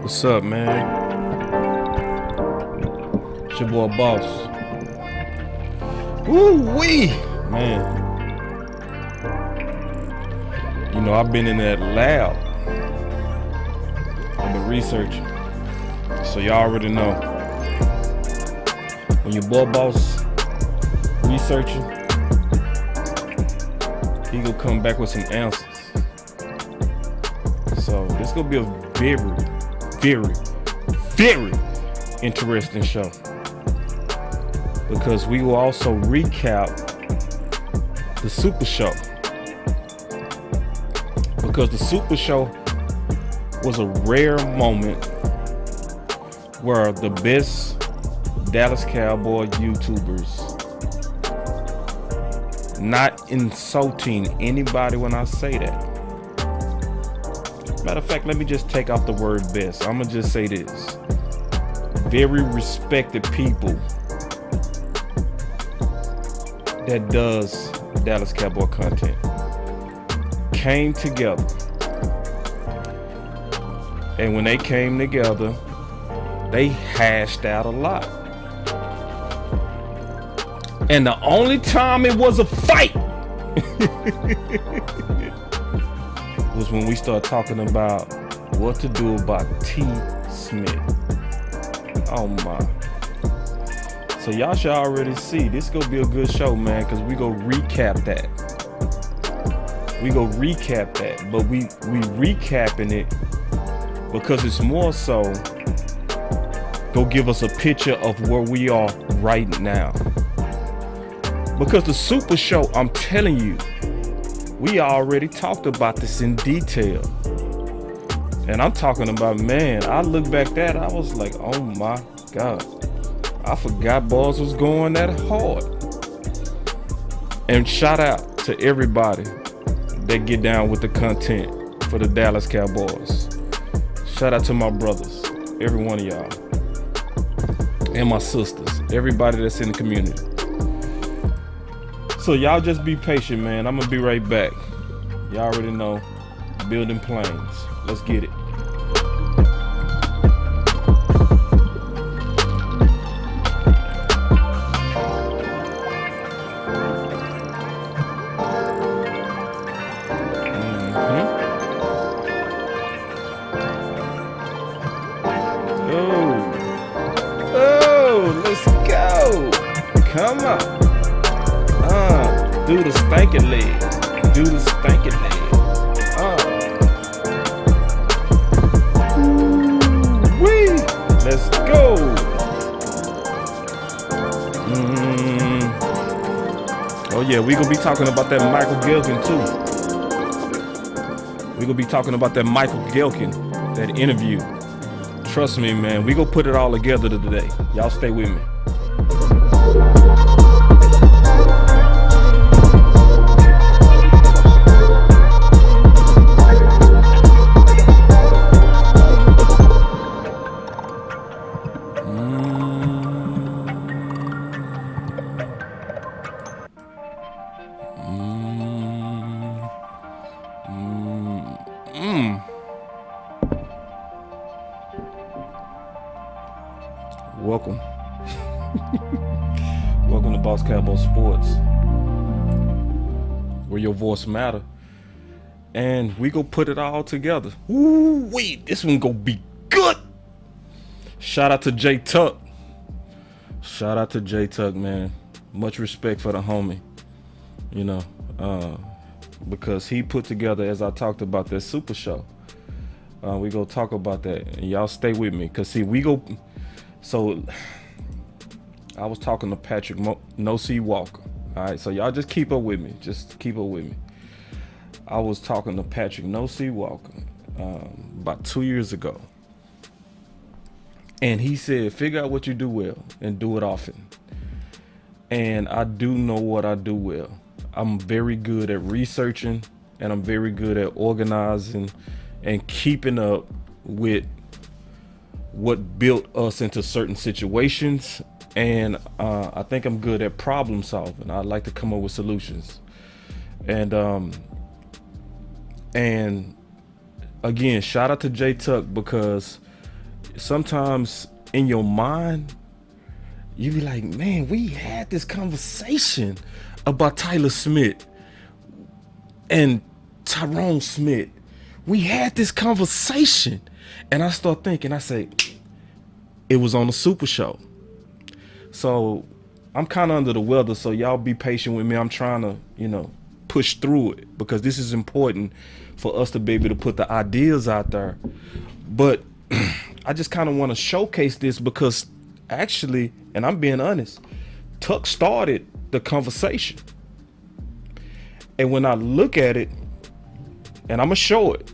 What's up, man? It's your boy Boss. Woo-wee! Man. You know, I've been in that lab. I've been researching. So y'all already know. When your boy Boss researching, he gonna come back with some answers. So this gonna be a very interesting show, because we will also recap the Supershow, because the Supershow was a rare moment where the best Dallas Cowboy YouTubers, not insulting anybody when I say that. Matter of fact, let me just take off the word best. I'm gonna just say this. Very respected people that does Dallas Cowboy content came together. And when they came together, they hashed out a lot. And the only time it was a fight was when we started talking about what to do about T. Smith. Oh my. So y'all should already see this gonna be a good show, man, because we gonna recap that. But we recapping it because it's more so go give us a picture of where we are right now. Because the Super Show, I'm telling you, we already talked about this in detail. And I'm talking about, man, I look back at that, I was like, oh my God. I forgot Balls was going that hard. And shout out to everybody that get down with the content for the Dallas Cowboys. Shout out to my brothers, every one of y'all. And my sisters, everybody that's in the community. So y'all just be patient, man. I'm gonna be right back. Y'all already know, building planes. Let's get it. Oh, let's go. Come on. Do the stankin' leg. Do the stankin' leg. Wee. Let's go. Oh yeah, we gonna be talking about that Michael Gehlken too. We gonna be talking about that Michael Gehlken, that interview. Trust me, man. We gonna put it all together today. Y'all stay with me. Welcome. Welcome to BossCowboySports, where your voice matter. And we go put it all together. Ooh, wait, this one gonna be good. Shout out to J Tuck. Shout out to J Tuck, man. Much respect for the homie. You know, because he put together, as I talked about, that Super Show. We go talk about that, and y'all stay with me, cause see, we go. So I was talking to Patrick No C Walker. All right, so y'all just keep up with me. Just keep up with me. I was talking to Patrick No C Walker about 2 years ago, and he said, "Figure out what you do well and do it often." And I do know what I do well. I'm very good at researching, and I'm very good at organizing and keeping up with what built us into certain situations. And I think I'm good at problem solving. I like to come up with solutions. And again, shout out to J Tuck, because sometimes in your mind, you be like, man, we had this conversation about Tyler Smith and Tyron Smith. We had this conversation. And I start thinking, I say, it was on the Supershow. So I'm kind of under the weather, so y'all be patient with me. I'm trying to, you know, push through it because this is important for us to be able to put the ideas out there. But I just kind of want to showcase this because actually, and I'm being honest, Tuck started the conversation. And when I look at it, and I'm gonna show it,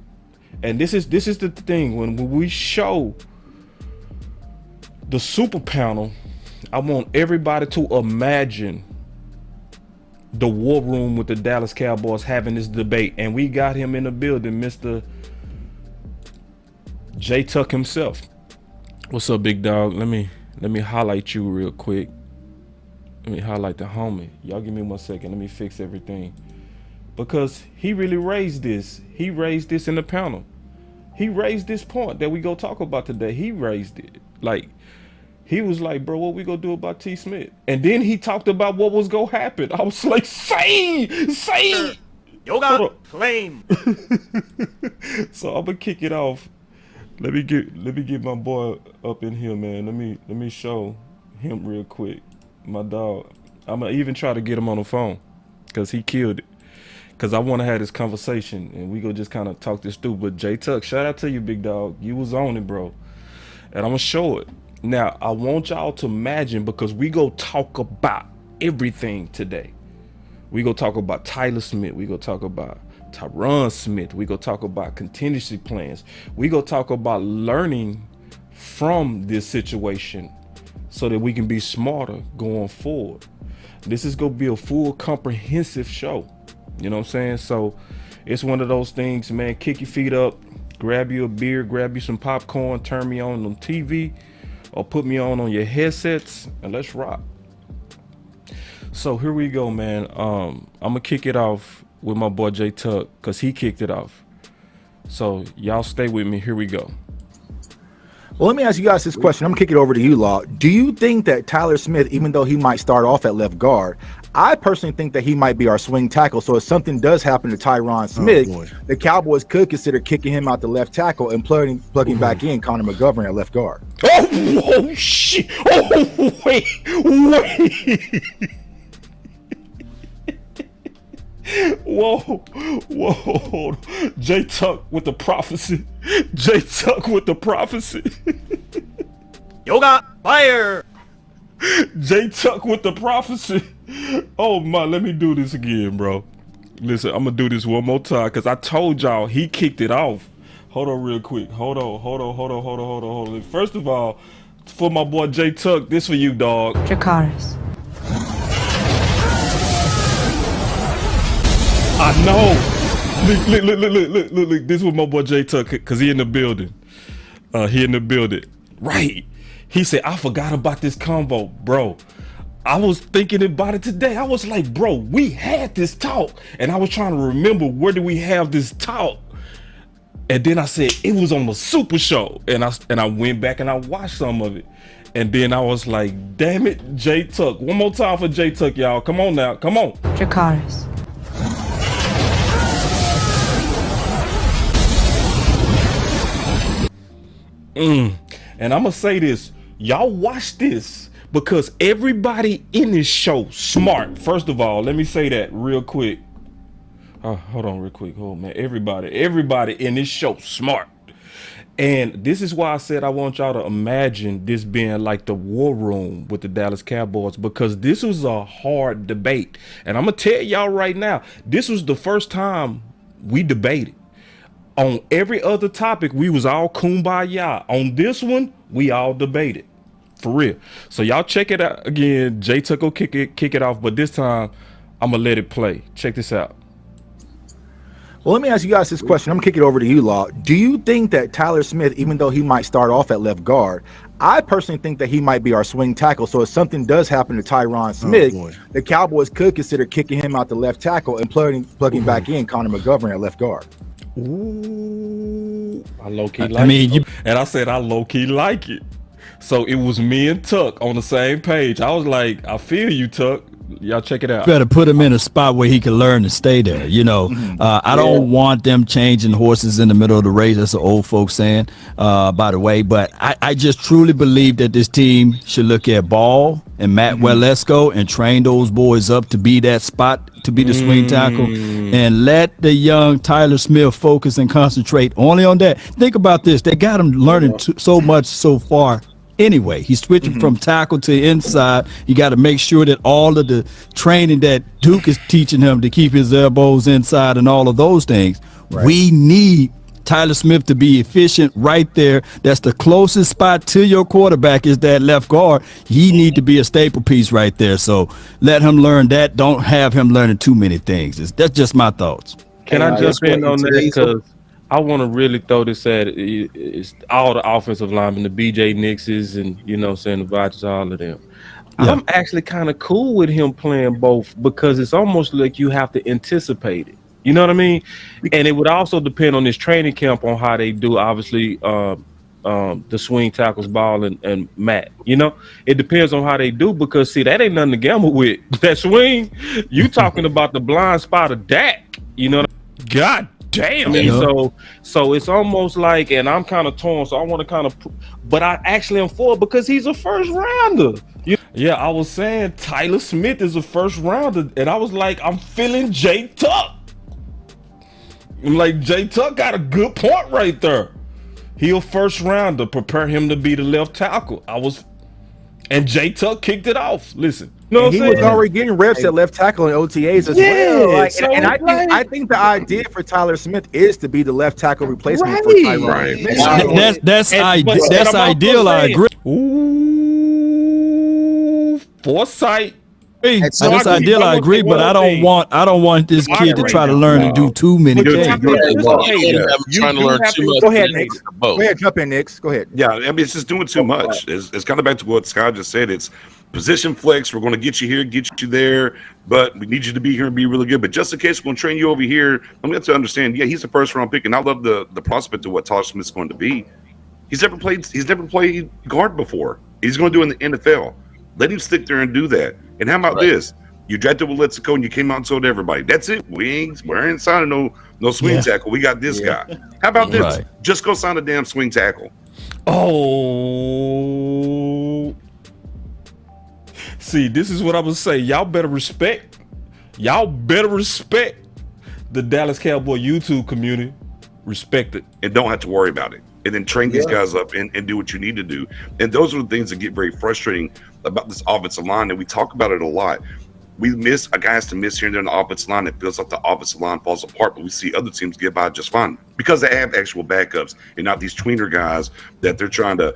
and this is the thing, when we show the super panel, I want everybody to imagine the war room with the Dallas Cowboys having this debate, and we got him in the building, Mr. J Tuck himself. What's up, big dog? Let me highlight you real quick. Let me highlight the homie. Y'all give me 1 second. Let me fix everything. Because he really raised this. He raised this in the panel. He raised this point that we go talk about today. He raised it. Like, he was like, bro, what we gonna do about T. Smith? And then he talked about what was gonna happen. I was like, say Yoga claim. So I'm gonna kick it off. Let me get my boy up in here, man. Let me show him real quick. My dog. I'm gonna even try to get him on the phone because he killed it. Because I want to have this conversation and we go just kind of talk this through. But J Tuck, shout out to you, big dog. You was on it, bro. And I'm gonna show it. Now, I want y'all to imagine, because we go talk about everything today. We go talk about Tyler Smith. We go talk about Tyron Smith. We go talk about contingency plans. We go talk about learning from this situation so that we can be smarter going forward. This is going to be a full comprehensive show. You know what I'm saying? So it's one of those things, man. Kick your feet up, grab you a beer, grab you some popcorn, turn me on TV, or put me on your headsets, and let's rock. So here we go, man. I'm gonna kick it off with my boy J Tuck because he kicked it off. So y'all stay with me. Here we go. Well, let me ask you guys this question. I'm gonna kick it over to you, Law. Do you think that Tyler Smith, even though he might start off at left guard, I personally think that he might be our swing tackle. So if something does happen to Tyron Smith, the Cowboys could consider kicking him out the left tackle and plugging back in Connor McGovern at left guard. Oh shit! Oh wait. Whoa. J Tuck with the prophecy. J Tuck with the prophecy. Yoga fire. J Tuck with the prophecy. Oh my, let me do this again, bro. Listen, I'm gonna do this one more time because I told y'all he kicked it off. Hold on real quick. Hold on. First of all, for my boy J Tuck, this for you, dog. Dracarys. I know. Look. This was my boy J Tuck because he in the building. Right. He said, I forgot about this combo, bro. I was thinking about it today. I was like, bro, we had this talk. And I was trying to remember, where did we have this talk? And then I said, it was on the Supershow. And I went back and I watched some of it. And then I was like, damn it, J Tuck. One more time for J Tuck, y'all. Come on now. Come on. Dracarys. And I'm gonna say this, y'all watch this because everybody in this show smart. First of all, let me say that real quick. Hold on real quick. Oh man, everybody in this show smart. And this is why I said I want y'all to imagine this being like the war room with the Dallas Cowboys, because this was a hard debate. And I'm gonna tell y'all right now, this was the first time we debated. On every other topic, we was all kumbaya. On this one, we all debated. For real. So y'all check it out again. J Tuck will kick it off, but this time I'm gonna let it play. Check this out. Well, let me ask you guys this question. I'm gonna kick it over to you, Law. Do you think that Tyler Smith, even though he might start off at left guard, I personally think that he might be our swing tackle. So if something does happen to Tyron Smith, the Cowboys could consider kicking him out the left tackle and plugging back in Connor McGovern at left guard. Ooh, I low key like I mean, it. And I said I low key like it. So it was me and Tuck on the same page. I was like, I feel you, Tuck. Y'all check it out. better put him in a spot where he can learn to stay there. You know, I don't want them changing horses in the middle of the race. That's an old folks saying, by the way. But I just truly believe that this team should look at Ball and Matt Walesko and train those boys up to be that spot, to be the swing tackle, and let the young Tyler Smith focus and concentrate only on that. Think about this. They got him learning so much so far. Anyway, he's switching from tackle to inside. You got to make sure that all of the training that Duke is teaching him to keep his elbows inside and all of those things. Right. We need Tyler Smith to be efficient right there. That's the closest spot to your quarterback is that left guard. He need to be a staple piece right there. So let him learn that. Don't have him learning too many things. That's just my thoughts. Can I jump in on that? Because I want to really throw this at it's all the offensive linemen, the BJ Nixes, and you know, saying the Rodgers, all of them. Yeah. I'm actually kind of cool with him playing both because it's almost like you have to anticipate it. You know what I mean? And it would also depend on this training camp on how they do. Obviously, the swing tackles, Ball and Matt. You know, it depends on how they do because see, that ain't nothing to gamble with. That swing, you talking about the blind spot of Dak. You know, God damn. I mean, so it's almost like, and I'm kind of torn, so I want to kind of, but I actually am for it because he's a first rounder. Yeah, I was saying Tyler Smith is a first rounder, and I was like, I'm feeling Jay Tuck. I'm like, Jay Tuck got a good point right there. He a first rounder. Prepare him to be the left tackle. And Jay Tuck kicked it off. Listen. No, he was already getting reps at left tackle in OTAs as well. Like, so and I think the idea for Tyler Smith is to be the left tackle replacement for Tyron. Right. That's ideal. I agree. Ooh, foresight. That's ideal. I agree, but I don't want this kid to try to learn to do too many things. Trying to learn too much. Go ahead, Nick. Go ahead, jump in, Nick. Go ahead. Yeah, I mean, it's just doing too much. It's kind of back to what Scott just said. It's position flex. We're going to get you here, get you there, but we need you to be here and be really good. But just in case we're going to train you over here, I'm going to understand. Yeah, he's a first round pick, and I love the prospect of what Tyler Smith's going to be. He's never played guard before. He's going to do it in the NFL. Let him stick there and do that. And how about this? You drafted with Letzico and you came out and told everybody, that's it. We ain't signing no swing tackle. We got this guy. How about this? Right. Just go sign a damn swing tackle. Oh. See, this is what I'm going to say. Y'all better respect the Dallas Cowboy YouTube community. Respect it. And don't have to worry about it. And then train these guys up and do what you need to do. And those are the things that get very frustrating about this offensive line. And we talk about it a lot. A guy has to miss here and there in the offensive line. It feels like the offensive line falls apart, but we see other teams get by just fine because they have actual backups and not these tweener guys that they're trying to,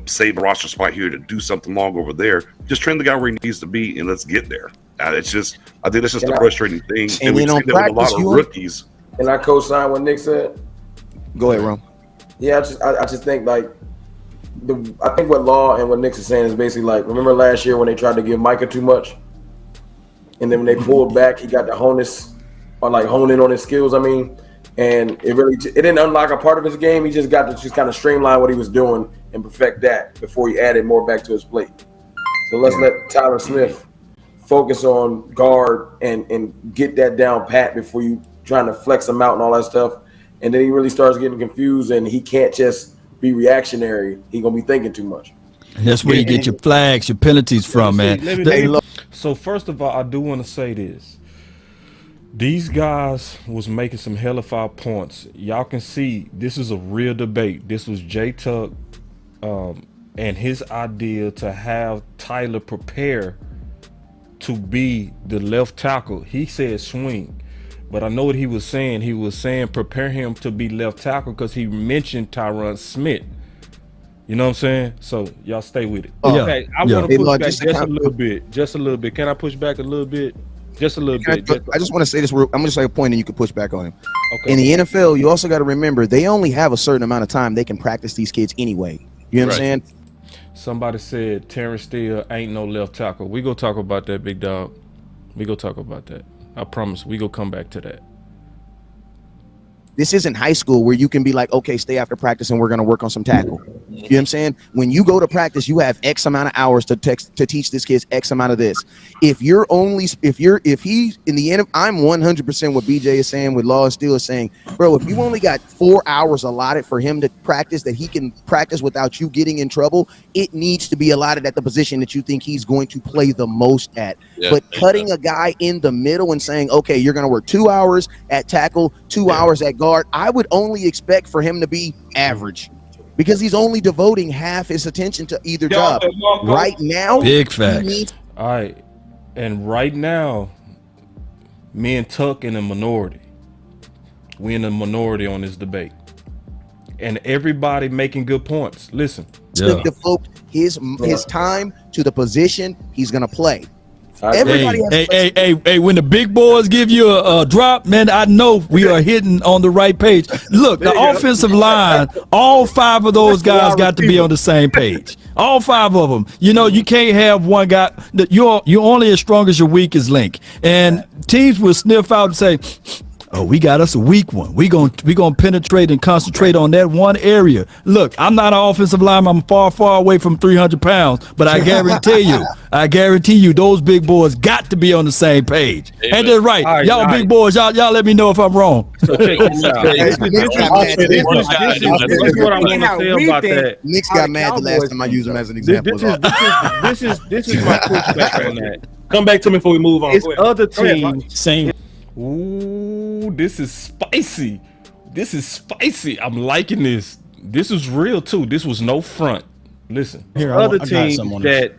save a roster spot here to do something long over there. Just train the guy where he needs to be and let's get there. I think that's just a frustrating thing. And we see that with a lot of rookies. And I co-sign what Nick said. Go ahead, Ron. Yeah, I just think I think what Law and what Nick is saying is basically like, remember last year when they tried to give Micah too much, and then when they pulled back, he got to hone in on his skills. I mean, and it didn't unlock a part of his game. He just got to kind of streamline what he was doing and perfect that before he added more back to his plate. So let's let Tyler Smith focus on guard and get that down pat before you trying to flex him out and all that stuff. And then he really starts getting confused, and he can't just be reactionary. He's going to be thinking too much. That's where you get your flags, your penalties from, man. So first of all, I do want to say this. These guys was making some hellified points. Y'all can see this is a real debate. This was Jay Tuck and his idea to have Tyler prepare to be the left tackle. He said swing. But I know what he was saying. He was saying prepare him to be left tackle because he mentioned Tyron Smith. You know what I'm saying? So y'all stay with it. Okay, I want to push back just a little bit. Just a little bit. Can I push back a little bit? Just a little bit. I just want to say this. I'm going to say a point and you can push back on him. Okay. In the NFL, you also got to remember they only have a certain amount of time they can practice these kids anyway. You know what I'm saying? Somebody said Terrence Steele ain't no left tackle. We go talk about that, big dog. We go talk about that. I promise we go come back to that. This isn't high school where you can be like, okay, stay after practice and we're going to work on some tackle. You know what I'm saying? When you go to practice, you have X amount of hours to teach this kid X amount of this. If he in the end, I'm 100% what BJ is saying, what Law Steel is saying, bro, if you only got 4 hours allotted for him to practice that he can practice without you getting in trouble, it needs to be allotted at the position that you think he's going to play the most at. Yeah, but cutting a guy in the middle and saying, okay, you're going to work 2 hours at tackle, 2 hours at guard, I would only expect for him to be average because he's only devoting half his attention to either job. Right now, big facts. All right. And right now, me and Tuck in a minority. We in a minority on this debate. And everybody making good points. Listen. To devote his time to the position he's going to play. Everybody hey, when the big boys give you a drop, man, I know we are hitting on the right page. Look, the offensive line, all 5 of those guys got to be on the same page. All 5 of them. You know, you can't have one guy that you're only as strong as your weakest link. And teams will sniff out and say, oh, we got us a weak one. We gonna penetrate and concentrate on that one area. Look, I'm not an offensive lineman. I'm far away from 300 pounds, but I guarantee you, those big boys got to be on the same page. Amen. And they're right. Y'all big boys, y'all let me know if I'm wrong. So check this out. This is what I want to say about that. Nick's got mad the last time I used him as an example. This is my pushback on that. Come back to me before we move on. It's other teams. Same. Ooh, this is spicy. This is spicy. I'm liking this. This is real too. This was no front. Listen, other teams that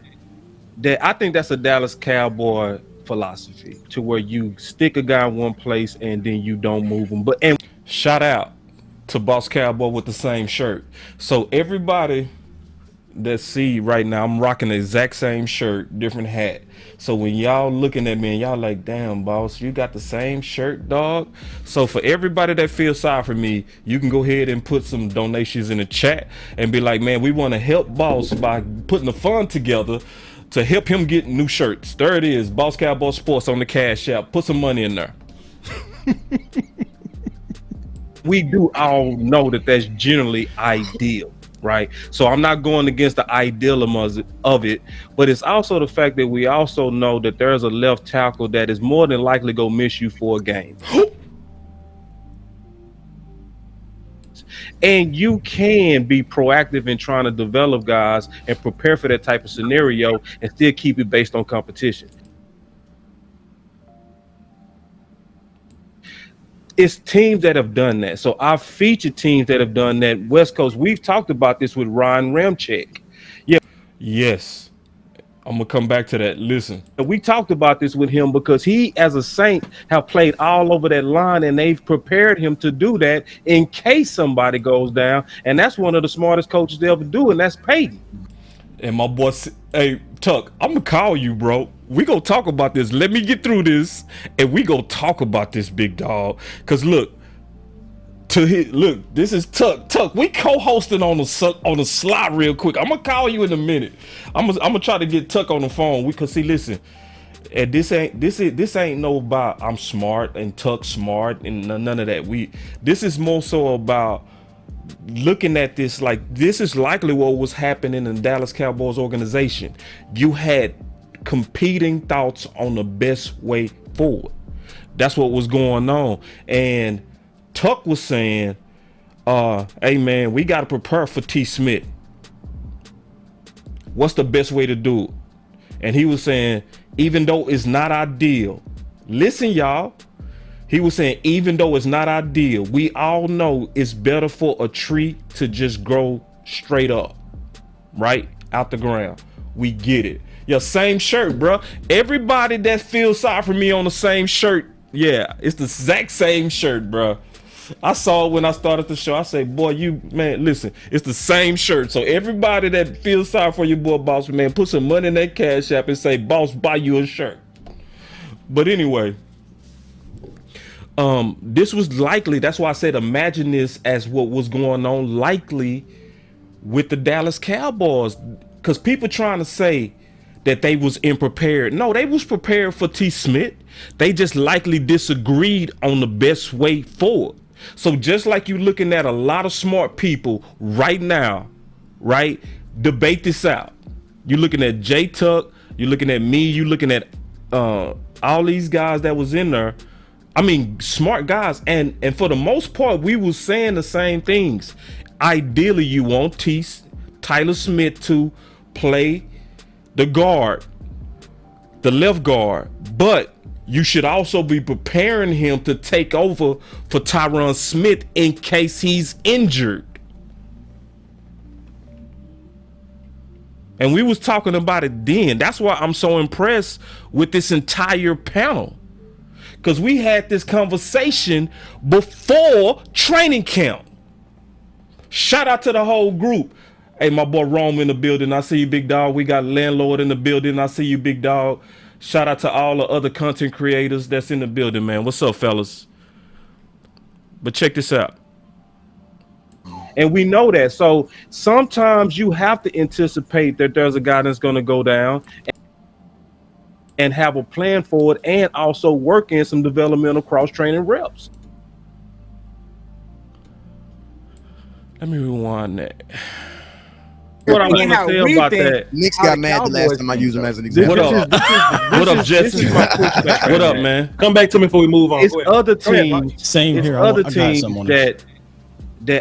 I think that's a Dallas Cowboy philosophy to where you stick a guy in one place and then you don't move him. And shout out to Boss Cowboy with the same shirt. So everybody that see right now, I'm rocking the exact same shirt, different hat. So when y'all looking at me and y'all like, damn, boss, you got the same shirt, dog. So for everybody that feels sorry for me, you can go ahead and put some donations in the chat and be like, man, we want to help Boss by putting the fund together to help him get new shirts. There it is, Boss Cowboy Sports on the Cash App. Put some money in there. We do all know that that's generally ideal. Right, so I'm not going against the idealism of it, but it's also the fact that we also know that there's a left tackle that is more than likely gonna miss you for a game. And you can be proactive in trying to develop guys and prepare for that type of scenario and still keep it based on competition. It's teams that have done that. So I've featured teams that have done that. West Coast, we've talked about this with Ryan Ramczyk. Yeah. Yes. I'm going to come back to that. Listen, we talked about this with him because he, as a Saint, have played all over that line, and they've prepared him to do that in case somebody goes down. And that's one of the smartest coaches they ever do, and that's Peyton. And my boy, hey, Tuck, I'm going to call you, bro. We gonna talk about this. Let me get through this, and we gonna talk about this, big dog. Cause look, this is Tuck. We co-hosting on the slot real quick. I'm gonna call you in a minute. I'm gonna try to get Tuck on the phone. We can see. Listen, and this ain't no about I'm smart and Tuck smart and none of that. This is more so about looking at this like this is likely what was happening in the Dallas Cowboys organization. You had competing thoughts on the best way forward. That's what was going on. And Tuck was saying, hey man, we got to prepare for T. Smith. What's the best way to do it? And he was saying, even though it's not ideal, listen, y'all. He was saying, even though it's not ideal, we all know it's better for a tree to just grow straight up, right out the ground. We get it. Your same shirt, bro. Everybody that feels sorry for me on the same shirt, yeah, it's the exact same shirt, bro. I saw it when I started the show. I say, boy, man, listen, it's the same shirt. So everybody that feels sorry for your boy, Boss, man, put some money in that Cash App and say, Boss, buy you a shirt. But anyway, this was likely. That's why I said imagine this as what was going on likely with the Dallas Cowboys, because people trying to say that they was unprepared. No, they was prepared for T. Smith. They just likely disagreed on the best way forward. So just like you're looking at a lot of smart people right now, right? Debate this out. You're looking at J Tuck, you're looking at me, you're looking at all these guys that was in there. I mean, smart guys, and for the most part, we was saying the same things. Ideally, you want Tyler Smith to play the guard, the left guard, but you should also be preparing him to take over for Tyron Smith in case he's injured. And we was talking about it then. That's why I'm so impressed with this entire panel. Because we had this conversation before training camp. Shout out to the whole group. Hey, my boy Rome in the building. I see you, big dog. We got Landlord in the building. I see you, big dog. Shout out to all the other content creators that's in the building, man. What's up, fellas? But check this out. And we know that. So sometimes you have to anticipate that there's a guy that's going to go down and have a plan for it, and also work in some developmental cross-training reps. Let me rewind that. What I want to say about that. Knicks got mad the last time I used him as an example. What up? What up, Jesse? What up, man? Come back to me before we move on. It's other teams. Same here. Other I got teams some on that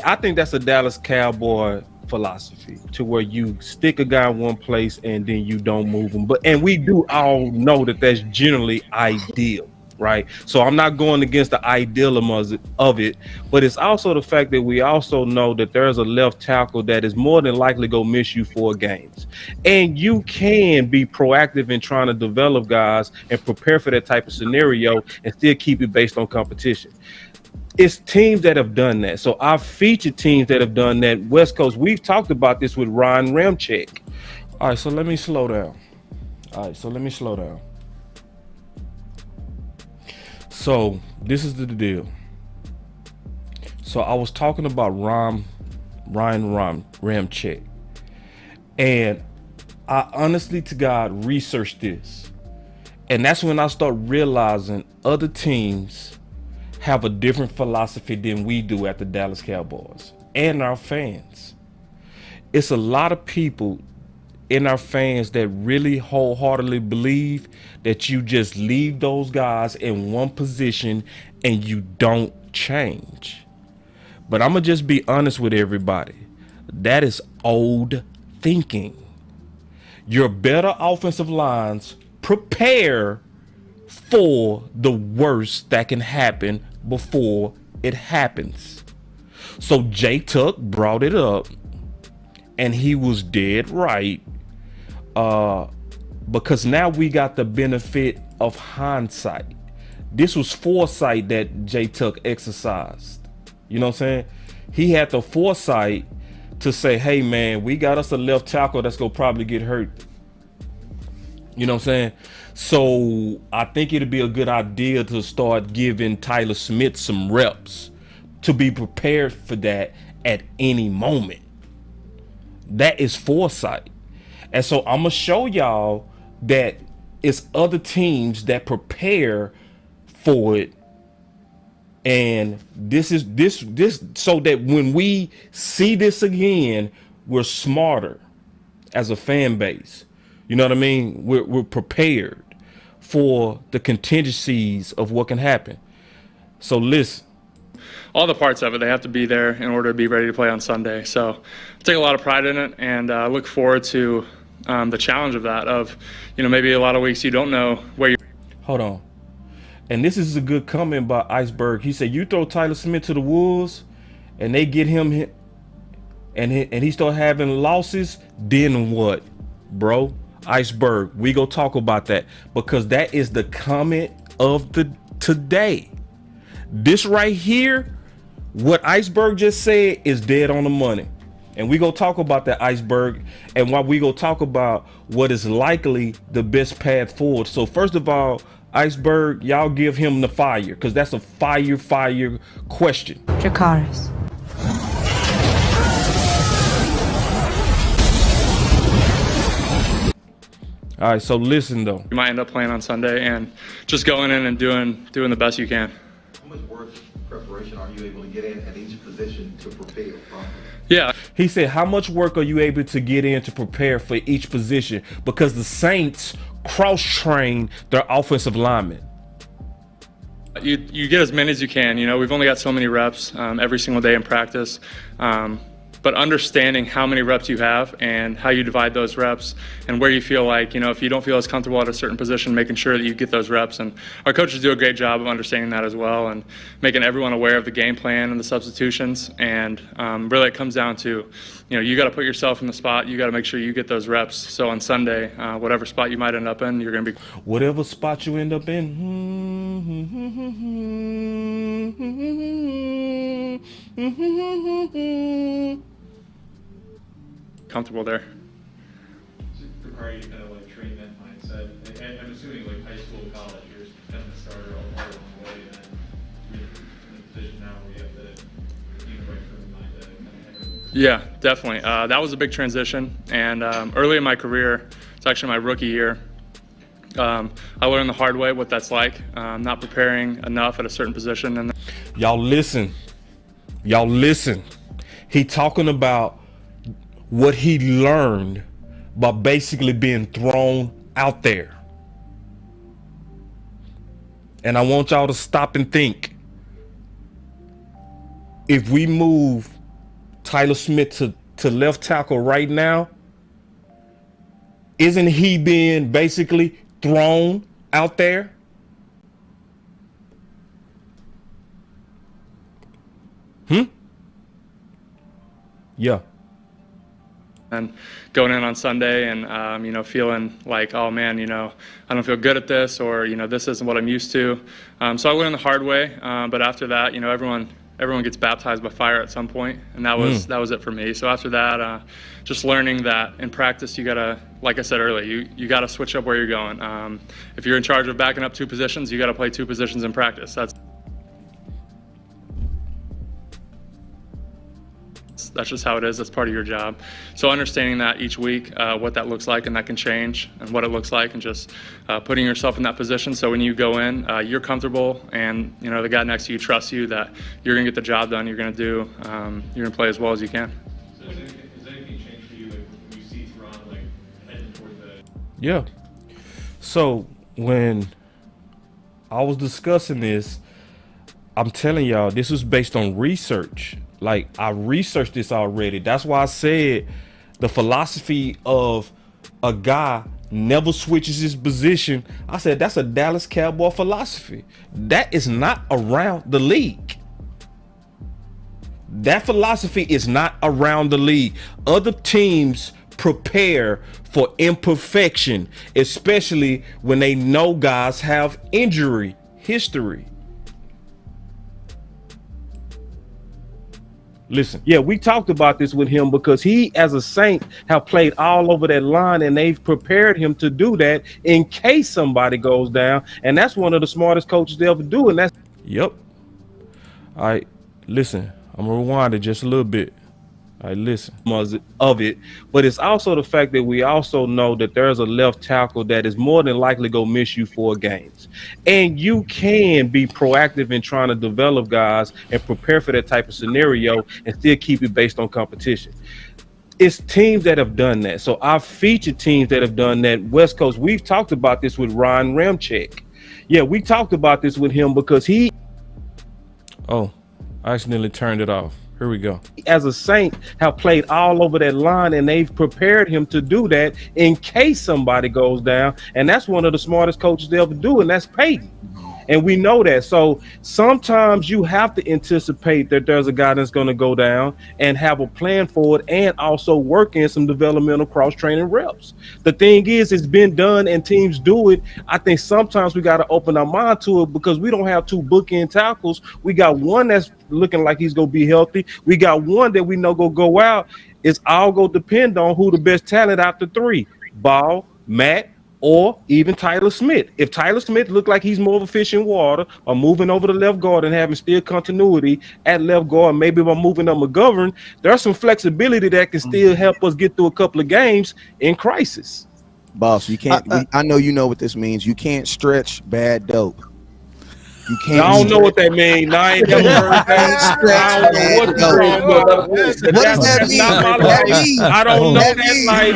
I think that's a Dallas Cowboy philosophy, to where you stick a guy in one place and then you don't move him. And we do all know that that's generally ideal, right? So I'm not going against the ideal of it, but it's also the fact that we also know that there's a left tackle that is more than likely going to miss you 4 games. And you can be proactive in trying to develop guys and prepare for that type of scenario and still keep it based on competition. It's teams that have done that. So I've featured teams that have done that. West Coast, we've talked about this with Ryan Ramczyk. All right, so let me slow down. So this is the deal. So I was talking about Ryan Ramczyk. And I honestly to God researched this. And that's when I start realizing other teams have a different philosophy than we do at the Dallas Cowboys and our fans. It's a lot of people in our fans that really wholeheartedly believe that you just leave those guys in one position and you don't change. But I'm gonna just be honest with everybody. That is old thinking. Your better offensive lines prepare for the worst that can happen before it happens. So J Tuck brought it up, and he was dead right, because now we got the benefit of hindsight. This was foresight that J Tuck exercised. You know what I'm saying? He had the foresight to say, hey man, we got us a left tackle that's gonna probably get hurt. You know what I'm saying? So I think it'd be a good idea to start giving Tyler Smith some reps to be prepared for that at any moment. That is foresight. And so I'm gonna show y'all that it's other teams that prepare for it. And this so that when we see this again, we're smarter as a fan base. You know what I mean? We're prepared for the contingencies of what can happen. So listen. All the parts of it, they have to be there in order to be ready to play on Sunday. So I take a lot of pride in it, and I look forward to the challenge of that, of, maybe a lot of weeks you don't know where you're. Hold on. And this is a good comment by Iceberg. He said, you throw Tyler Smith to the Wolves and they get him and he start having losses, then what, bro? Iceberg, we go talk about that, because that is the comment of the today. This right here, what Iceberg just said, is dead on the money. And we go talk about that, Iceberg, and while we go talk about what is likely the best path forward. So first of all, Iceberg, y'all give him the fire, because that's a fire question. Dracarys. All right, so listen though. You might end up playing on Sunday and just going in and doing the best you can. How much work preparation are you able to get in at each position to prepare properly? Yeah. He said, how much work are you able to get in to prepare for each position? Because the Saints cross-train their offensive linemen. You get as many as you can. You know, we've only got so many reps every single day in practice. But understanding how many reps you have and how you divide those reps and where you feel like, you know, if you don't feel as comfortable at a certain position, making sure that you get those reps. And our coaches do a great job of understanding that as well and making everyone aware of the game plan and the substitutions. And really it comes down to, you know, you got to put yourself in the spot. You got to make sure you get those reps. So on Sunday, whatever spot you might end up in, you're going to be. Whatever spot you end up in. Comfortable there. Require you to kind of like train that mindset. I'm assuming like high school, college, you're kind of a starter all along the way, and then you're in a position now where you have to use right from the mind to kind of. Yeah, definitely. That was a big transition, and early in my career, it's actually my rookie year. I learned the hard way what that's like, not preparing enough at a certain position. And y'all listen. He talking about what he learned by basically being thrown out there. And I want y'all to stop and think. If we move Tyler Smith to left tackle right now, isn't he being basically thrown out there? Yeah. And going in on Sunday and, you know, feeling like, oh man, you know, I don't feel good at this, or, you know, this isn't what I'm used to. So I learned the hard way. But after that, you know, everyone gets baptized by fire at some point, and that was it for me. So after that, just learning that in practice, you gotta, like I said earlier, you gotta switch up where you're going. If you're in charge of backing up two positions, you gotta play two positions in practice. That's just how it is. That's part of your job. So understanding that each week, what that looks like, and that can change, and what it looks like, and just putting yourself in that position. So when you go in, you're comfortable, and you know the guy next to you trusts you that you're gonna get the job done. You're gonna play as well as you can. So has anything changed for you, like when you see Tyron like heading toward the? Yeah. So when I was discussing this, I'm telling y'all, this was based on research. Like, I researched this already. That's why I said the philosophy of a guy never switches his position. I said that's a Dallas Cowboy philosophy. That is not around the league. That philosophy is not around the league. Other teams prepare for imperfection, especially when they know guys have injury history. Listen, yeah, we talked about this with him because he, as a Saint, have played all over that line, and they've prepared him to do that in case somebody goes down. And that's one of the smartest coaches they ever do. And that's, yep. All right, listen, I'm gonna rewind it just a little bit. All right, listen of it, but it's also the fact that we also know that there's a left tackle that is more than likely gonna miss you 4 games, and you can be proactive in trying to develop guys and prepare for that type of scenario and still keep it based on competition. It's teams that have done that. So I've featured teams that have done that. West Coast, we've talked about this with Ryan Ramczyk. Yeah, we talked about this with him because he. Oh, I accidentally turned it off. Here we go. As a Saint, have played all over that line, and they've prepared him to do that in case somebody goes down. And that's one of the smartest coaches they ever do, and that's Peyton. And we know that. So sometimes you have to anticipate that there's a guy that's going to go down and have a plan for it, and also work in some developmental cross-training reps. The thing is, it's been done and teams do it. I think sometimes we got to open our mind to it because we don't have 2 bookend tackles. We got one that's looking like he's going to be healthy. We got one that we know go out. It's all going to depend on who the best talent out the 3, Ball, Matt, or even Tyler Smith. If Tyler Smith look like he's more of a fish in water, or moving over to left guard and having still continuity at left guard, maybe by moving up McGovern, there's some flexibility that can still help us get through a couple of games in crisis. Boss, you can't. I know you know what this means. You can't stretch bad dope. You can't. I don't know what that means. I ain't never heard that. I don't know what you're talking about. What does that mean? Not my That life. means- I don't know that that means- life.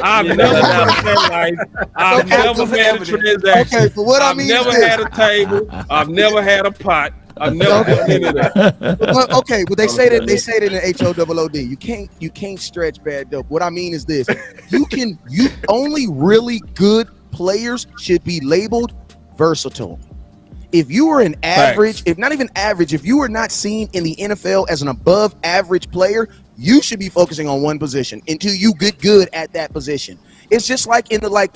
I've never lived that life. I've never had a transaction. Okay, but what I I've mean never is this. had a table. I've never had a pot. I've never had any of that. But, okay, but they say that in HOOOD. You can't stretch bad dope. What I mean is this: you only really good players should be labeled versatile. If you are an average, if not even average, if you are not seen in the NFL as an above average player, you should be focusing on one position until you get good at that position. It's just like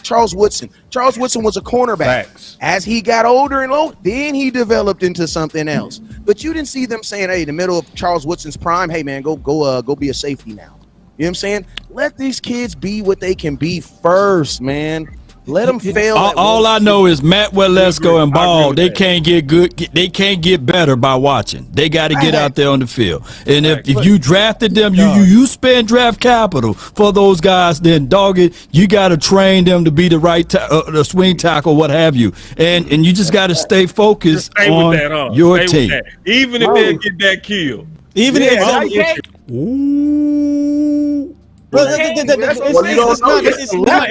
Charles Woodson. Charles Woodson was a cornerback. Facts. As he got older and low, then he developed into something else. But you didn't see them saying, "Hey, in the middle of Charles Woodson's prime, hey man, go be a safety now." You know what I'm saying? Let these kids be what they can be first, man. Let them fail. All I know is Matt Walesko and Ball, they can't get good. They can't get better by watching. They got to get out there on the field. And if you drafted them, you spend draft capital for those guys, then dog it, you got to train them to be the right the swing tackle, what have you. And you just got to stay focused on your team. Even if they get that kill. Even if This is my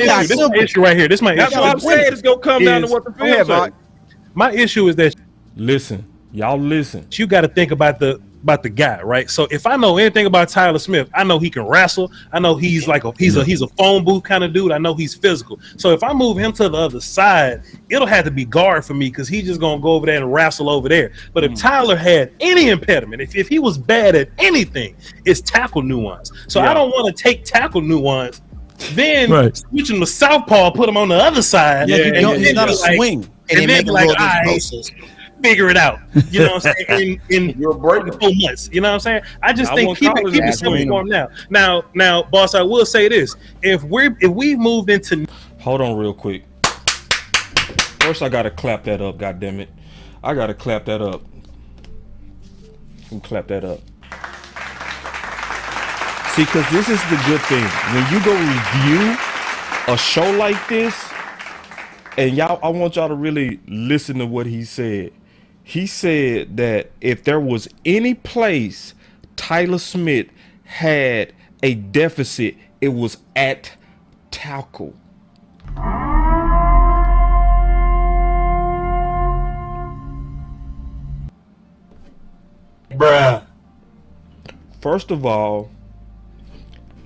issue right here. This is my That's issue. what I'm saying. It's gonna come down to what the film says. My issue is that Listen, y'all listen. you got to think about the guy, right? So if I know anything about Tyler Smith, I know he can wrestle. I know he's like he's a phone booth kind of dude. I know he's physical. So if I move him to the other side, it'll have to be guard for me because he's just gonna go over there and wrestle over there. But if Tyler had any impediment, if he was bad at anything, it's tackle nuance. So I don't want to take tackle nuance, then switch him to southpaw, put him on the other side. Yeah, and he's not a swing. And then be like, all right, figure it out. You know what I'm saying? In 4 months. You know what I'm saying? I just think keep it simple for him now. Now, boss, I will say this. If we moved into Hold on real quick. First I gotta clap that up, goddammit. I gotta clap that up. And clap that up. See, because this is the good thing. When you go review a show like this, and y'all, I want y'all to really listen to what he said. He said that if there was any place Tyler Smith had a deficit, it was at tackle. bruh. First of all,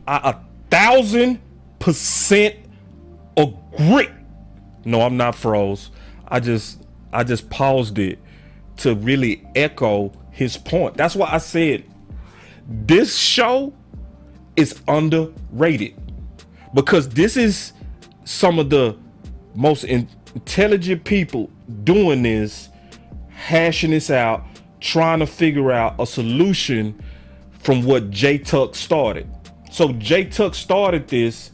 I 1,000% agree. No, I'm not froze. I just paused it to really echo his point. That's why I said this show is underrated, because this is some of the most intelligent people doing this, hashing this out, trying to figure out a solution from what J Tuck started. So J Tuck started this,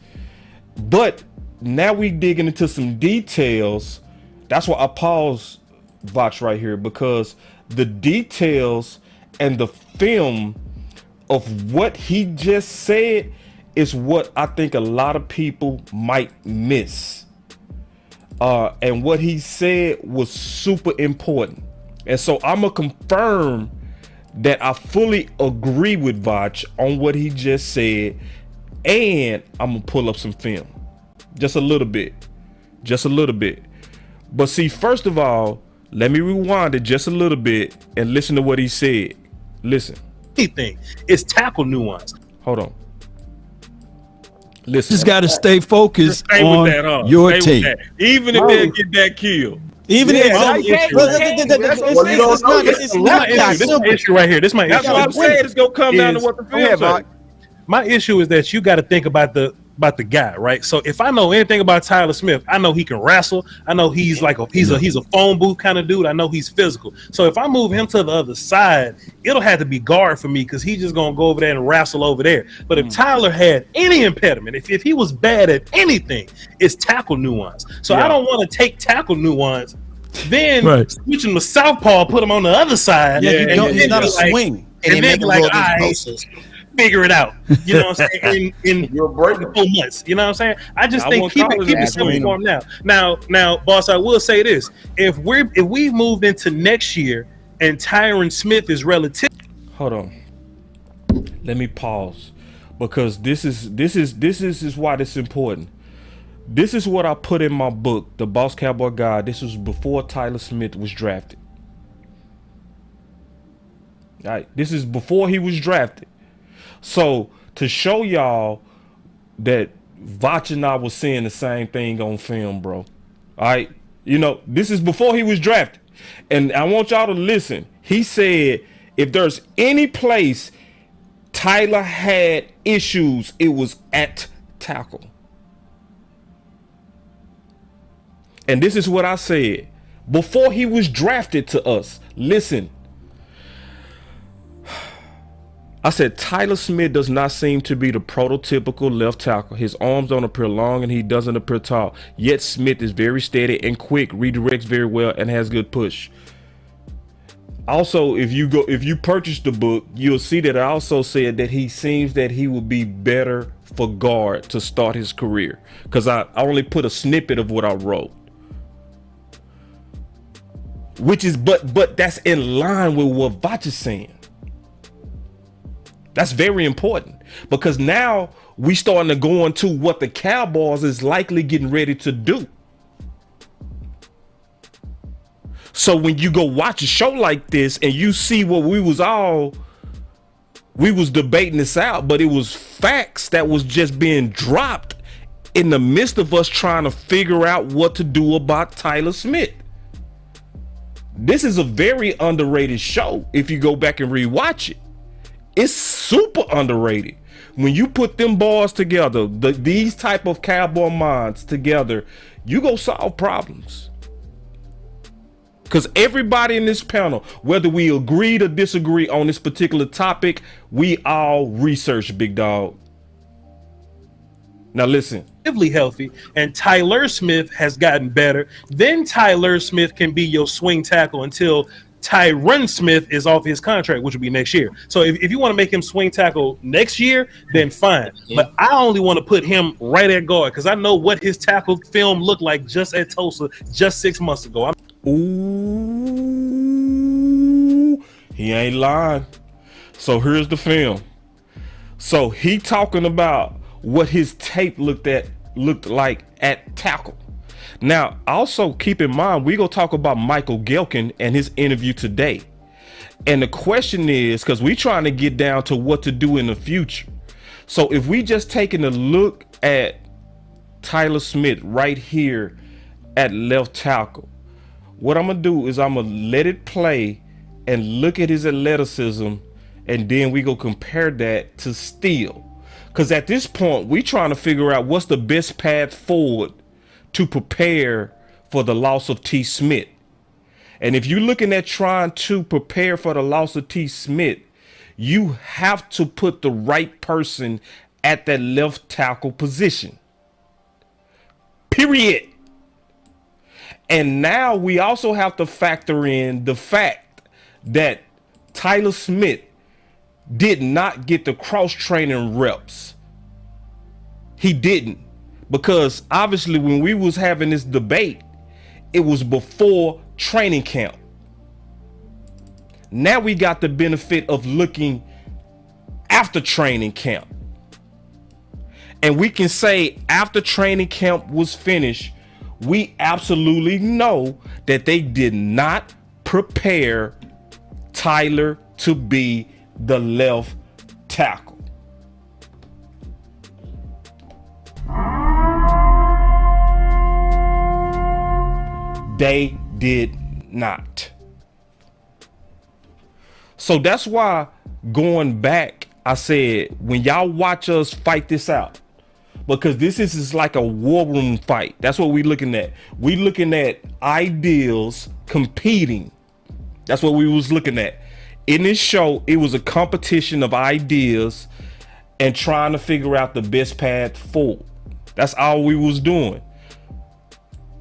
but now we digging into some details. That's why I paused Vox right here, because the details and the film of what he just said is what I think a lot of people might miss. And what he said was super important. And so I'm gonna confirm that I fully agree with Vox on what he just said, and I'm gonna pull up some film. Just a little bit. But see, first of all, let me rewind it just a little bit and listen to what he said. Listen. Anything. It's tackle nuance. Hold on. Listen. Just got to stay focused Stay on with that, your Stay team. with that. Even if they get that kill. Even if This is my issue right here. This is my That's issue. what I'm saying. It's gonna come down to what the film says. My issue is that you got to think about the guy, right? So if I know anything about Tyler Smith, I know he can wrestle. I know he's like he's a phone booth kind of dude. I know he's physical. So if I move him to the other side, it'll have to be guard for me because he's just gonna go over there and wrestle over there. But if Tyler had any impediment, if he was bad at anything, it's tackle nuance. So I don't want to take tackle nuance, then switch him to southpaw, put him on the other side. he's not a swing. And then be like, all right, figure it out. You know what I'm saying? In 4 months. You know what I'm saying? I just think keep it simple for him now. Boss, I will say this: if we moved into next year and Tyron Smith is relative. Hold on. Let me pause, because this is why this is important. This is what I put in my book, The Boss Cowboy Guide. This was before Tyler Smith was drafted. All right, this is before he was drafted. So to show y'all that Vach and I was seeing the same thing on film, bro. All right, you know, this is before he was drafted, and I want y'all to listen. He said if there's any place Tyler had issues, it was at tackle. And this is what I said before he was drafted to us. Listen. I said Tyler Smith does not seem to be the prototypical left tackle. His arms don't appear long and he doesn't appear tall. Yet Smith is very steady and quick, redirects very well, and has good push. Also, if you purchase the book, you'll see that I also said that he seems that he would be better for guard to start his career, because I only put a snippet of what I wrote. Which is, but that's in line with what Vach is saying. That's very important, because now we starting to go into what the Cowboys is likely getting ready to do. So when you go watch a show like this and you see what we was debating this out, but it was facts that was just being dropped in the midst of us trying to figure out what to do about Tyler Smith. This is a very underrated show. If you go back and rewatch it, it's super underrated. When you put them boys together, these type of Cowboy minds together, you go solve problems. Because everybody in this panel, whether we agree or disagree on this particular topic, we all research, big dog. Now listen. Healthy, and Tyler Smith has gotten better. Then Tyler Smith can be your swing tackle until Tyron Smith is off his contract, which will be next year. So if you want to make him swing tackle next year, then fine. But I only want to put him right at guard because I know what his tackle film looked like just at Tulsa just 6 months ago. Ooh, he ain't lying. So here's the film. So he talking about what his tape looked like at tackle. Now, also keep in mind, we gonna talk about Michael Gehlken and his interview today. And the question is, because we trying to get down to what to do in the future. So if we just taking a look at Tyler Smith right here at left tackle, what I'm gonna do is I'm gonna let it play and look at his athleticism, and then we go compare that to Steele. Because at this point, we trying to figure out what's the best path forward to prepare for the loss of T. Smith. And if you're looking at trying to prepare for the loss of T. Smith, you have to put the right person at that left tackle position. Period. And now we also have to factor in the fact that Tyler Smith did not get the cross-training reps. He didn't, because obviously when we was having this debate, it was before training camp. Now we got the benefit of looking after training camp. And we can say after training camp was finished, we absolutely know that they did not prepare Tyler to be the left tackle. They did not. So that's why going back, I said, when y'all watch us fight this out, because this is like a war room fight. That's what we looking at. We looking at ideals competing. That's what we was looking at. In this show, it was a competition of ideas and trying to figure out the best path forward. That's all we was doing.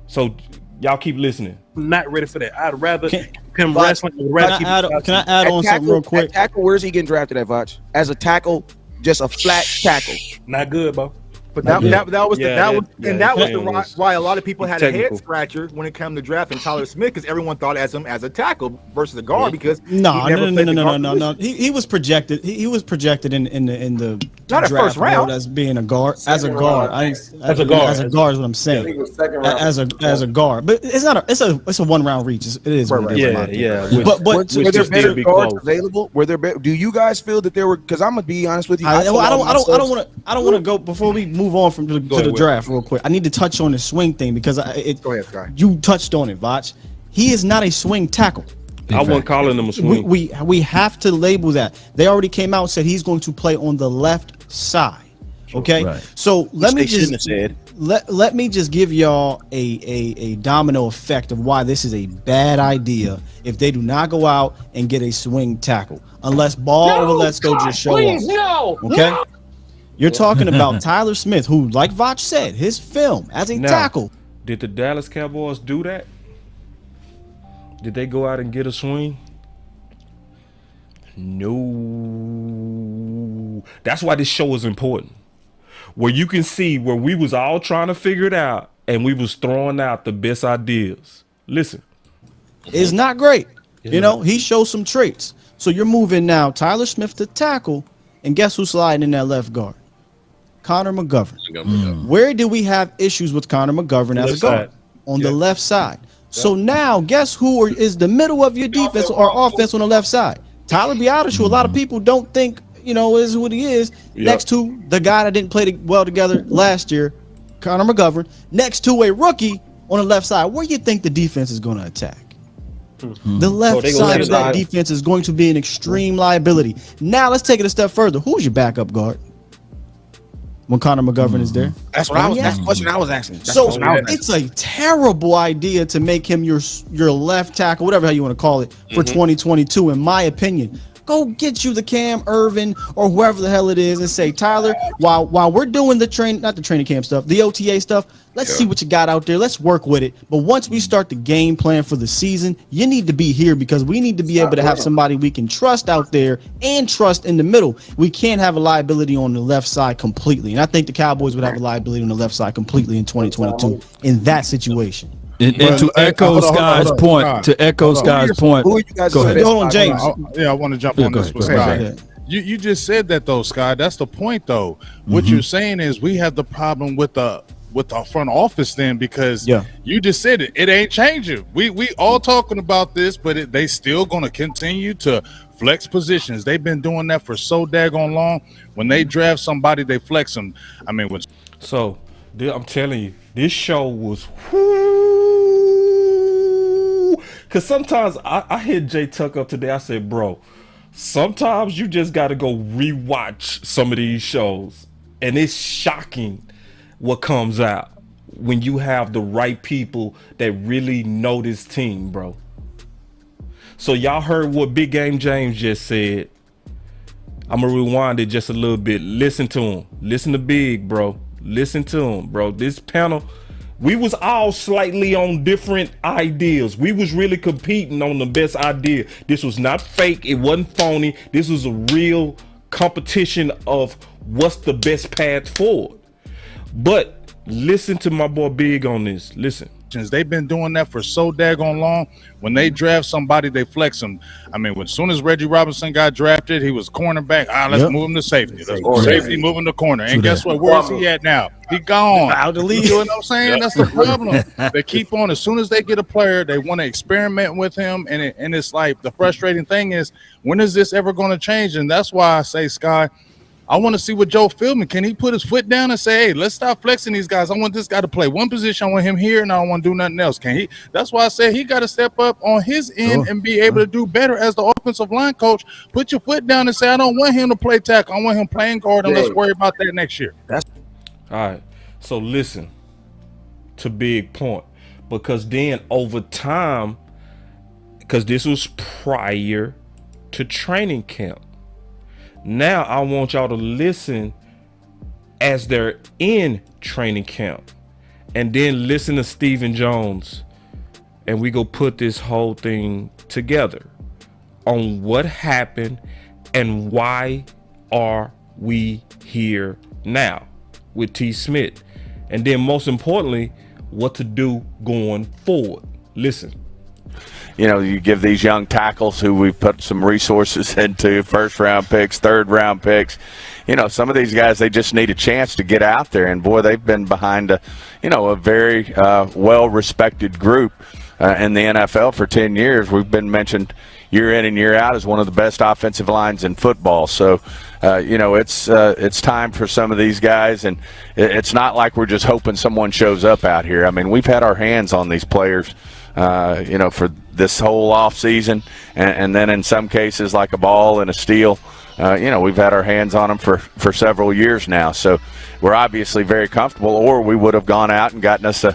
So y'all keep listening. I'm not ready for that. I'd rather him Vach, wrestling. Can I add on something real quick? At tackle, where's he getting drafted at, Vach? As a tackle, just a flat tackle. Not good, bro. But that was was why a lot of people had a technical. head scratcher when it came to drafting Tyler Smith, because everyone thought as him as a tackle versus a guard because No. he never played the guard position. He was projected. He was projected in the Not at draft first round. world as being a guard. As a Second guard, round. as a guard is what I'm I saying. think it was second round. As a guard, but it's not. It's a 1 round reach. It is. What it is, in my opinion. Which- But Were there just better did be guards close. available? Do you guys feel that there were? Because I'm gonna be honest with you. I told don't myself- want to go before we move on from to the draft real quick. I need to touch on the swing thing because Go ahead, Sky. you touched on it, Vach. He is not a swing tackle. I wasn't calling him a swing. We have to label that. They already came out and said he's going to play on the left side. Okay, Right. so let me they shouldn't just have said. let me just give y'all a domino effect of why this is a bad idea if they do not go out and get a swing tackle unless Ball or let's go just show off. Okay, you're talking about Tyler Smith, who, like Vach said, his film as a Now, tackle. Did the Dallas Cowboys do that? Did they go out and get a swing? No. That's why this show is important. Where you can see where we was all trying to figure it out and we was throwing out the best ideas. Listen. Is not great. You know, he shows some traits. So you're moving now Tyler Smith to tackle, and guess who's sliding in that left guard? Connor McGovern. Where did we have issues with Connor McGovern as a guard? On the left side. So now guess who is the middle of your defense or offense on the left side? Tyler Biadasz, who a lot of people don't think, you know, is what he is, next to the guy that didn't play well together last year, Connor McGovern, next to a rookie on the left side. Where do you think the defense is going to attack? The left side of that defense is going to be an extreme liability. Now let's take it a step further. Who's your backup guard when Connor McGovern is there? That's what I was. That's the question I was asking. So it's a terrible idea to make him your left tackle, whatever you want to call it, for 2022. In my opinion, go get you the Cam Irvin or whoever the hell it is, and say, Tyler, while we're doing the training camp stuff, the OTA stuff, let's see what you got out there. Let's work with it. But once we start the game plan for the season, you need to be here because we need to be able to have somebody we can trust out there and trust in the middle. We can't have a liability on the left side completely. And I think the Cowboys would have a liability on the left side completely in 2022 in that situation. And to echo Sky's point, Who are you guys? Go ahead. Hold on, James. I want to jump on this one. Go ahead. You just said that though, Sky. That's the point though. What you're saying is we have the problem with our front office then, because you just said it ain't changing. We all talking about this, but they still going to continue to flex positions. They've been doing that for so daggone long. When they draft somebody, they flex them. I mean, I'm telling you, this show was because sometimes I hit Jay Tuck up today. I said, bro, sometimes you just got to go rewatch some of these shows, and it's shocking what comes out when you have the right people that really know this team, bro. So y'all heard what Big Game James just said. I'm gonna rewind it just a little bit. Listen to him. Listen to Big, bro. Listen to him, bro. This panel, we was all slightly on different ideas. We was really competing on the best idea. This was not fake. It wasn't phony. This was a real competition of what's the best path forward. But listen to my boy Big on this. Listen. They've been doing that for so daggone long. When they draft somebody, they flex them. I mean, as soon as Reggie Robinson got drafted, he was cornerback. Let's move him to safety. Safety moving to corner. And guess what? Where is he at now? He gone. Out the league. You know what I'm saying? That's the problem. They keep on. As soon as they get a player, they want to experiment with him. And it's like the frustrating thing is, when is this ever going to change? And that's why I say, Sky, I want to see what Joe Philbin, can he put his foot down and say, hey, let's stop flexing these guys. I want this guy to play one position. I want him here, and I don't want to do nothing else. Can he? That's why I said he got to step up on his end and be able to do better as the offensive line coach. Put your foot down and say, I don't want him to play tackle. I want him playing guard, and let's worry about that next year. All right. So listen to Big point, because then over time, because this was prior to training camp, now I want y'all to listen as they're in training camp, and then listen to Stephen Jones, and we go put this whole thing together on what happened and why are we here now with T. Smith. And then most importantly, what to do going forward. Listen. You know, you give these young tackles who we've put some resources into, first-round picks, third-round picks. You know, some of these guys, they just need a chance to get out there. And, boy, they've been behind a very well-respected group in the NFL for 10 years. We've been mentioned year in and year out as one of the best offensive lines in football. So, it's time for some of these guys. And it's not like we're just hoping someone shows up out here. I mean, we've had our hands on these players for this whole off season, and then in some cases like a ball and a steal, we've had our hands on them for several years now. So we're obviously very comfortable, or we would have gone out and gotten us a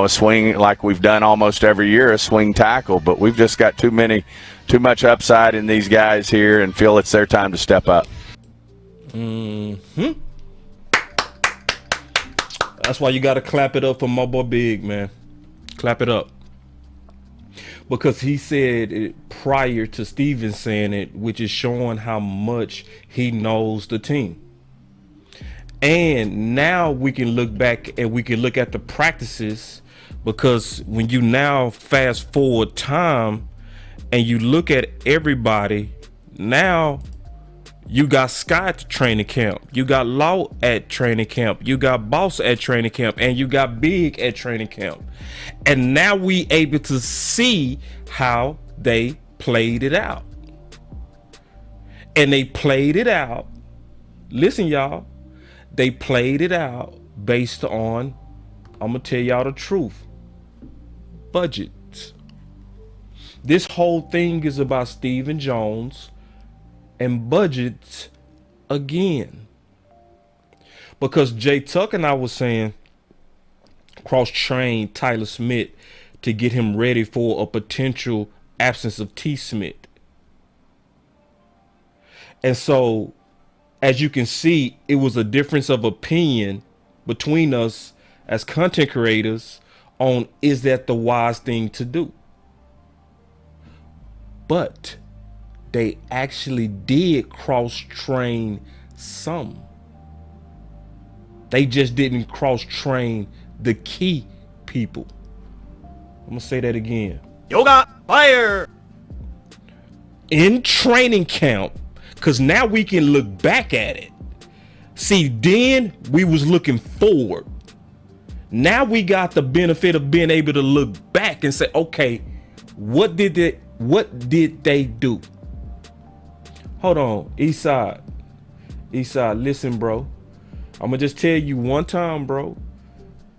swing like we've done almost every year, a swing tackle. But we've just got too much upside in these guys here, and feel it's their time to step up. That's why you got to clap it up for my boy Big, man. Clap it up. Because he said it prior to Steven saying it, which is showing how much he knows the team. And now we can look back and we can look at the practices, because when you now fast forward time and you look at everybody, now you got Sky at training camp, you got Law at training camp, you got Boss at training camp, and you got Big at training camp. And now we able to see how they played it out. And they played it out. Listen, y'all. They played it out based on, I'm going to tell y'all the truth, budgets. This whole thing is about Stephen Jones and budgets again. Because Jay Tuck and I was saying cross-train Tyler Smith to get him ready for a potential absence of T. Smith. And so, as you can see, it was a difference of opinion between us as content creators on, is that the wise thing to do? But they actually did cross-train some. They just didn't cross-train the key people. I'm gonna say that again. Yoga fire in training camp, because now we can look back at it. See, then we was looking forward. Now we got the benefit of being able to look back and say, okay, what did they do? Hold on, Eastside, listen, bro. I'm gonna just tell you one time, bro.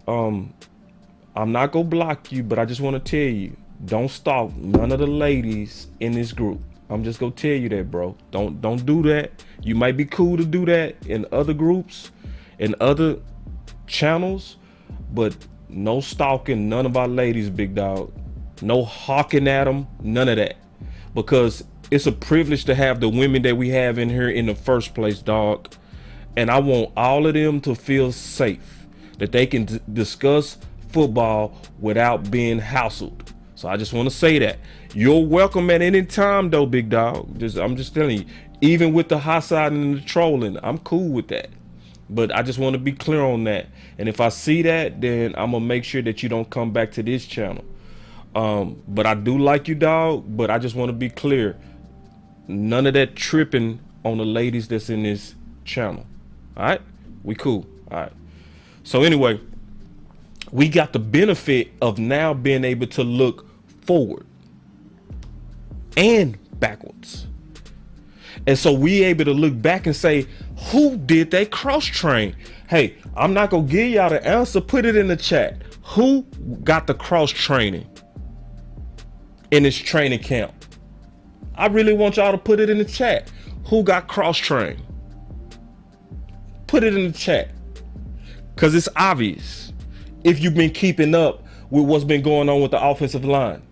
I'm not gonna block you, but I just want to tell you, don't stalk none of the ladies in this group. I'm just gonna tell you that, bro. Don't do that. You might be cool to do that in other groups, in other channels, but no stalking none of our ladies, big dog. No hawking at them, none of that. Because it's a privilege to have the women that we have in here in the first place, dog. And I want all of them to feel safe, that they can discuss football without being hassled. So I just want to say that. You're welcome at any time though, big dog. I'm just telling you, even with the hot side and the trolling, I'm cool with that. But I just want to be clear on that. And if I see that, then I'm gonna make sure that you don't come back to this channel. But I do like you, dog, but I just want to be clear. None of that tripping on the ladies that's in this channel. All right, we cool. All right. So anyway, we got the benefit of now being able to look forward and backwards. And so we able to look back and say, who did they cross train? Hey, I'm not gonna give y'all the answer. Put it in the chat. Who got the cross training in this training camp? I really want y'all to put it in the chat. Who got cross trained? Put it in the chat, because it's obvious if you've been keeping up with what's been going on with the offensive line.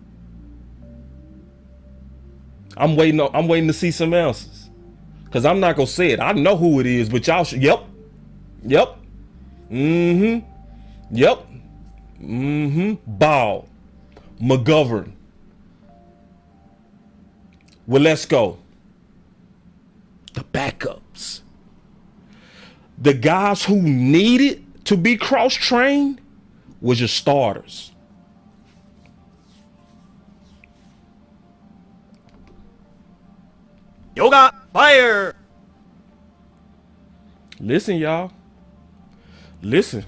I'm waiting to see some answers, because I'm not gonna say it. I know who it is, but y'all should. Yep. Ball, McGovern. Well, let's go. The backups. The guys who needed to be cross-trained was your starters. Yoga fire. Listen, y'all. Listen.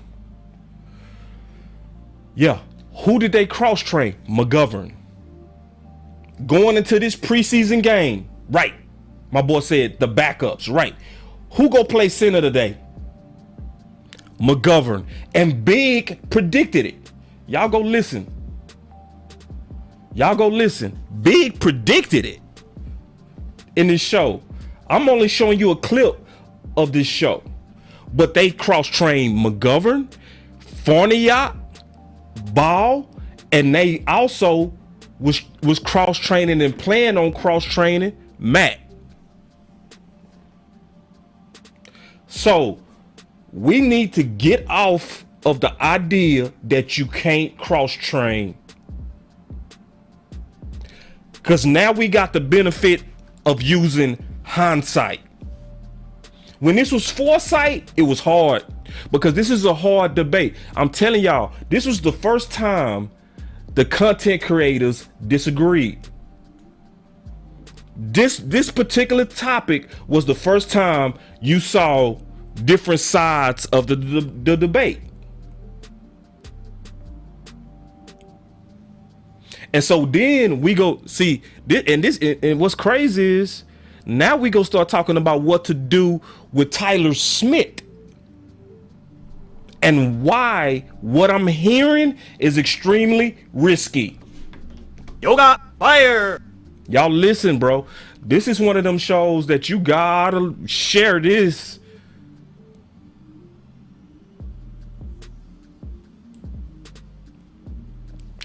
Yeah. Who did they cross-train? McGovern. Going into this preseason game, right. My boy said the backups, right. Who go play center today? McGovern. And Big predicted it. Y'all go listen. Y'all go listen. Big predicted it in this show. I'm only showing you a clip of this show. But they cross-trained McGovern, Fournier, Ball, and they also was cross-training and playing on cross-training Matt. So we need to get off of the idea that you can't cross-train. Because now we got the benefit of using hindsight. When this was foresight, it was hard. Because this is a hard debate. I'm telling y'all, this was the first time the content creators disagreed. This particular topic was the first time you saw different sides of the debate. And so then we go see and what's crazy is now we go start talking about what to do with Tyler Smith. And why what I'm hearing is extremely risky. Yoga fire. Y'all listen, bro. This is one of them shows that you gotta share this.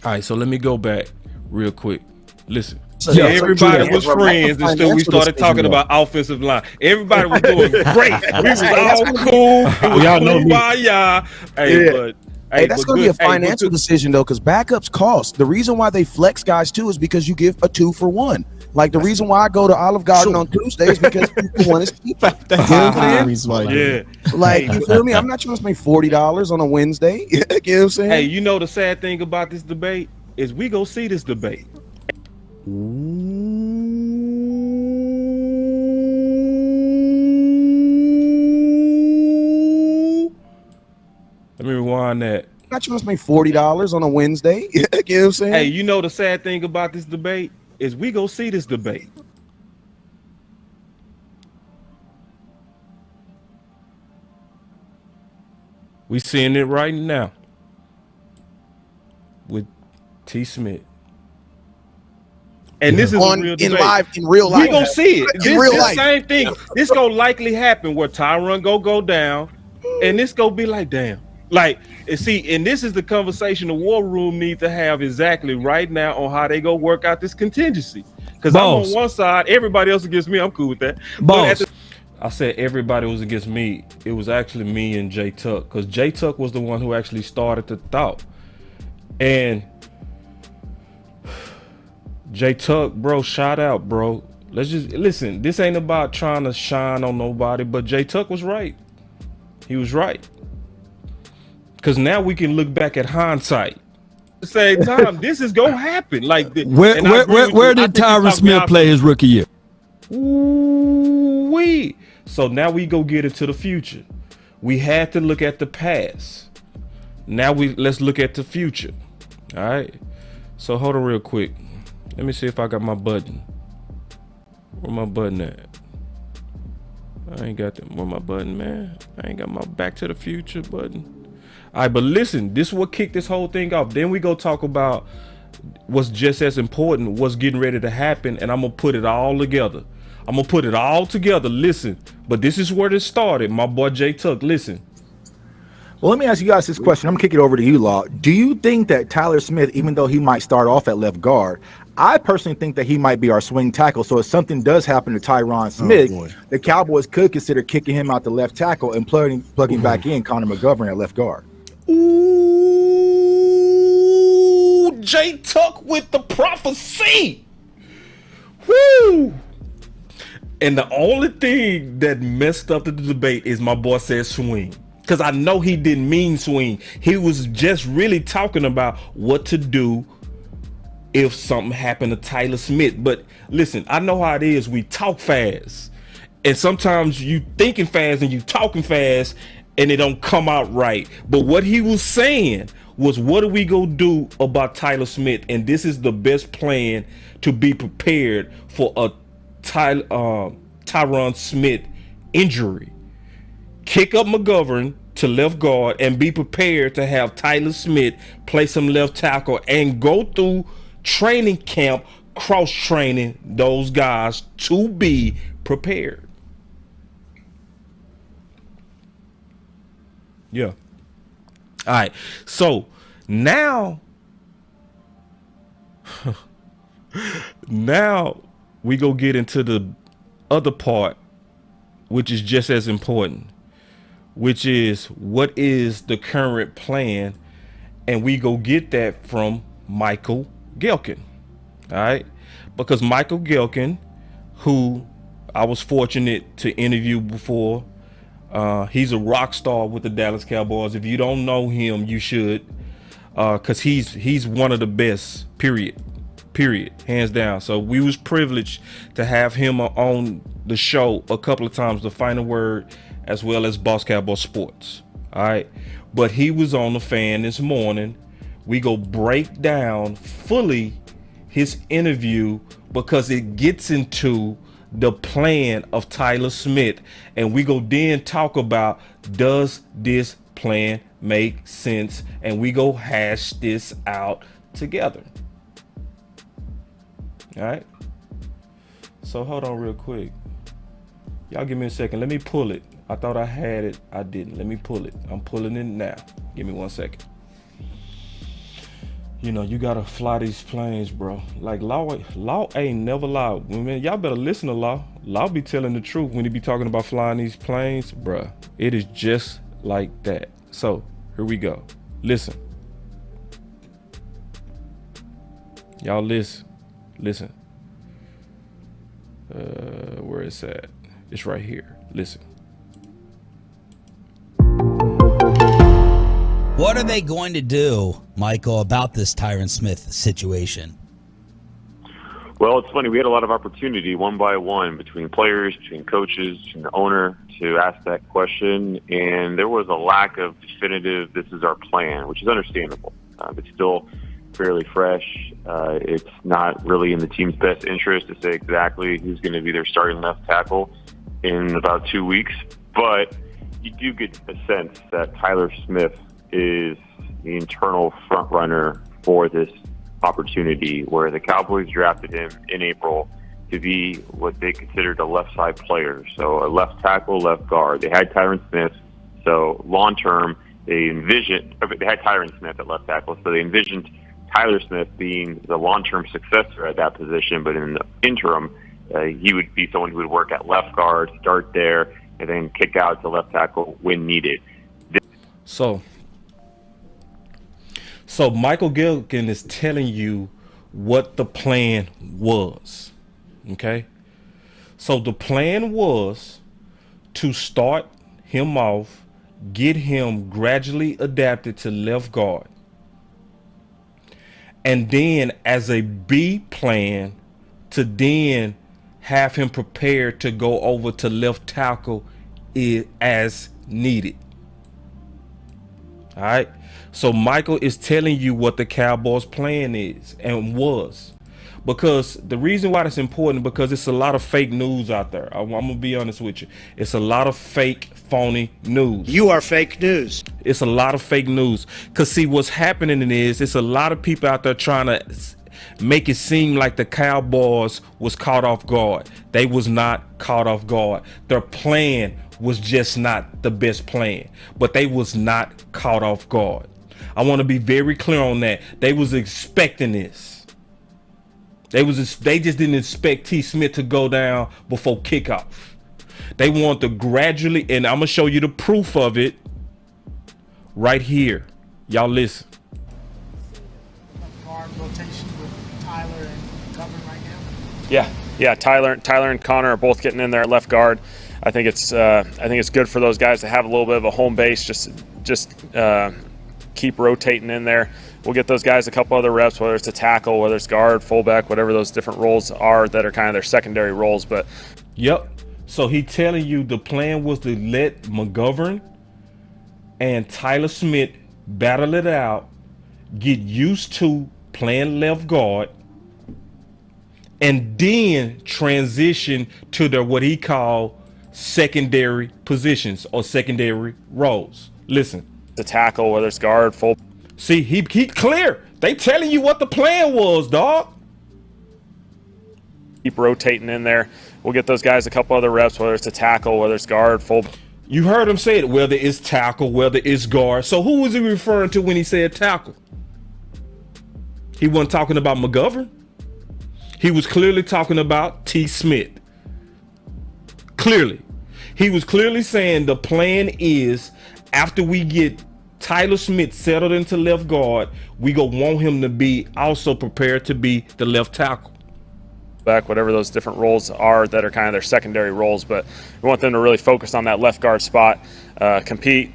All right, so let me go back real quick. Listen. Yeah, everybody was friends until we started talking about offensive line. Everybody was doing great. We was all cool. It was Y'all know me. kumbaya. Hey, but Hey, that's going to be a financial decision, though, because backups cost. The reason why they flex guys, too, is because you give a 2-for-1. Like, the reason why I go to Olive Garden on Tuesday is because 2-for-1 is cheap. Yeah. Like, you feel me? I'm not trying to spend $40 on a Wednesday. You know what I'm saying? Hey, you know the sad thing about this debate is we go see this debate. Let me rewind that. I'm not trying to spend $40 on a Wednesday. You know what I'm saying? Hey, you know the sad thing about this debate is we go see this debate. We seeing it right now with T. Smith. And this is a real debate. In real life. We gonna see it. In real life. Same thing. This gonna likely happen where Tyron go down, and this gonna be like, damn. Like, and see, and this is the conversation the war room needs to have exactly right now on how they go work out this contingency. Because I'm on one side, everybody else against me. I'm cool with that. But I said everybody was against me. It was actually me and Jay Tuck, because Jay Tuck was the one who actually started the thought. And Jay Tuck, bro, shout out, bro. Let's just listen. This ain't about trying to shine on nobody, but Jay Tuck was right. He was right. Because now we can look back at hindsight. At the same time, this is gonna happen. Like, where did Tyron Smith play his rookie year? Ooh-wee. So now we go get into the future. We had to look at the past. Now let's look at the future. All right. So hold on real quick. Let me see if I got my button. Where my button at? I ain't got where my button, man. I ain't got my Back to the Future button. All right, but listen, this is what kicked this whole thing off. Then we go talk about what's just as important, what's getting ready to happen, and I'm gonna put it all together. Listen, but this is where it started. My boy Jay Tuck, listen. Well, let me ask you guys this question. I'm gonna kick it over to you, Law. Do you think that Tyler Smith, even though he might start off at left guard, I personally think that he might be our swing tackle. So if something does happen to Tyron Smith, the Cowboys could consider kicking him out the left tackle and plugging back in Connor McGovern at left guard. Ooh, Jay Tuck with the prophecy. Woo! And the only thing that messed up the debate is my boy said swing. Because I know he didn't mean swing. He was just really talking about what to do if something happened to Tyler Smith. But listen, I know how it is. We talk fast. And sometimes you thinking fast and you talking fast and it don't come out right. But what he was saying was, what are we gonna do about Tyler Smith? And this is the best plan to be prepared for a Tyron Smith injury. Kick up McGovern to left guard and be prepared to have Tyler Smith play some left tackle and go through training camp, cross training those guys to be prepared. Yeah. All right. So now we go get into the other part, which is just as important, which is what is the current plan, and we go get that from Michael Gehlken. All right, because Michael Gehlken, who I was fortunate to interview before, he's a rock star with the Dallas Cowboys. If you don't know him, you should, because he's one of the best. Period, hands down. So we was privileged to have him on the show a couple of times, the Final Word, as well as BossCowboySports. All right, but he was on the Fan this morning. We go break down fully his interview because it gets into the plan of Tyler Smith, and we go then talk about, does this plan make sense, and we go hash this out together. All right, so hold on real quick, y'all give me a second. Let me pull it. I thought I had it, I didn't. Let me pull it. I'm pulling it now. Give me 1 second. You know, you gotta fly these planes, bro. Like Law ain't never lied. Man, y'all better listen to Law. Law be telling the truth when he be talking about flying these planes, bruh. It is just like that. So here we go. Listen, y'all listen. Where it's at? It's right here. Listen. What are they going to do, Michael, about this Tyron Smith situation? Well, it's funny. We had a lot of opportunity one by one between players, between coaches, and the owner to ask that question. And there was a lack of definitive, this is our plan, which is understandable. It's still fairly fresh. It's not really in the team's best interest to say exactly who's going to be their starting left tackle in about 2 weeks. But you do get a sense that Tyler Smith is the internal front runner for this opportunity, where the Cowboys drafted him in April to be what they considered a left side player. So a left tackle, left guard. They had Tyron Smith. So long term, they had Tyron Smith at left tackle. So they envisioned Tyler Smith being the long-term successor at that position, but in the interim, he would be someone who would work at left guard, start there, and then kick out to left tackle when needed. So Michael Gehlken is telling you what the plan was, okay? So the plan was to start him off, get him gradually adapted to left guard, and then as a B plan to then have him prepared to go over to left tackle as needed. All right. So Michael is telling you what the Cowboys plan is and was, because the reason why that's important, because it's a lot of fake news out there. I'm gonna be honest with you. It's a lot of fake, phony news. You are fake news. It's a lot of fake news. Cause see, what's happening is it's a lot of people out there trying to make it seem like the Cowboys was caught off guard. They was not caught off guard. Their plan was just not the best plan, but they was not caught off guard. I want to be very clear on that. They was expecting this. They just didn't expect T. Smith to go down before kickoff. They want to gradually, and I'm gonna show you the proof of it right here. Y'all listen. Guard rotation with Tyler and McGovern right now. yeah, Tyler and Connor are both getting in there at left guard. I think it's good for those guys to have a little bit of a home base. Just keep rotating in there. We'll get those guys a couple other reps, whether it's a tackle, whether it's guard, fullback, whatever those different roles are that are kind of their secondary roles. But yep. So he telling you the plan was to let McGovern and Tyler Smith battle it out, get used to playing left guard, and then transition to their what he called secondary positions or secondary roles. Listen, the tackle, whether it's guard, full. See, he clear. They telling you what the plan was, dog. Keep rotating in there. We'll get those guys a couple other reps, whether it's a tackle, whether it's guard, full. You heard him say it, whether it's tackle, whether it's guard. So who was he referring to when he said tackle? He wasn't talking about McGovern. He was clearly talking about T. Smith. Clearly. He was clearly saying the plan is after we get Tyler Smith settled into left guard, we go want him to be also prepared to be the left tackle. Back, whatever those different roles are that are kind of their secondary roles, but we want them to really focus on that left guard spot, compete,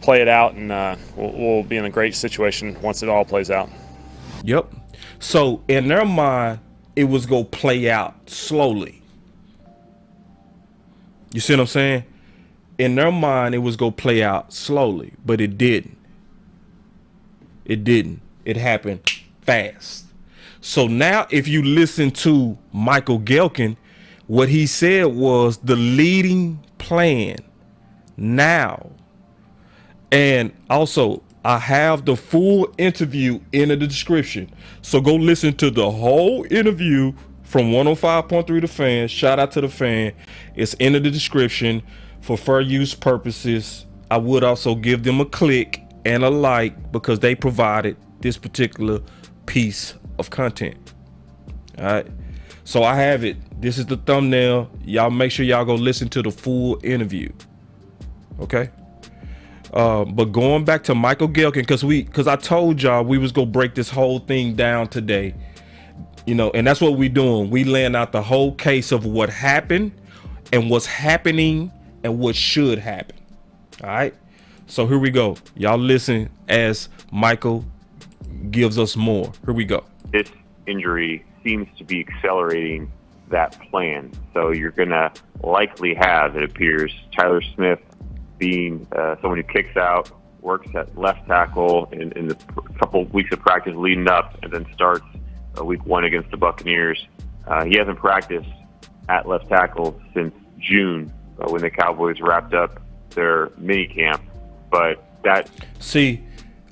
play it out, and we'll be in a great situation once it all plays out. Yep. So in their mind, it was go play out slowly. You see what I'm saying? In their mind, it was go play out slowly, but it didn't. It didn't. It happened fast. So now if you listen to Michael Gehlken, what he said was the leading plan now. And also, I have the full interview in the description. So go listen to the whole interview from 105.3 The Fan. Shout out to The Fan. It's in the description for fair use purposes. I would also give them a click and a like because they provided this particular piece of content. All right. So I have it. This is the thumbnail. Y'all make sure y'all go listen to the full interview. Okay. But going back to Michael Gehlken, because I told y'all we was gonna break this whole thing down today, you know, and that's what we doing. We laying out the whole case of what happened and what's happening and what should happen. All right. So here we go. Y'all listen as Michael gives us more. Here we go. This injury seems to be accelerating that plan. So you're going to likely have, it appears, Tyler Smith being someone who kicks out, works at left tackle in the couple weeks of practice leading up, and then starts week one against the Buccaneers. He hasn't practiced at left tackle since June when the Cowboys wrapped up their mini camp. But that... See,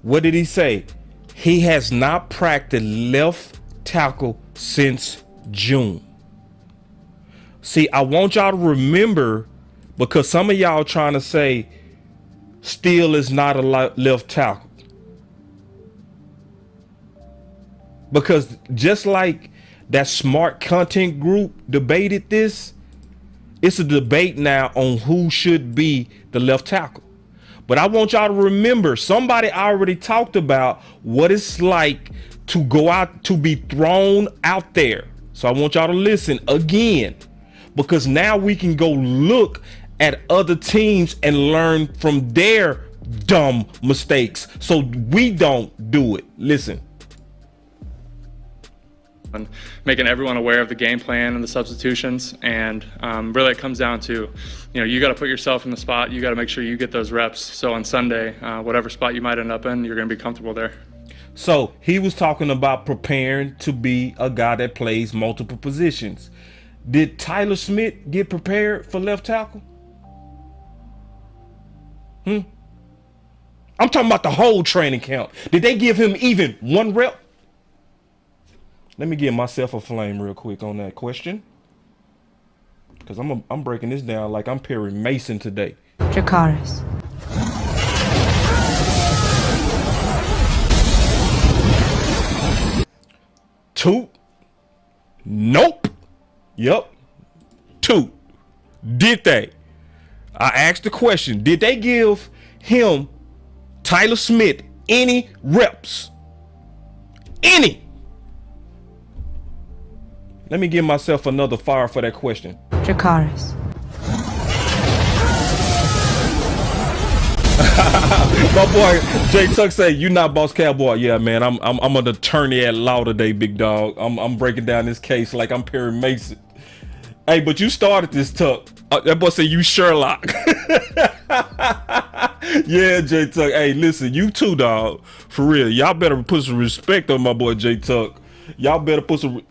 what did he say? He has not practiced left tackle since June. See, I want y'all to remember, because some of y'all trying to say Steele is not a left tackle. Because just like that smart content group debated this, it's a debate now on who should be the left tackle. But I want y'all to remember, somebody already talked about what it's like to go out, to be thrown out there. So I want y'all to listen again, because now we can go look at other teams and learn from their dumb mistakes so we don't do it. Listen. And making everyone aware of the game plan and the substitutions, and really it comes down to, you know, you got to put yourself in the spot. You got to make sure you get those reps. So on Sunday, whatever spot you might end up in, you're going to be comfortable there. So he was talking about preparing to be a guy that plays multiple positions. Did Tyler Smith get prepared for left tackle? I'm talking about the whole training camp. Did they give him even one rep? Let me give myself a flame real quick on that question, because I'm breaking this down like I'm Perry Mason today. Dracarys. Two. Nope. Yep. Two. Did they? I asked the question. Did they give him, Tyler Smith, any reps? Any? Let me give myself another fire for that question. Dracarys. My boy Jay Tuck say, "You not Boss Cowboy." Yeah, man. I'm an attorney at law today, big dog. I'm breaking down this case like I'm Perry Mason. Hey, but you started this, Tuck. That boy said you Sherlock. Yeah, Jay Tuck. Hey, listen, you too, dog. For real, y'all better put some respect on my boy Jay Tuck. Y'all better put some,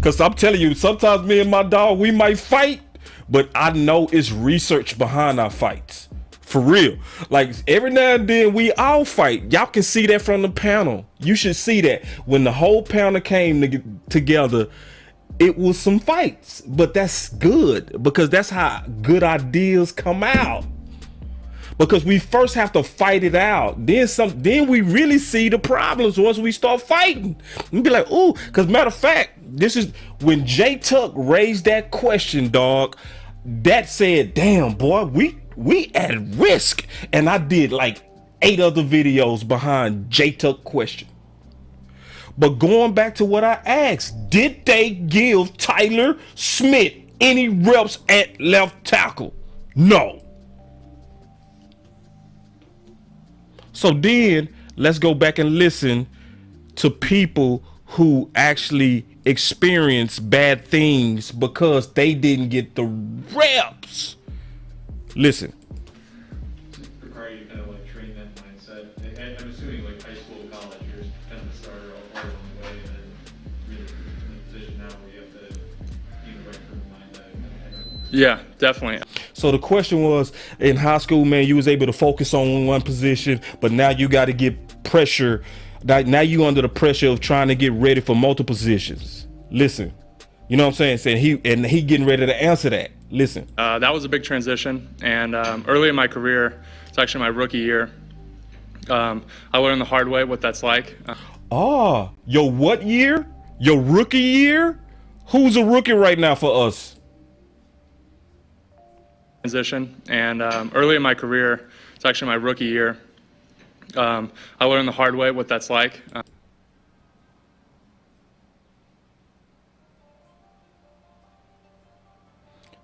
cause I'm telling you, sometimes me and my dog, we might fight, but I know it's research behind our fights. For real. Like every now and then we all fight. Y'all can see that from the panel. You should see that when the whole panel came together. It was some fights, but that's good because that's how good ideas come out. Because we first have to fight it out. Then we really see the problems once we start fighting. We be like, ooh, because matter of fact, this is when Jay Tuck raised that question, dog. That said, damn, boy, we at risk. And I did like 8 other videos behind Jay Tuck question. But going back to what I asked, did they give Tyler Smith any reps at left tackle? No. So then let's go back and listen to people who actually experience bad things because they didn't get the reps. Listen. Require you kind of like train that mindset. I'm assuming like high school, college, you're kind of the starter all along the way, and then really in the position now where you have to be in the right frame of mind to Yeah, definitely. So the question was, in high school, man, you was able to focus on one position, but now you got to get pressure. Now you under the pressure of trying to get ready for multiple positions. Listen, you know what I'm saying? He getting ready to answer that. Listen. That was a big transition, and early in my career, it's actually my rookie year. I learned the hard way what that's like. Your what year? Your rookie year? Who's a rookie right now for us? Transition, and early in my career, it's actually my rookie year. I learned the hard way what that's like.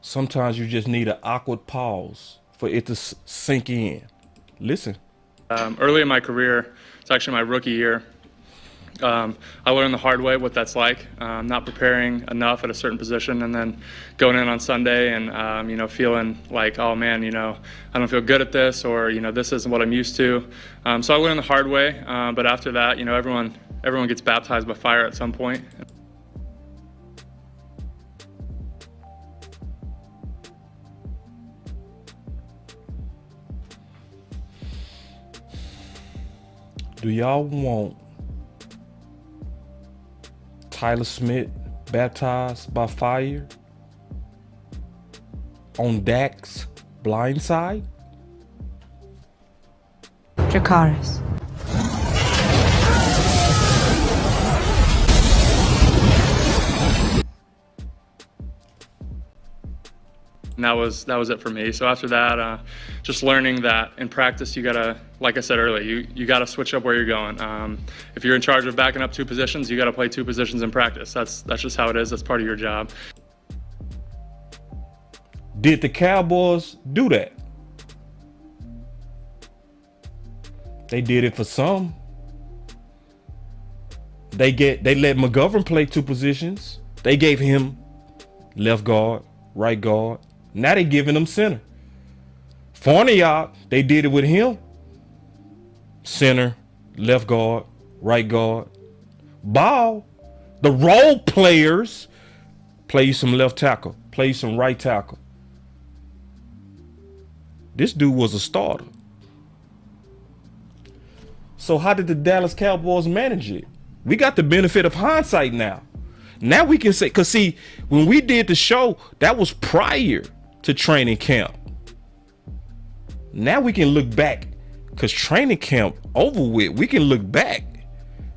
Sometimes you just need an awkward pause for it to sink in. Listen. Early in my career, it's actually my rookie year. I learned the hard way what that's like, not preparing enough at a certain position, and then going in on Sunday and feeling like, oh man, I don't feel good at this, or this isn't what I'm used to. So I learned the hard way, but after that, everyone gets baptized by fire at some point. Do y'all want Tyler Smith baptized by fire on Dak's blind side? Dracarys. And that was it for me. So after that, just learning that in practice, you gotta, like I said earlier, you gotta switch up where you're going. If you're in charge of backing up 2 positions, you gotta play 2 positions in practice. That's just how it is. That's part of your job. Did the Cowboys do that? They did it for some. They let McGovern play 2 positions. They gave him left guard, right guard. Now they giving him center. Fournier, they did it with him. Center, left guard, right guard. Ball, the role players play you some left tackle, play you some right tackle. This dude was a starter. So how did the Dallas Cowboys manage it? We got the benefit of hindsight now. Now we can say, because see, when we did the show, that was prior to training camp. Now we can look back, because training camp over with. We can look back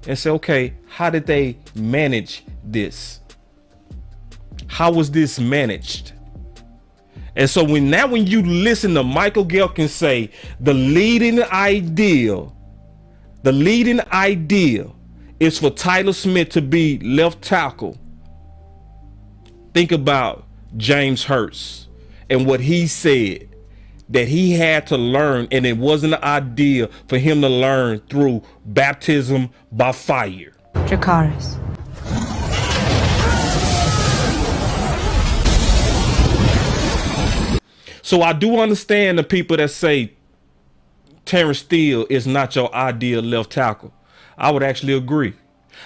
and say, okay, how did they manage this? How was this managed? And so when you listen to Michael Gehlken say the leading idea is for Tyler Smith to be left tackle, think about James Hurst and what he said that he had to learn, and it wasn't an idea for him to learn through baptism by fire. Dracarys. So I do understand the people that say Terrence Steele is not your ideal left tackle. I would actually agree.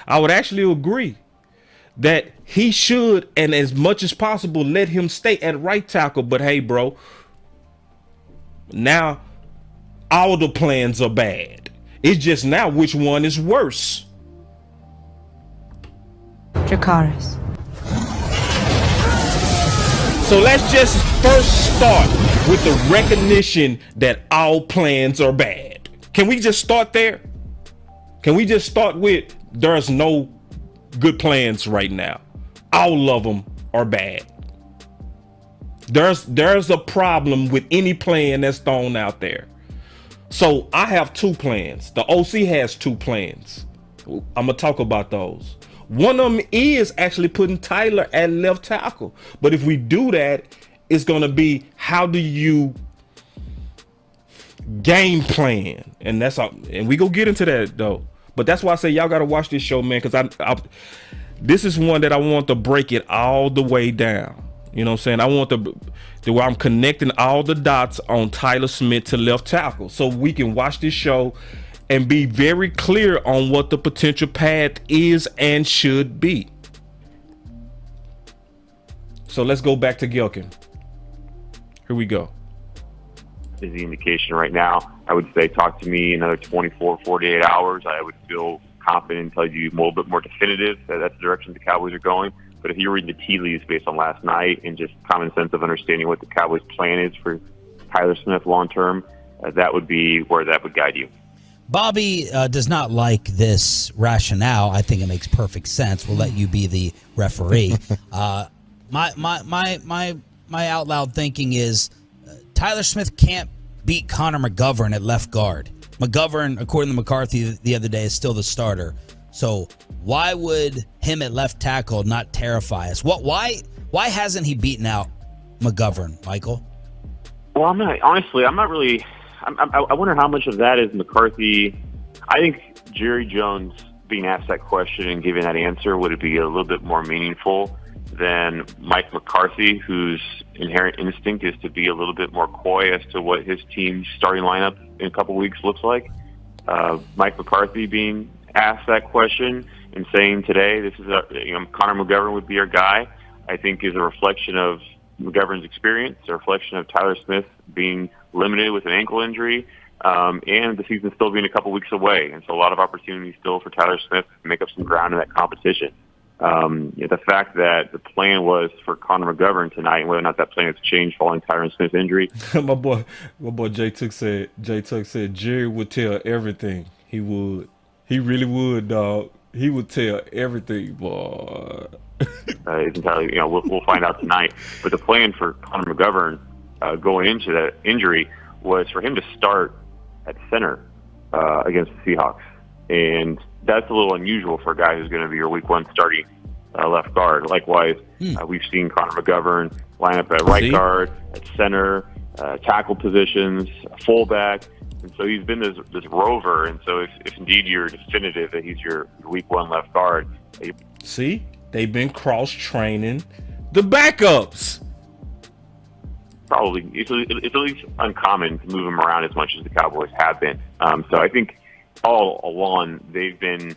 I would actually agree that he should, and as much as possible, let him stay at right tackle. But hey, bro, now all the plans are bad. It's just now which one is worse. Dracarys. So let's just first start with the recognition that all plans are bad. Can we just start there? Can we just start with there's no good plans right now? All of them are bad. There's a problem with any plan that's thrown out there. So I have two plans. The OC has two plans. I'm gonna talk about those. One of them is actually putting Tyler at left tackle. But if we do that, it's going to be how do you game plan? And that's all. And we go get into that, though. But that's why I say y'all got to watch this show, man, because this is one that I want to break it all the way down. You know what I'm saying? I want to where I'm connecting all the dots on Tyler Smith to left tackle so we can watch this show and be very clear on what the potential path is and should be. So let's go back to Gehlken. Here we go. Is the indication right now. I would say talk to me another 24, 48 hours. I would feel confident and tell you a little bit more definitive that that's the direction the Cowboys are going. But if you're reading the tea leaves based on last night and just common sense of understanding what the Cowboys' plan is for Tyler Smith long term, that would be where that would guide you. Bobby does not like this rationale. I think it makes perfect sense. We'll let you be the referee. My out loud thinking is Tyler Smith can't beat Connor McGovern at left guard. McGovern, according to McCarthy the other day, is still the starter. So why would him at left tackle not terrify us? Why hasn't he beaten out McGovern, Michael? Well, I'm not really. I wonder how much of that is McCarthy. I think Jerry Jones being asked that question and giving that answer would be a little bit more meaningful than Mike McCarthy, whose inherent instinct is to be a little bit more coy as to what his team's starting lineup in a couple weeks looks like. Mike McCarthy being asked that question and saying today, this is Connor McGovern would be our guy, I think is a reflection of McGovern's experience, a reflection of Tyler Smith being limited with an ankle injury, and the season still being a couple weeks away. And so a lot of opportunities still for Tyler Smith to make up some ground in that competition. The fact that the plan was for Connor McGovern tonight, and whether or not that plan has changed following Tyron Smith's injury. my boy Jay Tuck said Jerry would tell everything. He would. He really would, dog. He would tell everything, boy. It's entirely, we'll find out tonight. But the plan for Connor McGovern going into that injury was for him to start at center against the Seahawks. And that's a little unusual for a guy who's going to be your week one starting left guard. Likewise, we've seen Connor McGovern line up at right guard, at center, tackle positions, fullback. And so he's been this rover. And so if indeed you're definitive that he's your week one left guard. See, they've been cross-training the backups. Probably. It's at least uncommon to move him around as much as the Cowboys have been. So I think all along they've been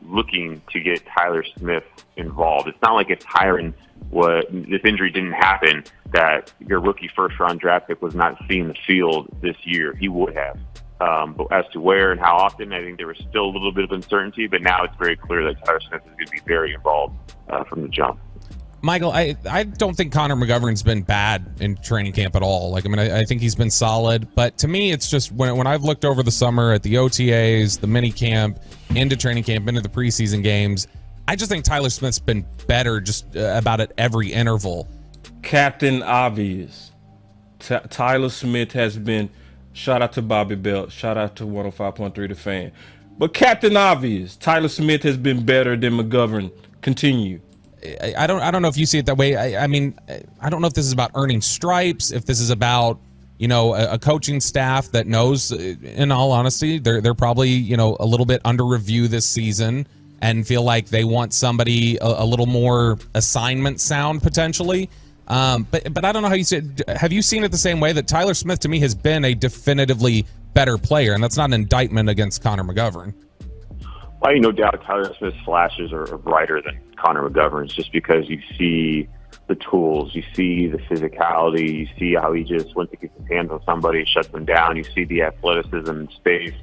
looking to get Tyler Smith involved. It's not like if this injury didn't happen, that your rookie first-round draft pick was not seeing the field this year. He would have. But as to where and how often, I think there was still a little bit of uncertainty, but now it's very clear that Tyler Smith is going to be very involved from the jump. Michael, I don't think Connor McGovern's been bad in training camp at all. I think he's been solid. But to me, it's just when I've looked over the summer at the OTAs, the mini camp, into training camp, into the preseason games, I just think Tyler Smith's been better just about at every interval. Captain Obvious. Tyler Smith has been, shout out to Bobby Belt, shout out to 105.3 The Fan. But Captain Obvious, Tyler Smith has been better than McGovern. Continue. I don't know if you see it that way. I mean, I don't know if this is about earning stripes, if this is about, you know, a coaching staff that knows, in all honesty, they're probably, you know, a little bit under review this season and feel like they want somebody a little more assignment sound potentially. But I don't know how you see it. Have you seen it the same way that Tyler Smith to me has been a definitively better player, and that's not an indictment against Connor McGovern? Well, no doubt Tyler Smith's flashes are brighter than Connor McGovern's, just because you see the tools, you see the physicality, you see how he just, once he gets his hands on somebody, shuts them down. You see the athleticism and space,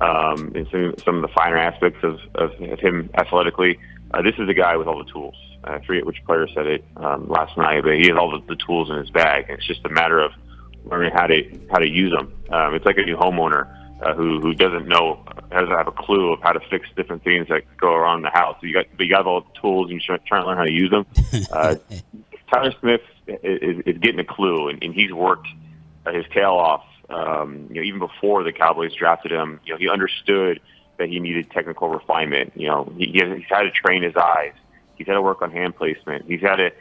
and some of the finer aspects of him athletically. This is a guy with all the tools. I forget which player said it last night, but he has all the tools in his bag. It's just a matter of learning how to use them. It's like a new homeowner who doesn't have a clue of how to fix different things that go around the house. So you got all the tools, and you're trying to learn how to use them. Tyler Smith is getting a clue, and he's worked his tail off. Even before the Cowboys drafted him, he understood that he needed technical refinement. He's had to train his eyes. He's had to work on hand placement. He's had to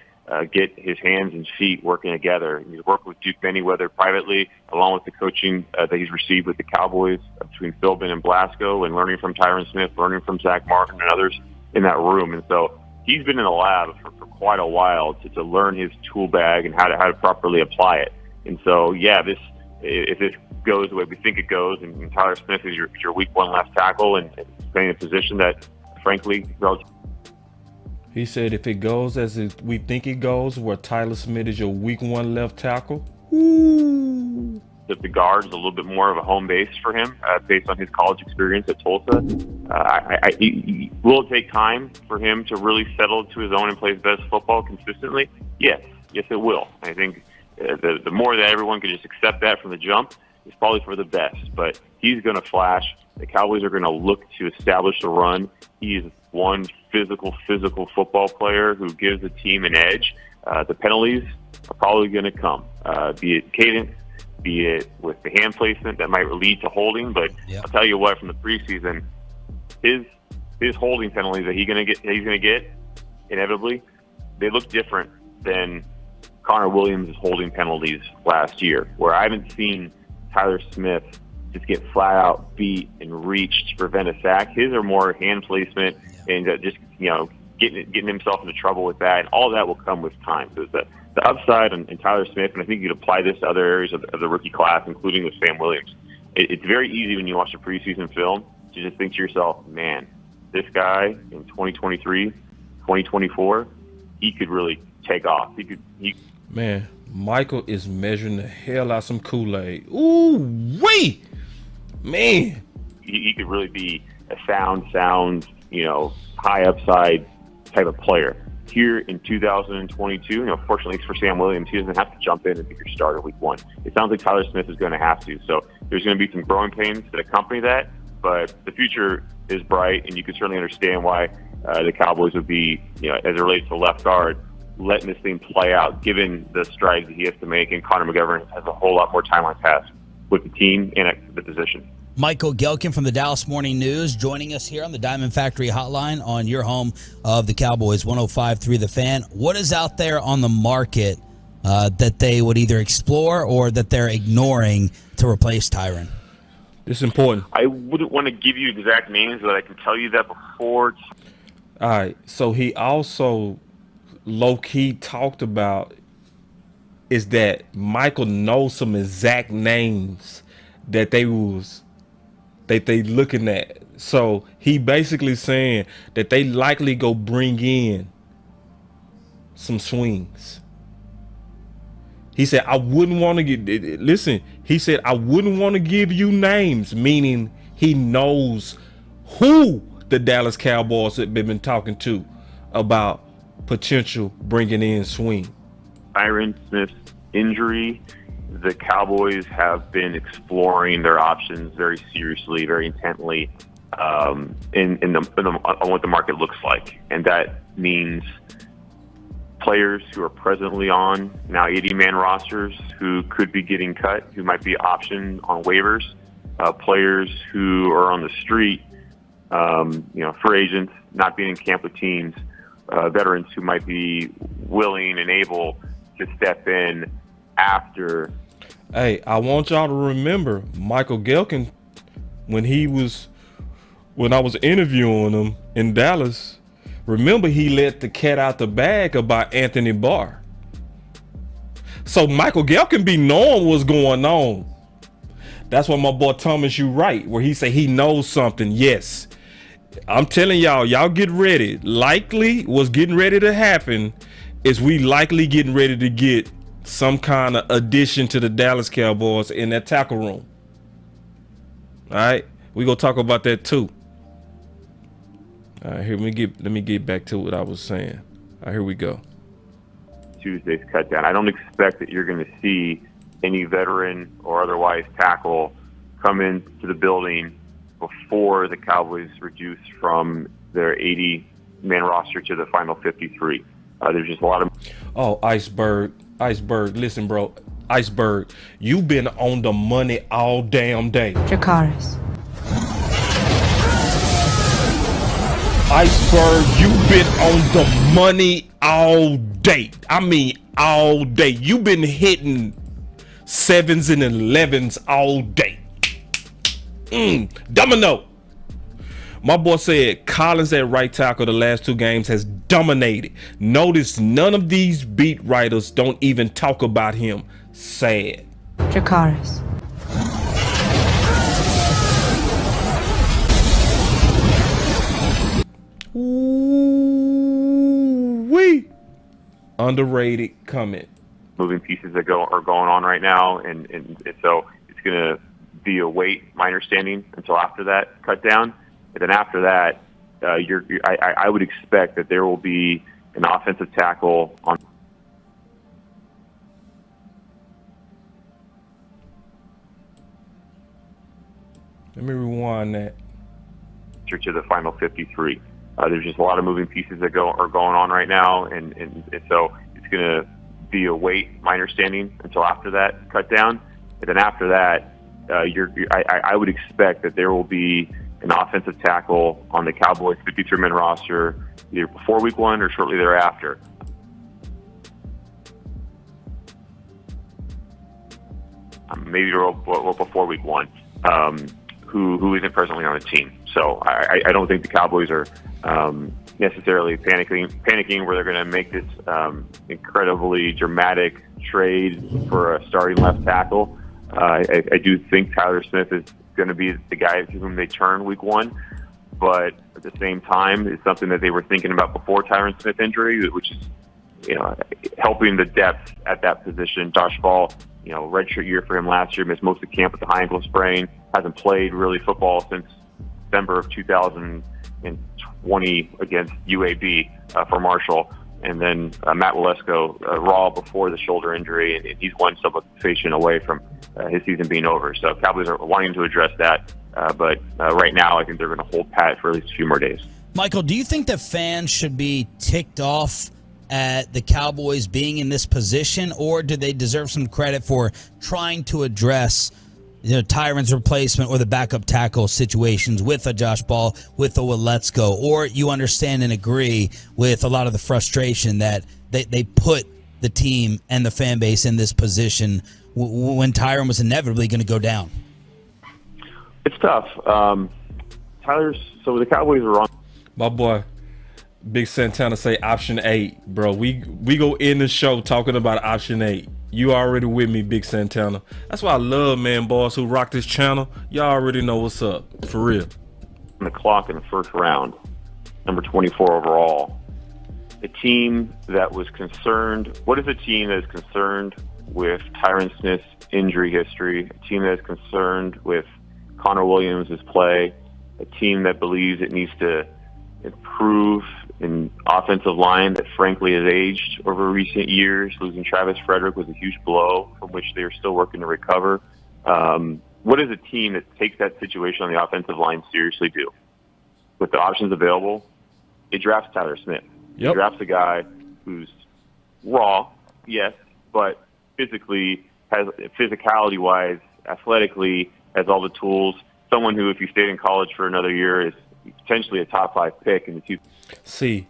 get his hands and feet working together. He's worked with Duke Manyweather privately, along with the coaching that he's received with the Cowboys between Philbin and Blasco, and learning from Tyron Smith, learning from Zach Martin and others in that room. And so he's been in the lab for quite a while to learn his tool bag and how to properly apply it. And so, if this goes the way we think it goes, and Tyler Smith is your week one left tackle and playing a position that, frankly, he said if it goes as we think it goes, where Tyler Smith is your week one left tackle, that the guard is a little bit more of a home base for him based on his college experience at Tulsa. Will it take time for him to really settle to his own and play his best football consistently? Yes, it will. I think the more that everyone can just accept that from the jump is probably for the best. But he's going to flash. The Cowboys are going to look to establish the run. He is one physical football player who gives the team an edge. The penalties are probably going to come, be it cadence, be it with the hand placement that might lead to holding. But I'll tell you what, from the preseason, his holding penalties that he's going to get inevitably, they look different than Connor Williams' holding penalties last year, where I haven't seen Tyler Smith just get flat out beat and reached to prevent a sack. His are more hand placement and just getting himself into trouble with that, and all that will come with time. So the upside in Tyler Smith, and I think you could apply this to other areas of the rookie class, including with Sam Williams. It's very easy when you watch the preseason film to just think to yourself, man, this guy in 2023, 2024, he could really take off. Man, Michael is measuring the hell out some Kool-Aid. Ooh, wee! Man. He could really be a sound, high upside type of player. Here in 2022, fortunately for Sam Williams, he doesn't have to jump in and be your starter week one. It sounds like Tyler Smith is going to have to. So there's going to be some growing pains that accompany that, but the future is bright, and you can certainly understand why the Cowboys would be, as it relates to left guard, letting this thing play out, given the strides that he has to make, and Connor McGovern has a whole lot more time on task with the team and at the position. Michael Gehlken from the Dallas Morning News joining us here on the Diamond Factory Hotline on your home of the Cowboys, 105.3 The Fan. What is out there on the market that they would either explore or that they're ignoring to replace Tyron? This is important. I wouldn't want to give you exact names, but I can tell you that before. All right, so he also low-key talked about is that Michael knows some exact names that they looking at. So he basically saying that they likely go bring in some swings. He said, I wouldn't want to get, listen, he said, I wouldn't want to give you names, meaning he knows who the Dallas Cowboys have been talking to about potential bringing in swing. Tyron Smith's injury, the Cowboys have been exploring their options very seriously, very intently, on what the market looks like. And that means players who are presently on now 80-man rosters who could be getting cut, who might be optioned on waivers, players who are on the street, free agents, not being in camp with teams, veterans who might be willing and able to step in after. Hey, I want y'all to remember Michael Gehlken when I was interviewing him in Dallas. Remember, he let the cat out the bag about Anthony Barr. So Michael Gehlken be knowing what's going on. That's why my boy Thomas, you right, where he say he knows something. Yes, I'm telling y'all get ready. Likely what's getting ready to happen is we likely getting ready to get some kind of addition to the Dallas Cowboys in that tackle room. All right, we gonna talk about that too. All right, here let me get back to what I was saying. All right, here we go. Tuesday's cut down. I don't expect that you're going to see any veteran or otherwise tackle come into the building before the Cowboys reduce from their 80-man roster to the final 53. There's just a lot of... Oh, Iceberg, listen, bro. Iceberg, you've been on the money all damn day. Dracarys. Iceberg, you've been on the money all day. I mean, all day. You've been hitting 7s and 11s all day. Domino. My boy said Collins at right tackle the last 2 games has dominated. Notice none of these beat writers don't even talk about him. Sad. Dracarys. Ooh-wee. Underrated comment. Moving pieces that are going on right now, and so it's going to be a wait, my understanding, until after that cut down. And then after that, I would expect that there will be an offensive tackle on. Let me rewind that. To the final 53. There's just a lot of moving pieces that are going on right now, and so it's going to be a wait, my understanding, until after that cut down. And then after that, I would expect that there will be an offensive tackle on the Cowboys 53-man roster either before week 1 or shortly thereafter. Maybe before week 1, who isn't presently on the team. So I don't think the Cowboys are necessarily panicking where they're going to make this incredibly dramatic trade for a starting left tackle. I do think Tyler Smith is going to be the guy to whom they turn week 1, but at the same time, it's something that they were thinking about before Tyron Smith injury, which is helping the depth at that position. Josh Ball, redshirt year for him last year, missed most of camp with the high ankle sprain, hasn't played really football since December of 2020 against UAB for Marshall. And then Matt Walesko, raw before the shoulder injury, and he's one subluxation away from his season being over. So Cowboys are wanting to address that, but right now I think they're going to hold pat for at least a few more days. Michael, do you think that fans should be ticked off at the Cowboys being in this position, or do they deserve some credit for trying to address Tyron's replacement or the backup tackle situations with a Josh Ball, with a Waletzko, or you understand and agree with a lot of the frustration that they put the team and the fan base in this position when Tyron was inevitably going to go down? It's tough. So the Cowboys are on. My boy, Big Santana say option 8, bro. We go in the show talking about option 8. You already with me, Big Santana. That's why I love boss who rock this channel. Y'all already know what's up, for real. On the clock in the first round, number 24 overall. A team that was concerned. What is a team that is concerned with Tyron Smith's injury history? A team that is concerned with Connor Williams' play. A team that believes it needs to improve an offensive line that frankly has aged over recent years. Losing Travis Frederick was a huge blow from which they are still working to recover. What does a team that takes that situation on the offensive line seriously do? With the options available, it drafts Tyler Smith. Yep. It drafts a guy who's raw, yes, but physicality-wise, athletically, has all the tools. Someone who, if you stayed in college for another year, is potentially a top 5 pick in the two. See,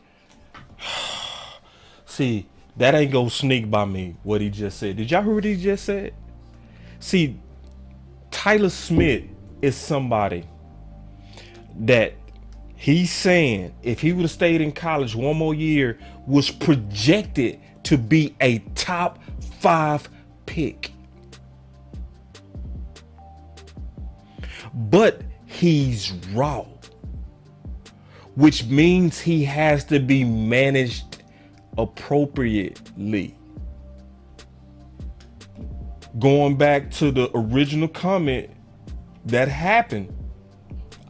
See, that ain't gonna sneak by me what he just said. Did y'all hear what he just said? See, Tyler Smith is somebody that he's saying if he would have stayed in college one more year was projected to be a top 5 pick. But he's raw, which means he has to be managed appropriately. Going back to the original comment that happened,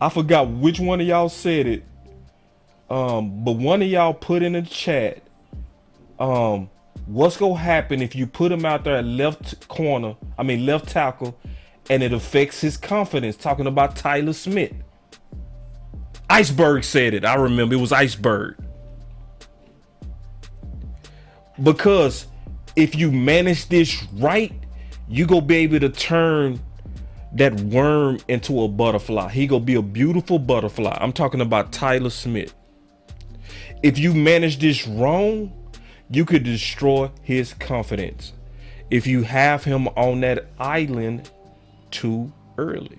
I forgot which one of y'all said it, but one of y'all put in the chat, what's gonna happen if you put him out there at left tackle, and it affects his confidence? Talking about Tyler Smith. Iceberg said it. I remember it was Iceberg. Because if you manage this right, you gonna be able to turn that worm into a butterfly. He gonna be a beautiful butterfly. I'm talking about Tyler Smith. If you manage this wrong, you could destroy his confidence if you have him on that island too early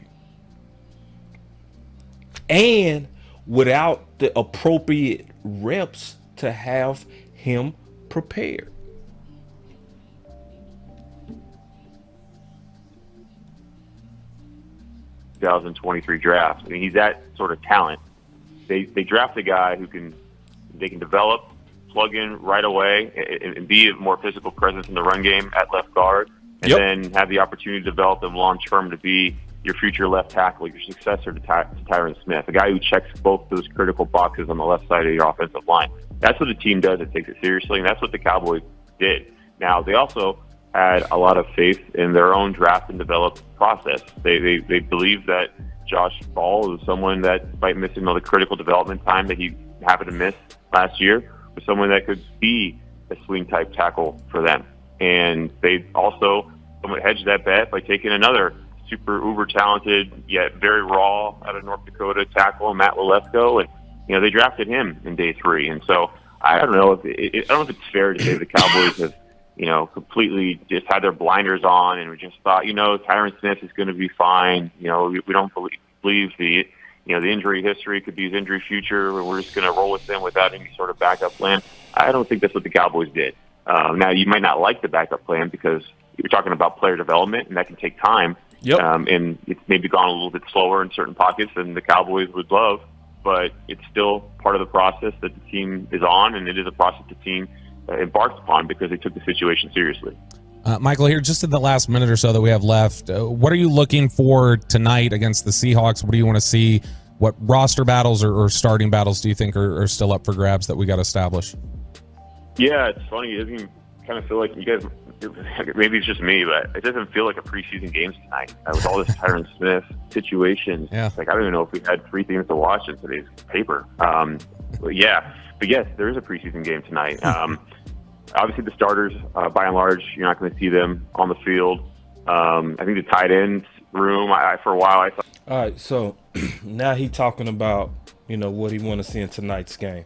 and without the appropriate reps to have him prepared. 2023 draft. I mean, he's that sort of talent. They draft a guy who they can develop, plug in right away, and be a more physical presence in the run game at left guard, and then have the opportunity to develop him long term to be your future left tackle, your successor to Tyron Smith, a guy who checks both those critical boxes on the left side of your offensive line. That's what the team does. It takes it seriously, and that's what the Cowboys did. Now, they also had a lot of faith in their own draft and develop process. They believe that Josh Ball is someone that, despite missing all the critical development time that he happened to miss last year, was someone that could be a swing type tackle for them. And they also somewhat hedged that bet by taking another super uber talented yet very raw out of North Dakota tackle, Matt Waletzko, and they drafted him in day 3. And so I don't know if it's fair to say the Cowboys have completely just had their blinders on and we just thought, Tyron Smith is going to be fine. We don't believe the injury history could be his injury future. We're just going to roll with them without any sort of backup plan. I don't think that's what the Cowboys did. Now, you might not like the backup plan because you're talking about player development, and that can take time. And it's maybe gone a little bit slower in certain pockets than the Cowboys would love, but it's still part of the process that the team is on, and it is a process the team embarked upon because they took the situation seriously. Michael, here just in the last minute or so that we have left, what are you looking for tonight against the Seahawks? What do you want to see? What roster battles or starting battles do you think are still up for grabs that we got to establish? Yeah, it's funny. It doesn't kind of feel like you guys, maybe it's just me, but it doesn't feel like a preseason game tonight with all this Tyron Smith situation. Yeah. Like, I don't even know if we had 3 things to watch in today's paper. But yes, there is a preseason game tonight. Obviously, the starters, by and large, you're not going to see them on the field. I think the tight ends room, for a while, I thought. All right, so now he talking about, what he want to see in tonight's game.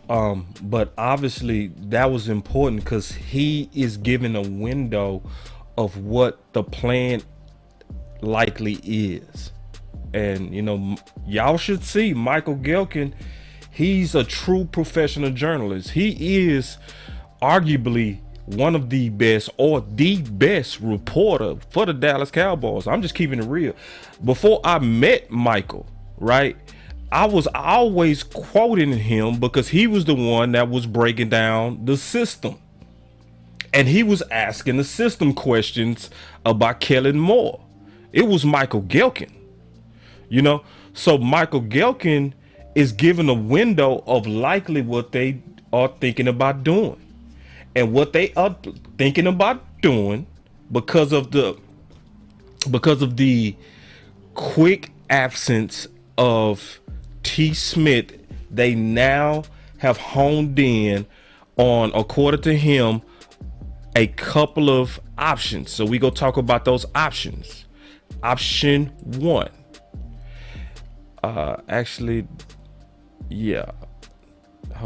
But obviously, that was important because he is giving a window of what the plan likely is. And, y'all should see Michael Gehlken. He's a true professional journalist. He is arguably one of the best or the best reporter for the Dallas Cowboys. I'm just keeping it real. Before I met Michael, right, I was always quoting him because he was the one that was breaking down the system. And he was asking the system questions about Kellen Moore. It was Michael Gehlken, So Michael Gehlken is given a window of likely what they are thinking about doing. And what they are thinking about doing because of the quick absence of T. Smith, they now have honed in on, according to him, a couple of options. So we go talk about those options. Option 1. Hold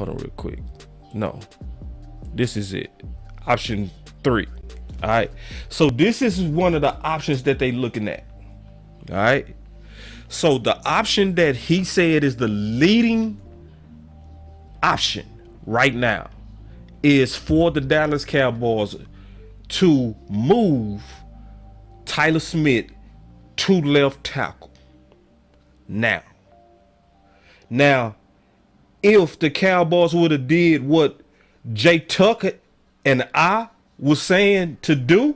on real quick. No. This is it. Option 3. All right. So this is one of the options that they looking at. All right. So the option that he said is the leading option right now is for the Dallas Cowboys to move Tyler Smith to left tackle. Now, if the Cowboys would have did what Jay Tucker and I was saying to do,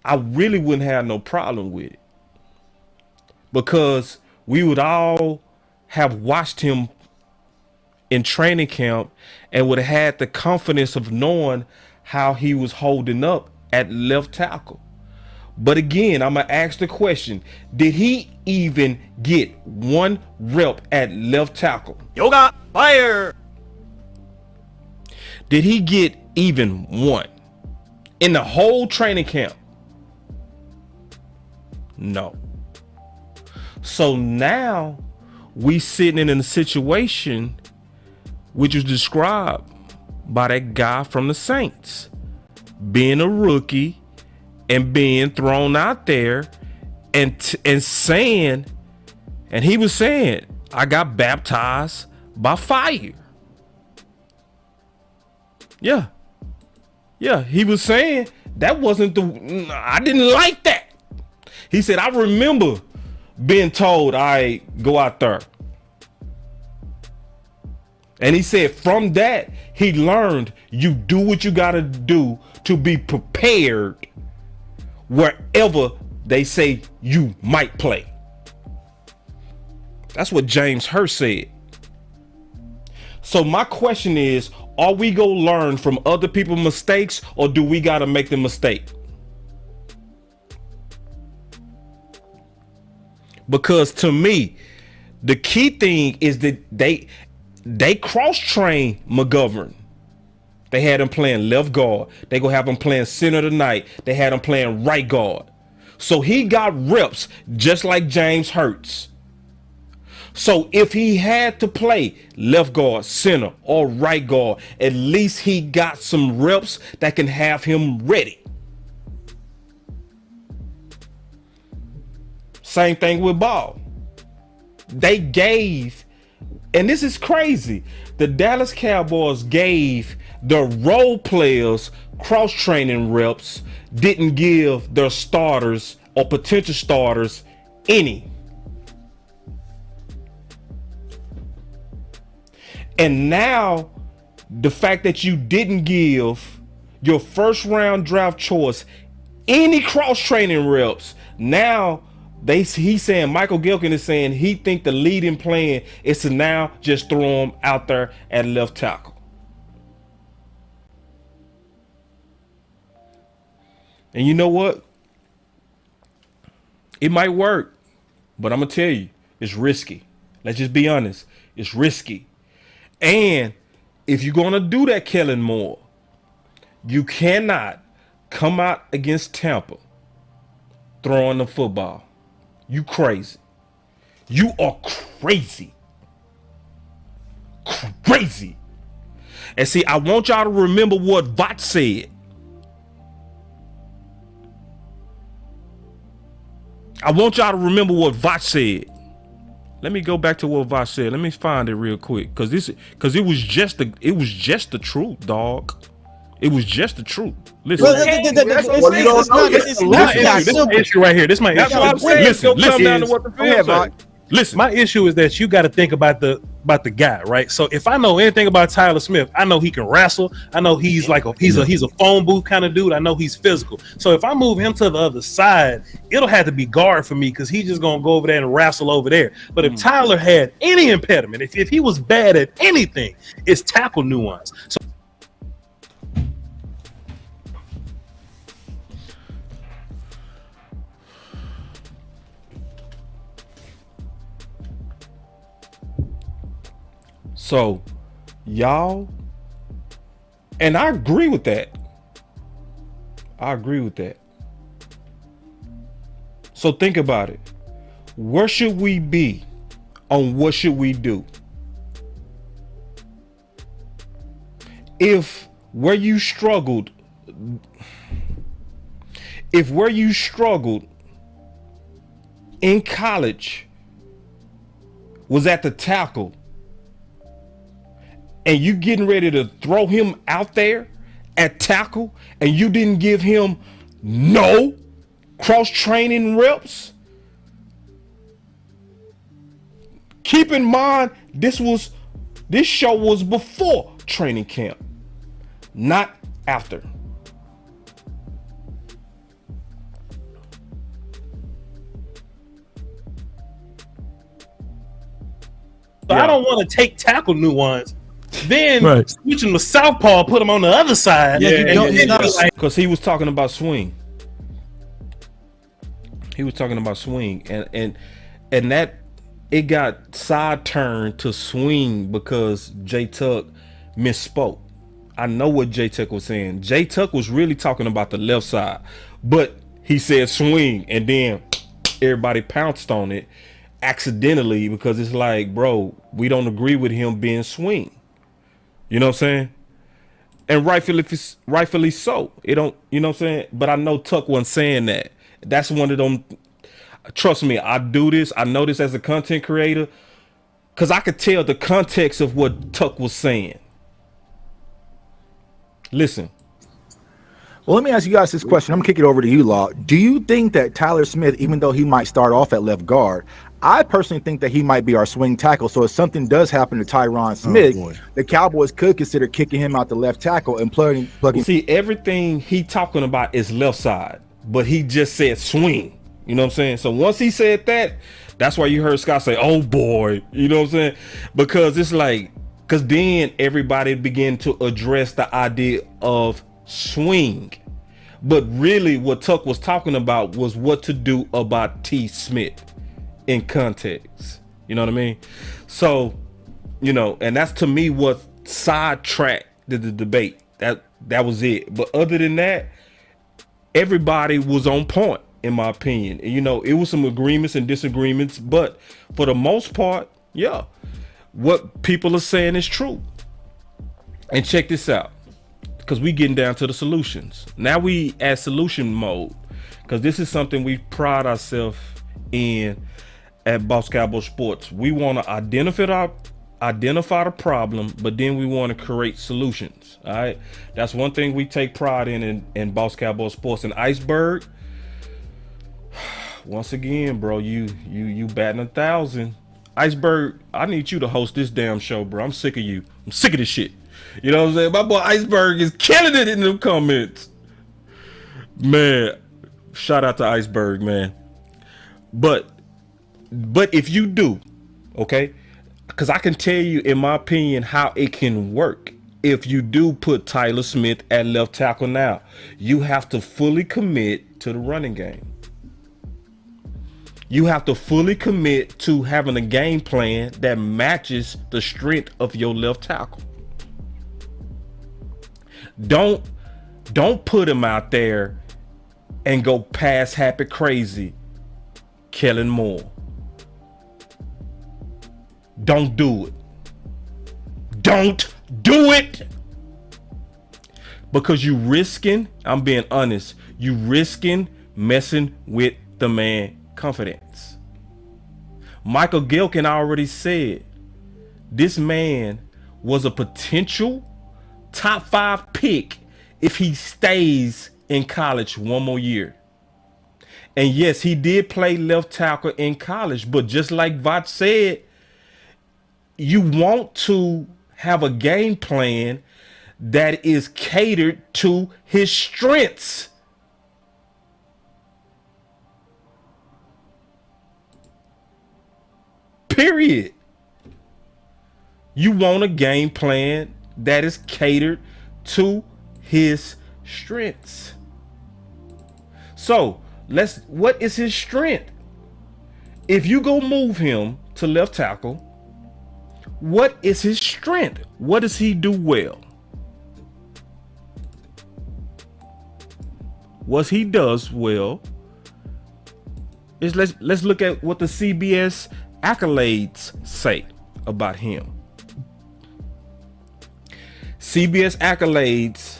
I really wouldn't have no problem with it, because we would all have watched him in training camp and would have had the confidence of knowing how he was holding up at left tackle. But again, I'm going to ask the question, did he even get one rep at left tackle? Yoga fire. Did he get even one in the whole training camp? No. So now we sitting in a situation which was described by that guy from the Saints, being a rookie and being thrown out there and saying, and he was saying, I got baptized by fire. Yeah, he was saying that wasn't I didn't like that. He said, I remember being told, I go out there. And he said from that, he learned you do what you got to do to be prepared wherever they say you might play. That's what James Hurst said. So my question is, are we going to learn from other people's mistakes, or do we got to make the mistake? Because to me, the key thing is that they cross-train McGovern. They had him playing left guard. They gonna have him playing center tonight. They had him playing right guard. So he got reps just like James Hurts. So if he had to play left guard, center, or right guard, at least he got some reps that can have him ready. Same thing with Ball. They gave, and this is crazy, the Dallas Cowboys gave the role players cross-training reps, didn't give their starters or potential starters any. And now the fact that you didn't give your first round draft choice any cross-training reps, now he's saying, Michael Gehlken is saying he think the leading plan is to now just throw him out there at left tackle. And you know what? It might work, but I'm going to tell you, it's risky. Let's just be honest. It's risky. And if you're going to do that, Kellen Moore, you cannot come out against Tampa throwing the football. You crazy. You are crazy. Crazy. And see, I want y'all to remember what Vought said. I want y'all to remember what Vought said. Let me go back to what Vought said. Let me find it real quick, because it was just the truth, dog. It was just the truth. Listen, this issue right here. This my issue. Listen. My issue is that you got to think about the guy, right? So if I know anything about Tyler Smith, I know he can wrestle. I know he's like he's a phone booth kind of dude. I know he's physical. So if I move him to the other side, it'll have to be guard for me, because he's just gonna go over there and wrestle over there. But if Tyler had any impediment, if he was bad at anything, it's tackle nuance. So, y'all, and I agree with that. So think about it. Where should we be on what should we do? If where you struggled, if where you struggled in college was at the tackle, and you getting ready to throw him out there at tackle, and you didn't give him no cross-training reps, keep in mind this show was before training camp, not after. So I don't want to take tackle Nuance, then Right. switch him to southpaw, put him on the other side. Because he was talking about swing. He was talking about swing, and that it got side turned to swing because J Tuck misspoke. I know what J Tuck was saying. J Tuck was really talking about the left side, but he said swing, and then everybody pounced on it accidentally because it's like, bro, we don't agree with him being swing. You know what I'm saying? And rightfully so. It don't, you know what I'm saying? But I know Tuck wasn't saying that. That's one of them. Trust me, I do this. I know this as a content creator because I could tell the context of what Tuck was saying. Listen. Well, let me ask you guys this question. I'm gonna kick it over to you, Law. Do you think that Tyler Smith, even though he might start off at left guard, I personally think that he might be our swing tackle. So if something does happen to Tyron Smith, the Cowboys could consider kicking him out the left tackle and plugging. See, everything he talking about is left side, but he just said swing. You know what I'm saying? So once he said that, that's why you heard Scott say, "Oh boy," you know what I'm saying? Because it's like, because then everybody began to address the idea of swing. But really what Tuck was talking about was what to do about T. Smith in context. You know what I mean? So, you know, and that's to me what sidetracked the debate. That was it. But other than that, everybody was on point, in my opinion. And, you know, it was some agreements and disagreements, but for the most part, yeah, what people are saying is true. And check this out, because we getting down to the solutions. Now we at solution mode, because this is something we pride ourselves in at Boss Cowboy Sports. We want to identify the problem, but then we want to create solutions. All right, that's one thing we take pride in Boss Cowboy Sports. And Iceberg, once again, bro, you batting 1,000. Iceberg, I need you to host this damn show, bro. I'm sick of you. I'm sick of this shit. You know what I'm saying? My boy Iceberg is killing it in them comments. Man, shout out to Iceberg, man. But if you do, okay, because I can tell you, in my opinion, how it can work. If you do put Tyler Smith at left tackle now, you have to fully commit to the running game. You have to fully commit to having a game plan that matches the strength of your left tackle. Don't put him out there and go pass happy crazy, Kellen Moore. Don't do it. Don't do it. Because you risking, I'm being honest, you risking messing with the man confidence. Michael Gehlken already said this man was a potential top 5 pick if he stays in college one more year. And yes, he did play left tackle in college, but just like Vach said, you want to have a game plan that is catered to his strengths. Period. You want a game plan that is catered to his strengths. So what is his strength? If you go move him to left tackle, what is his strength? What does he do well? What he does well is let's look at what the CBS accolades say about him. CBS accolades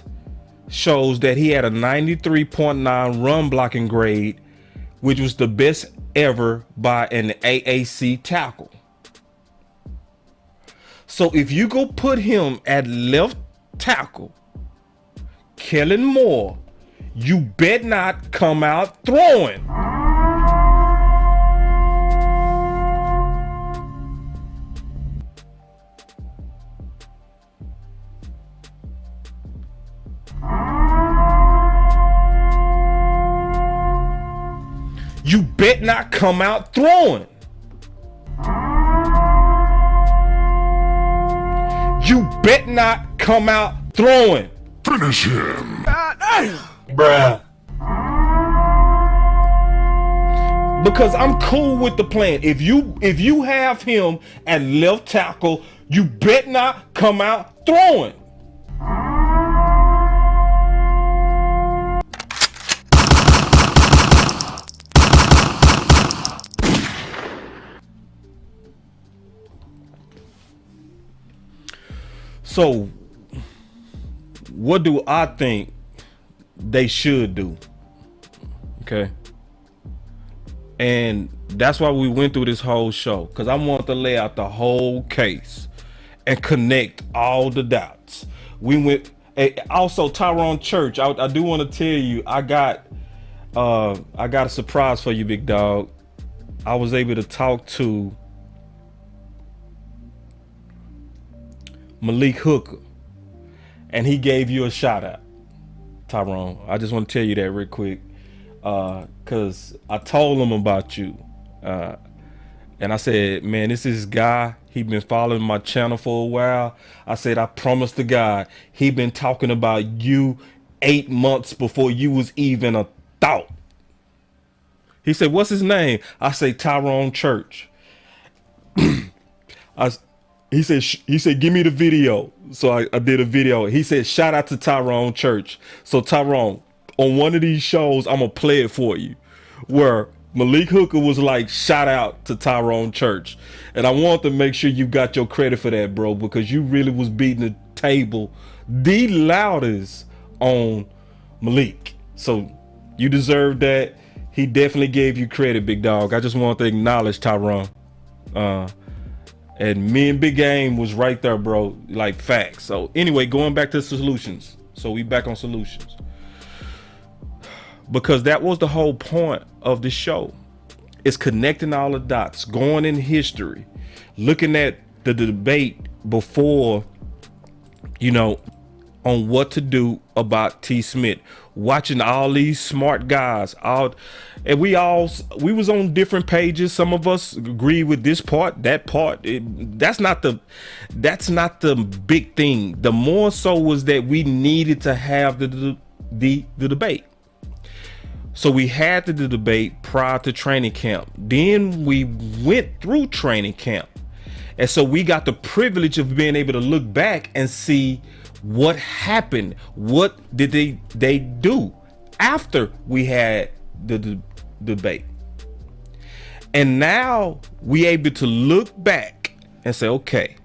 shows that he had a 93.9 run blocking grade, which was the best ever by an AAC tackle. So if you go put him at left tackle, Kellen Moore, you bet not come out throwing. You bet not come out throwing. You bet not come out throwing. Finish him. Bruh. Because I'm cool with the plan. If you have him at left tackle, you bet not come out throwing. So, what do I think they should do? Okay. And that's why we went through this whole show, because I want to lay out the whole case and connect all the dots. We went, also Tyron Church, I do want to tell you, I got a surprise for you, big dog. I was able to talk to Malik Hooker, and he gave you a shout out, Tyron. I just want to tell you that real quick, because I told him about you, and I said, man, this is guy, he been following my channel for a while. I said, I promise to God, he been talking about you 8 months before you was even a thought. He said, what's his name? I say Tyron Church. He said, give me the video. So I did a video. He said, shout out to Tyron Church. So Tyron, on one of these shows, I'm going to play it for you, where Malik Hooker was like, shout out to Tyron Church. And I want to make sure you got your credit for that, bro, because you really was beating the table the loudest on Malik. So you deserve that. He definitely gave you credit, big dog. I just want to acknowledge Tyron. And me and Big Game was right there, bro. Like, facts. So anyway, going back to solutions. So we back on solutions. Because that was the whole point of the show. It's connecting all the dots, going in history, looking at the debate before, you know, on what to do about T. Smith, watching all these smart guys out, and we was on different pages. Some of us agree with this part, that part. That's not the big thing. The more so was that we needed to have the debate. So we had the debate prior to training camp. Then we went through training camp, and so we got the privilege of being able to look back and see what happened. What did they do after we had the debate? And now we able to look back and say, okay,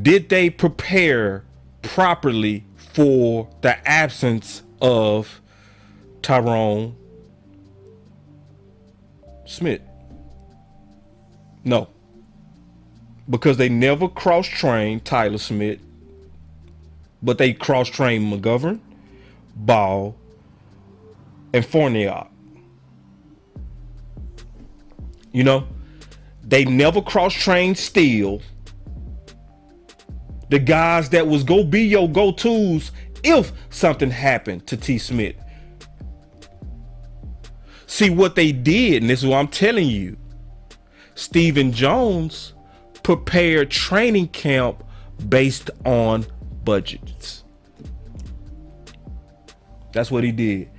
did they prepare properly for the absence of Tyron Smith? No, because they never cross-trained Tyler Smith, but they cross-trained McGovern, Ball, and Fournier. You know, they never cross-trained Steele, the guys that was go be your go-tos if something happened to T. Smith. See what they did, and this is what I'm telling you. Stephen Jones prepared training camp based on budgets. That's what he did.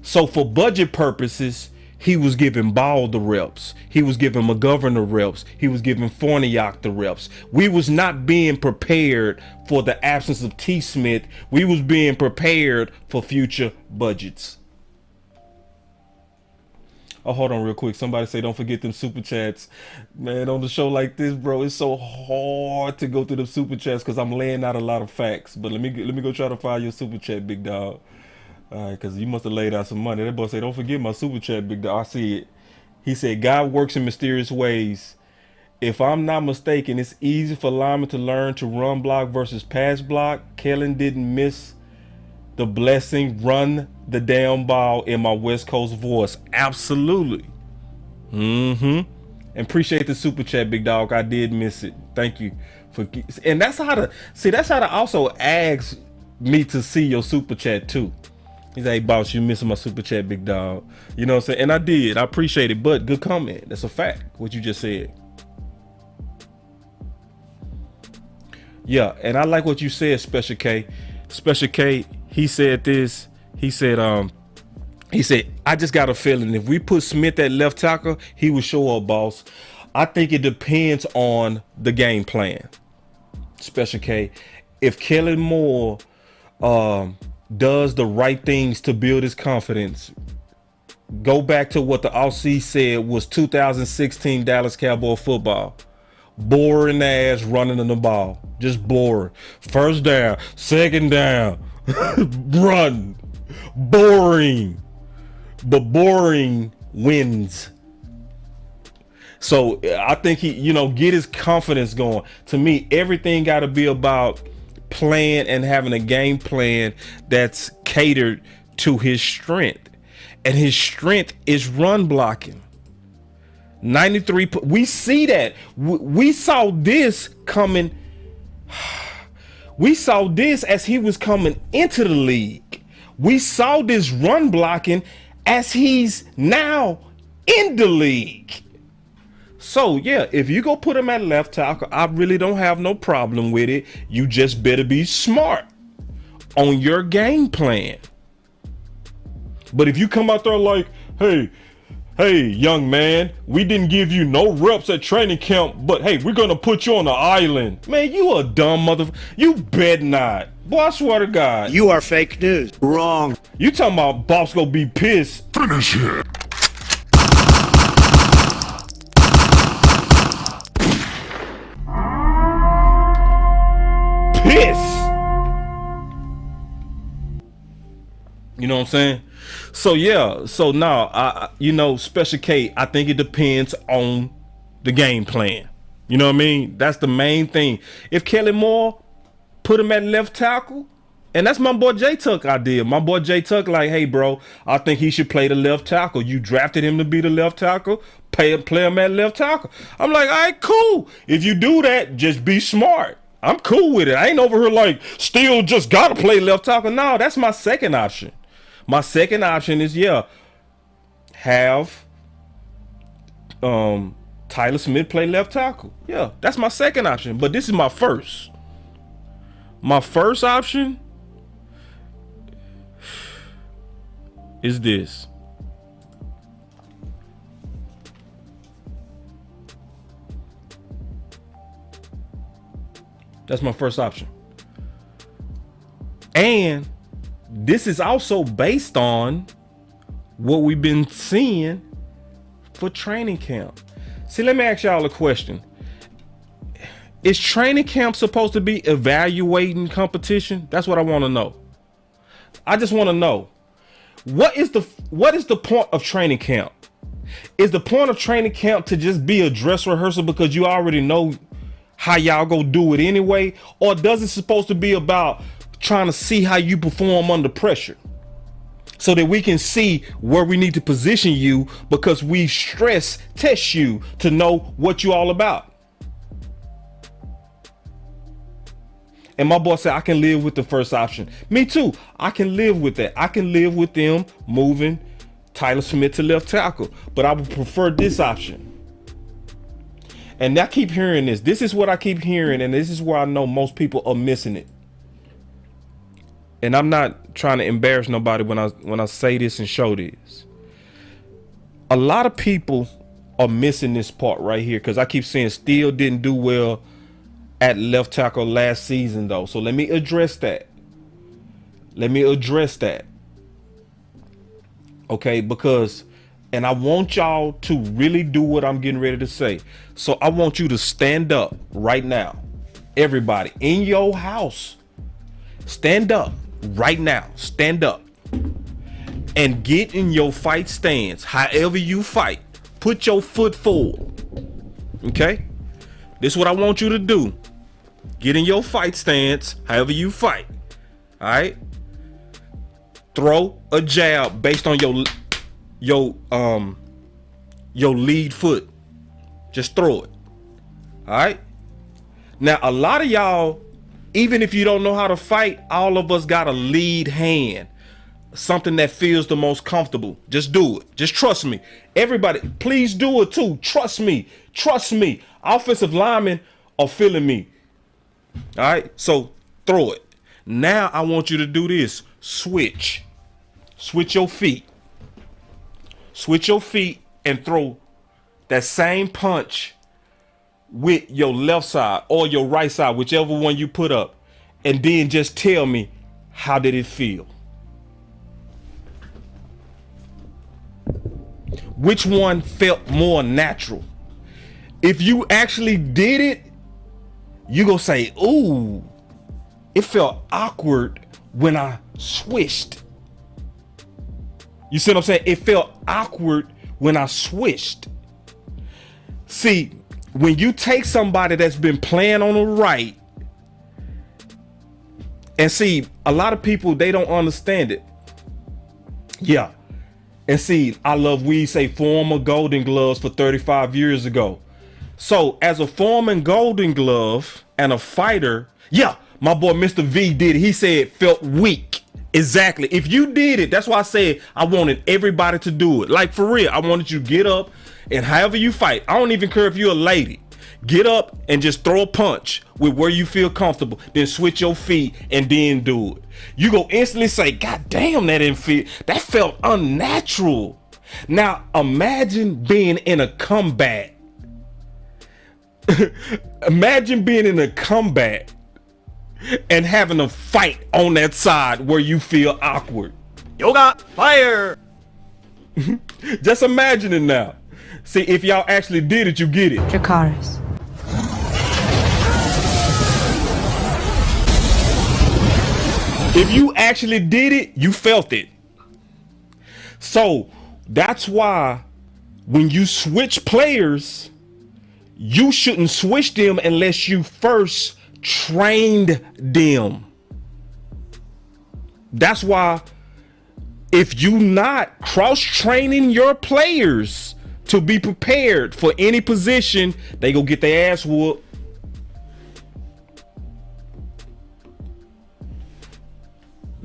So for budget purposes, he was giving Ball the reps. He was giving McGovern the reps. He was giving Fournier the reps. We was not being prepared for the absence of T. Smith. We was being prepared for future budgets. Oh, hold on real quick. Somebody say don't forget them super chats. Man, on the show like this, bro, it's so hard to go through the super chats because I'm laying out a lot of facts. But let me go try to find your super chat, big dog. All right, because you must have laid out some money. That boy say don't forget my super chat, big dog. I see it. He said God works in mysterious ways. If I'm not mistaken, it's easy for linemen to learn to run block versus pass block. Kellen didn't miss the blessing, run the damn ball in my West Coast voice. Absolutely. And appreciate the super chat, big dog. I did miss it. Thank you for, and that's how to also ask me to see your super chat too. He's like, hey, boss, you missing my super chat, big dog. You know what I'm saying? And I did. I appreciate it, but good comment. That's a fact, what you just said. Yeah, and I like what you said, Special K. Special K, he said this. He said, I just got a feeling if we put Smith at left tackle, he would show up, boss. I think it depends on the game plan. Special K. If Kellen Moore does the right things to build his confidence, go back to what the OC said was 2016 Dallas Cowboy football. Boring ass running in the ball. Just boring. First down, second down, run. Boring. But boring wins. So I think he, get his confidence going. To me, everything got to be about playing and having a game plan that's catered to his strength. And his strength is run blocking. 93. We see that. We saw this coming. We saw this as he was coming into the league. We saw this run blocking as he's now in the league. So yeah, if you go put him at left tackle, I really don't have no problem with it. You just better be smart on your game plan. But if you come out there like, hey, young man, we didn't give you no reps at training camp, but hey, we're gonna put you on the island. Man, you a dumb motherfucker. You bet not. Boy, I swear to God. You are fake news. Wrong. You talking about boss gonna be pissed. Finish it. Pissed. You know what I'm saying? So yeah, so now Special K, I think it depends on the game plan. You know what I mean? That's the main thing. If Kelly Moore put him at left tackle, and that's my boy J Tuck idea. My boy J Tuck like, hey bro, I think he should play the left tackle. You drafted him to be the left tackle, play him at left tackle. I'm like, all right, cool. If you do that, just be smart. I'm cool with it. I ain't over here like still just gotta play left tackle. No, that's my second option. My second option is have Tyler Smith play left tackle. Yeah, that's my second option. But this is my first. My first option is this. That's my first option. And this is also based on what we've been seeing for training camp. See, let me ask y'all a question. Is training camp supposed to be evaluating competition? That's what I want to know. I just want to know. What is the point of training camp? Is the point of training camp to just be a dress rehearsal because you already know how y'all go do it anyway? Or does it supposed to be about trying to see how you perform under pressure so that we can see where we need to position you because we stress test you to know what you all about? And my boy said, I can live with the first option. Me too. I can live with that. I can live with them moving Tyler Smith to left tackle, but I would prefer this option. And I keep hearing this. This is what I keep hearing, and this is where I know most people are missing it. And I'm not trying to embarrass nobody when I say this and show this. A lot of people are missing this part right here because I keep saying Steele didn't do well at left tackle last season though. So let me address that. Okay, because And I want y'all to really do what I'm getting ready to say. So I want you to stand up right now. Everybody in your house, stand up right now. Stand up and get in your fight stance. However you fight, put your foot forward. Okay? This is what I want you to do. Get in your fight stance, however you fight. All right? Throw a jab based on your lead foot. Just throw it. All right? Now, a lot of y'all, even if you don't know how to fight, all of us got a lead hand. Something that feels the most comfortable. Just do it. Just trust me. Everybody, please do it too. Trust me. Trust me. Offensive linemen are feeling me. All right? So throw it. Now I want you to do this. Switch. Switch your feet. Switch your feet and throw that same punch with your left side or your right side, whichever one you put up. And then just tell me, how did it feel? Which one felt more natural? If you actually did it, you gonna say, ooh, it felt awkward when I swished. You see what I'm saying? It felt awkward when I swished. See, when you take somebody that's been playing on the right, and see, a lot of people, they don't understand it. Yeah. And see, I love we say former Golden Gloves for 35 years ago. So as a former Golden Glove and a fighter, yeah, my boy Mr. V did it. He said felt weak. Exactly. If you did it, that's why I said I wanted everybody to do it. Like for real, I wanted you to get up and however you fight. I don't even care if you're a lady. Get up and just throw a punch with where you feel comfortable. Then switch your feet and then do it. You go instantly say, God damn, that didn't feel, that felt unnatural. Now imagine being in a combat. Imagine being in a combat and having a fight on that side where you feel awkward. Yoga, fire! Just imagine it now. See, if y'all actually did it, you get it. Dracarys. If you actually did it, you felt it. So that's why when you switch players, you shouldn't switch them unless you first trained them. That's why if you not cross-training your players to be prepared for any position, they go get their ass whooped.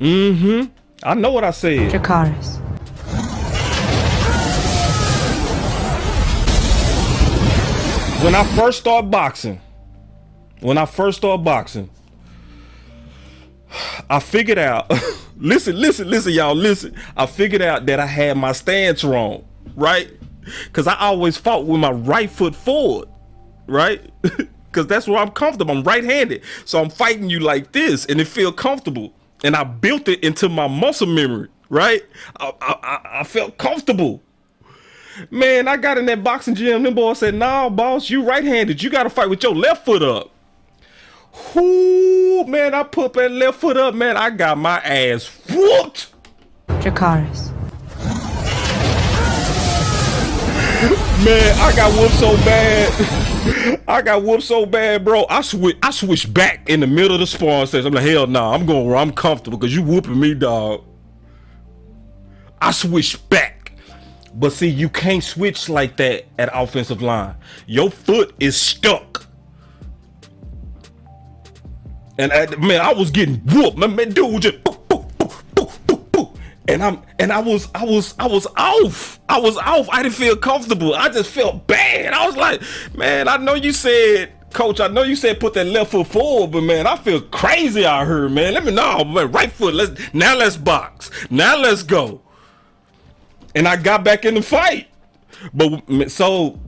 I know what I said. Dracarys. When I first started boxing, I figured out, listen, y'all, listen. I figured out that I had my stance wrong, right? Because I always fought with my right foot forward, right? Because that's where I'm comfortable. I'm right-handed. So I'm fighting you like this, and it feel comfortable. And I built it into my muscle memory, right? I felt comfortable. Man, I got in that boxing gym. Them boys said, nah, boss, you right-handed. You got to fight with your left foot up. Whoo, man, I put that left foot up, man. I got my ass whooped. Dracarys. Man, I got whooped so bad. I got whooped so bad, bro. I switched back in the middle of the sparring session. I'm like, hell nah, I'm going where I'm comfortable because you whooping me, dog. I switched back. But see, you can't switch like that at offensive line. Your foot is stuck. And man, I was getting whooped. Man, dude was just boop, boop, boop, boop, boop, boop. And I was off. I was off. I didn't feel comfortable. I just felt bad. I was like, man, I know you said, coach, I know you said put that left foot forward, but man, I feel crazy out here, man. Let me know, man, right foot. Let's box. Now let's go. And I got back in the fight. But so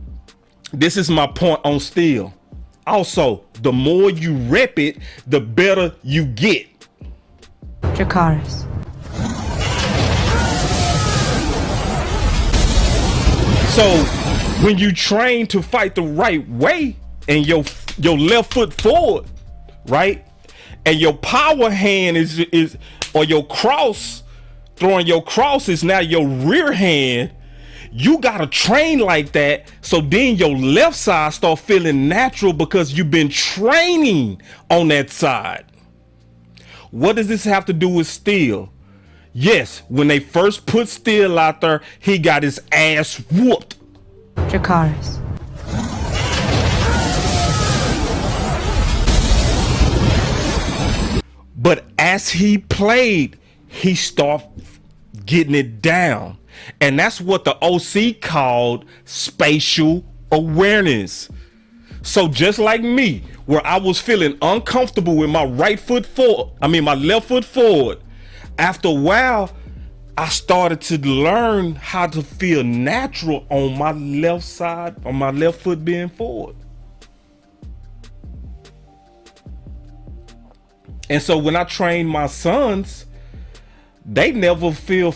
this is my point on steel. Also, the more you rep it, the better you get. Dracarys. So when you train to fight the right way and your left foot forward, right, and your power hand is or your cross, throwing your cross is now your rear hand. You gotta train like that, so then your left side start feeling natural because you've been training on that side. What does this have to do with Steele? Yes, when they first put Steele out there, he got his ass whooped. Dracarys. But as he played, he started getting it down. And that's what the OC called spatial awareness. So just like me, where I was feeling uncomfortable with my my left foot forward, after a while, I started to learn how to feel natural on my left side, on my left foot being forward. And so when I train my sons, they never feel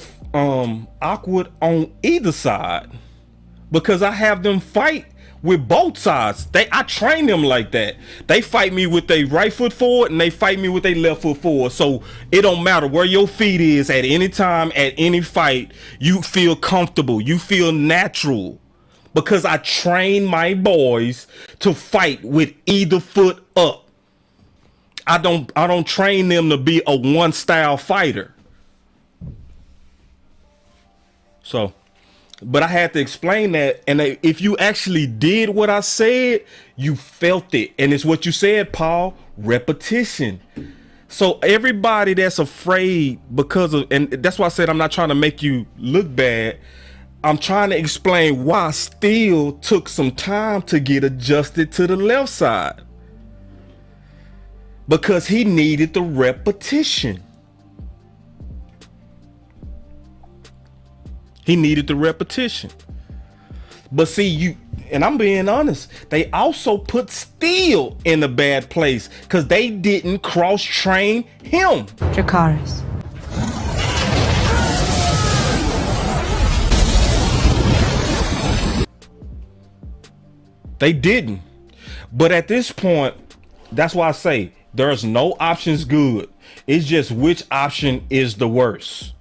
awkward on either side because I have them fight with both sides. I train them like that. They fight me with their right foot forward and they fight me with their left foot forward. So it don't matter where your feet is at any time, at any fight, you feel comfortable, you feel natural, because I train my boys to fight with either foot up. I don't train them to be a one style fighter. So, but I had to explain that, and if you actually did what I said, you felt it. And it's what you said, Paul, repetition. So everybody that's afraid because of, and that's why I said I'm not trying to make you look bad. I'm trying to explain why Steele took some time to get adjusted to the left side. Because he needed the repetition. He needed the repetition. But see, and I'm being honest, they also put Steele in a bad place because they didn't cross-train him. Dracarys. They didn't. But at this point, that's why I say there's no options good. It's just which option is the worst.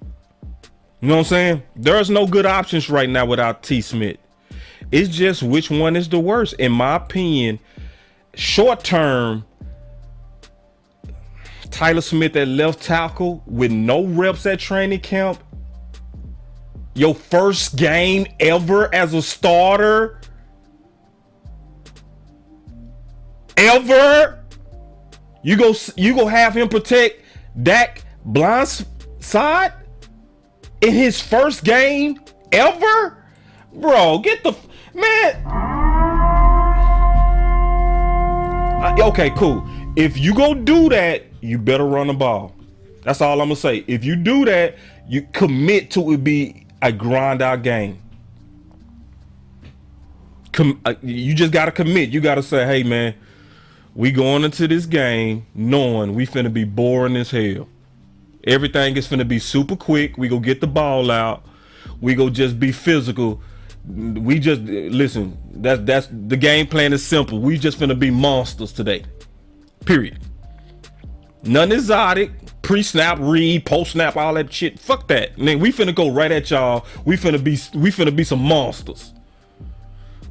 You know what I'm saying? There's no good options right now without T. Smith. It's just which one is the worst. In my opinion, short term, Tyler Smith at left tackle with no reps at training camp. Your first game ever as a starter. Ever. You go have him protect Dak blind side in his first game ever? Bro, get the man. Okay, cool. If you go do that, you better run the ball. That's all I'm gonna say. If you do that, you commit to it be a grind out game. You just gotta commit. You gotta say, hey man, we going into this game knowing we finna be boring as hell. Everything is finna be super quick. We go get the ball out. We go just be physical. We just listen. That's the game plan is simple. We just finna be monsters today. Period. Nothing exotic. Pre-snap, read, post-snap, all that shit. Fuck that. Man, we finna go right at y'all. We finna be some monsters.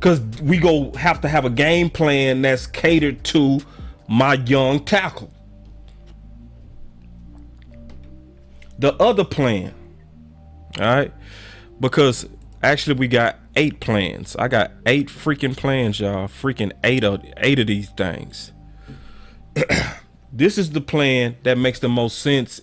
Cause we go have to have a game plan that's catered to my young tackle. The other plan, all right, because actually we got 8 plans. I got 8 freaking plans, y'all. Freaking 8 of these things. This is the plan that makes the most sense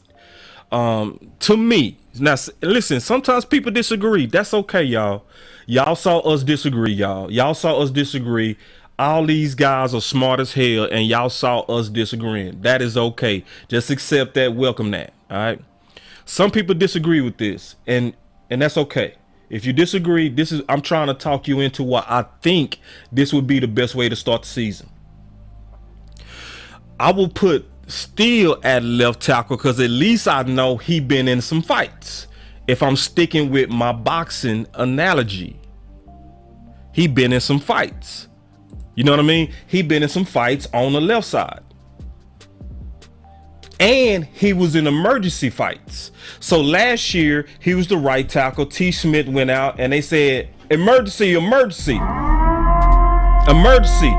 to me. Now, listen, sometimes people disagree. That's okay, y'all. Y'all saw us disagree, y'all. Y'all saw us disagree. All these guys are smart as hell, and y'all saw us disagreeing. That is okay. Just accept that, welcome that, all right? Some people disagree with this, and that's okay. If you disagree, I'm trying to talk you into what I think this would be the best way to start the season. I will put Steele at left tackle because at least I know he been in some fights. If I'm sticking with my boxing analogy, He been in some fights. You know what I mean? He been in some fights on the left side. And he was in emergency fights. So last year, he was the right tackle. T. Smith went out and they said, emergency, emergency. Emergency.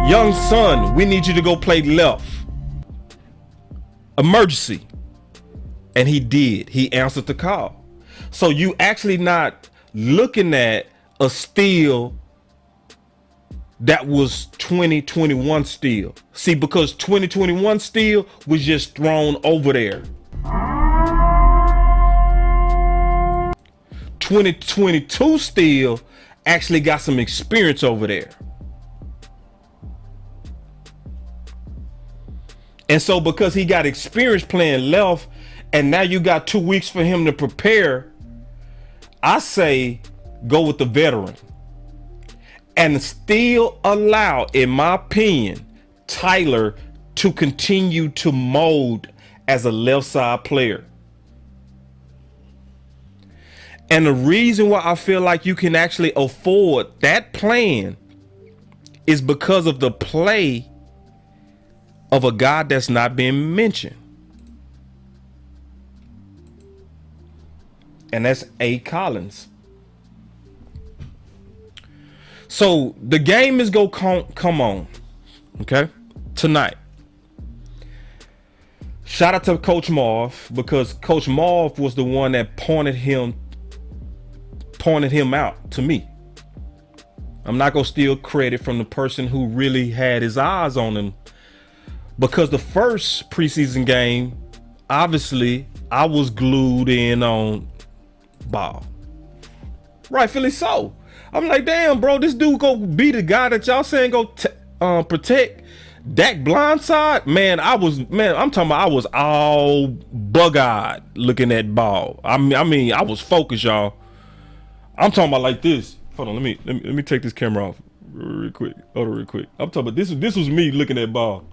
Young son, we need you to go play left. Emergency. And he did. He answered the call. So you actually not looking at a steal that was 2021 steal. See, because 2021 steal was just thrown over there. 2022 steal actually got some experience over there. And so because he got experience playing left, and now you got 2 weeks for him to prepare, I say go with the veteran. And still allow, in my opinion, Tyler to continue to mold as a left side player. And the reason why I feel like you can actually afford that plan is because of the play of a guy that's not being mentioned. And that's A. Collins. So the game is gonna come on, okay, tonight. Shout out to Coach Marv, because Coach Marv was the one that pointed him out to me. I'm not gonna steal credit from the person who really had his eyes on him, because the first preseason game, obviously, I was glued in on Ball. Rightfully so. I'm like, damn, bro, this dude go be the guy that y'all saying go protect Dak blindside. Man, I'm talking about I was all bug-eyed looking at Ball. I mean, I was focused, y'all. I'm talking about like this. Hold on, let me take this camera off real quick. Hold on, real quick. I'm talking about this was me looking at Ball.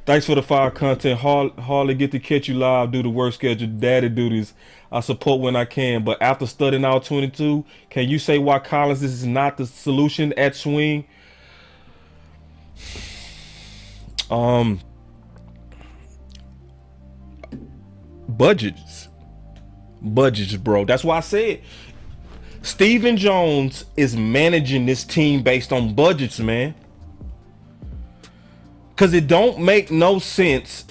Thanks for the fire content. Hardly get to catch you live due to work schedule, daddy duties. I support when I can, but after studying all 22, can you say why Collins is not the solution at swing? Budgets, bro. That's why I said Stephen Jones is managing this team based on budgets, man. Because it don't make no sense.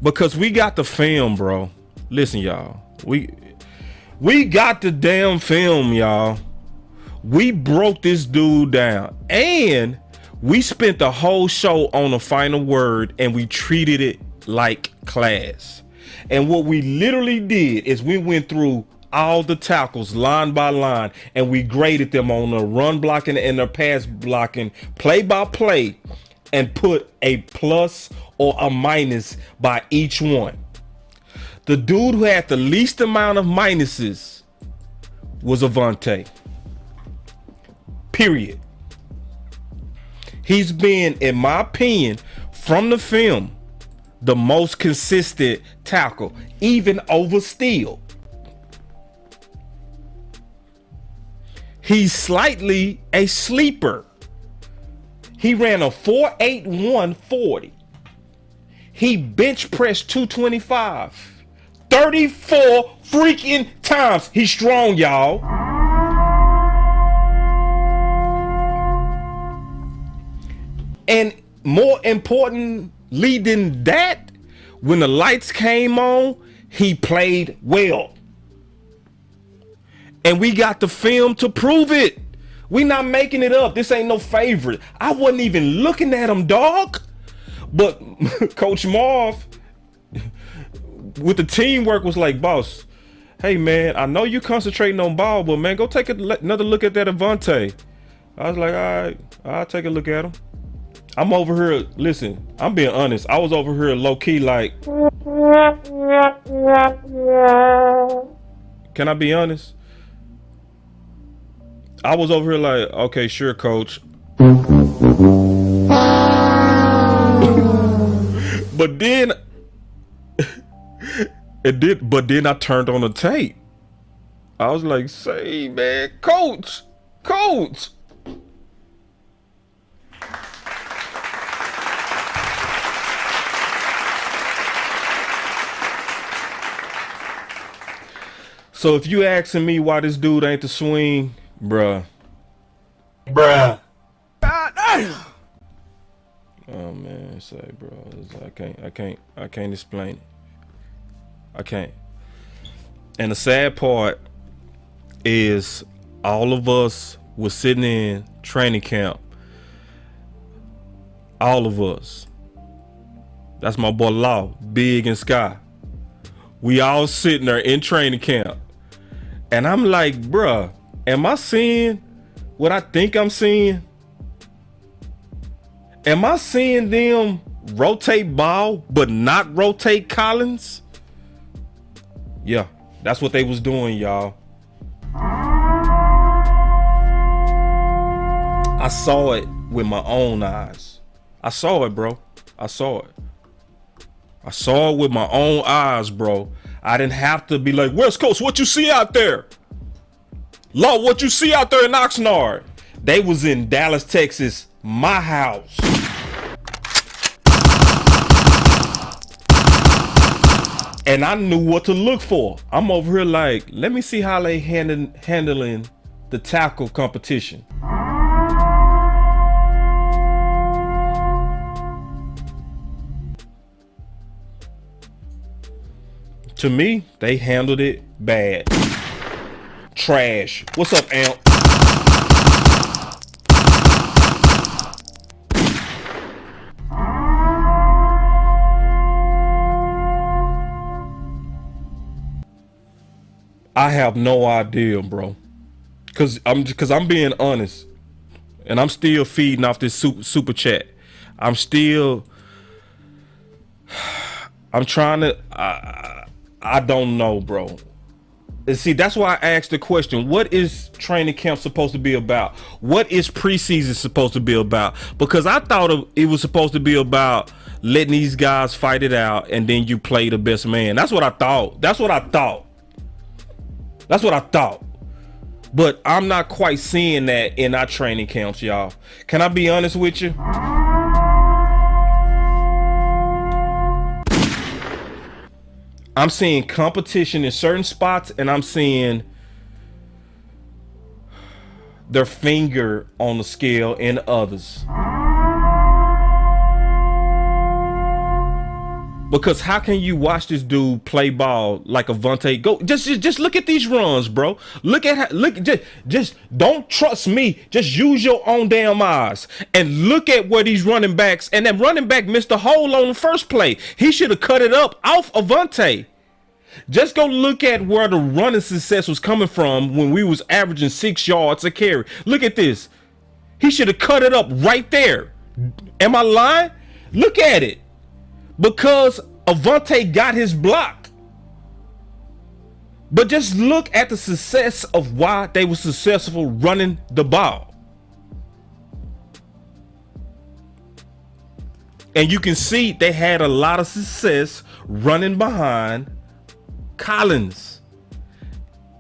Because we got the film, bro. Listen, y'all. We got the damn film, y'all. We broke this dude down. And we spent the whole show on the final word, and we treated it like class. And what we literally did is we went through all the tackles line by line, and we graded them on the run blocking and the pass blocking play by play, and put a plus or a minus by each one. The dude who had the least amount of minuses was Avonte. Period. He's been, in my opinion, from the film, the most consistent tackle, even over Steele. He's slightly a sleeper. He ran a 4.81 40. He bench pressed 225 34 freaking times. He's strong, y'all. And more importantly than that, when the lights came on, he played well. And we got the film to prove it. We not making it up. This ain't no favorite. I wasn't even looking at him, dog. But Coach Marv, with the teamwork, was like, boss, hey, man, I know you concentrating on Ball, but, man, go take another look at that Avonte. I was like, all right, I'll take a look at him. I'm over here, listen, I'm being honest. I was over here low-key like, can I be honest? I was over here like, okay, sure, coach. But then but then I turned on the tape. I was like, say, man, coach. So if you asking me why this dude ain't the swing, bruh. God damn. Oh man, say, bro, I can't explain it. I can't. And the sad part is all of us were sitting in training camp. All of us. That's my boy Law, Big and Sky. We all sitting there in training camp. And I'm like, bruh, am I seeing what I think I'm seeing? Am I seeing them rotate Ball but not rotate Collins? Yeah, that's what they was doing, y'all. I saw it with my own eyes. I saw it, bro. I saw it with my own eyes, bro. I didn't have to be like, West Coast, what you see out there? Law, what you see out there in Oxnard? They was in Dallas, Texas, my house. And I knew what to look for. I'm over here like, let me see how they handling the tackle competition. To me, they handled it bad. Trash. What's up, Amp? I have no idea, bro. Cause I'm being honest, and I'm still feeding off this super chat. I'm trying to. I don't know, bro. And see, that's why I asked the question: what is training camp supposed to be about? What is preseason supposed to be about? Because I thought it was supposed to be about letting these guys fight it out, and then you play the best man. That's what I thought. That's what I thought. But I'm not quite seeing that in our training camps, y'all. Can I be honest with you? I'm seeing competition in certain spots, and I'm seeing their finger on the scale in others. Because how can you watch this dude play ball like Avante? Go just look at these runs, bro. Just don't trust me. Just use your own damn eyes and look at where these running backs, and that running back missed a hole on the first play. He should have cut it up off Avante. Just go look at where the running success was coming from when we was averaging 6 yards a carry. Look at this. He should have cut it up right there. Am I lying? Look at it. Because Avante got his block. But just look at the success of why they were successful running the ball. And you can see they had a lot of success running behind Collins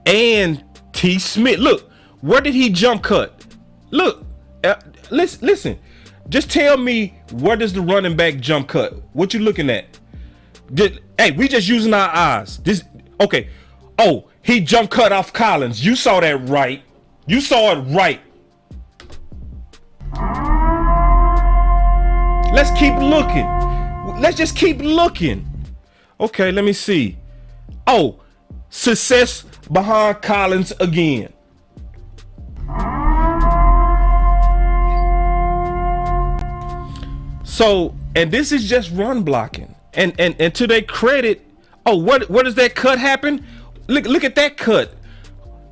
and T. Smith. Look, where did he jump cut? Look, listen. Just tell me, where does the running back jump cut? What you looking at? Hey, we just using our eyes. Okay. Oh, he jump cut off Collins. You saw that right. You saw it right. Let's keep looking. Let's just keep looking. Okay, let me see. Oh, success behind Collins again. So, and this is just run blocking. And to their credit, oh, where does that cut happen? Look at that cut.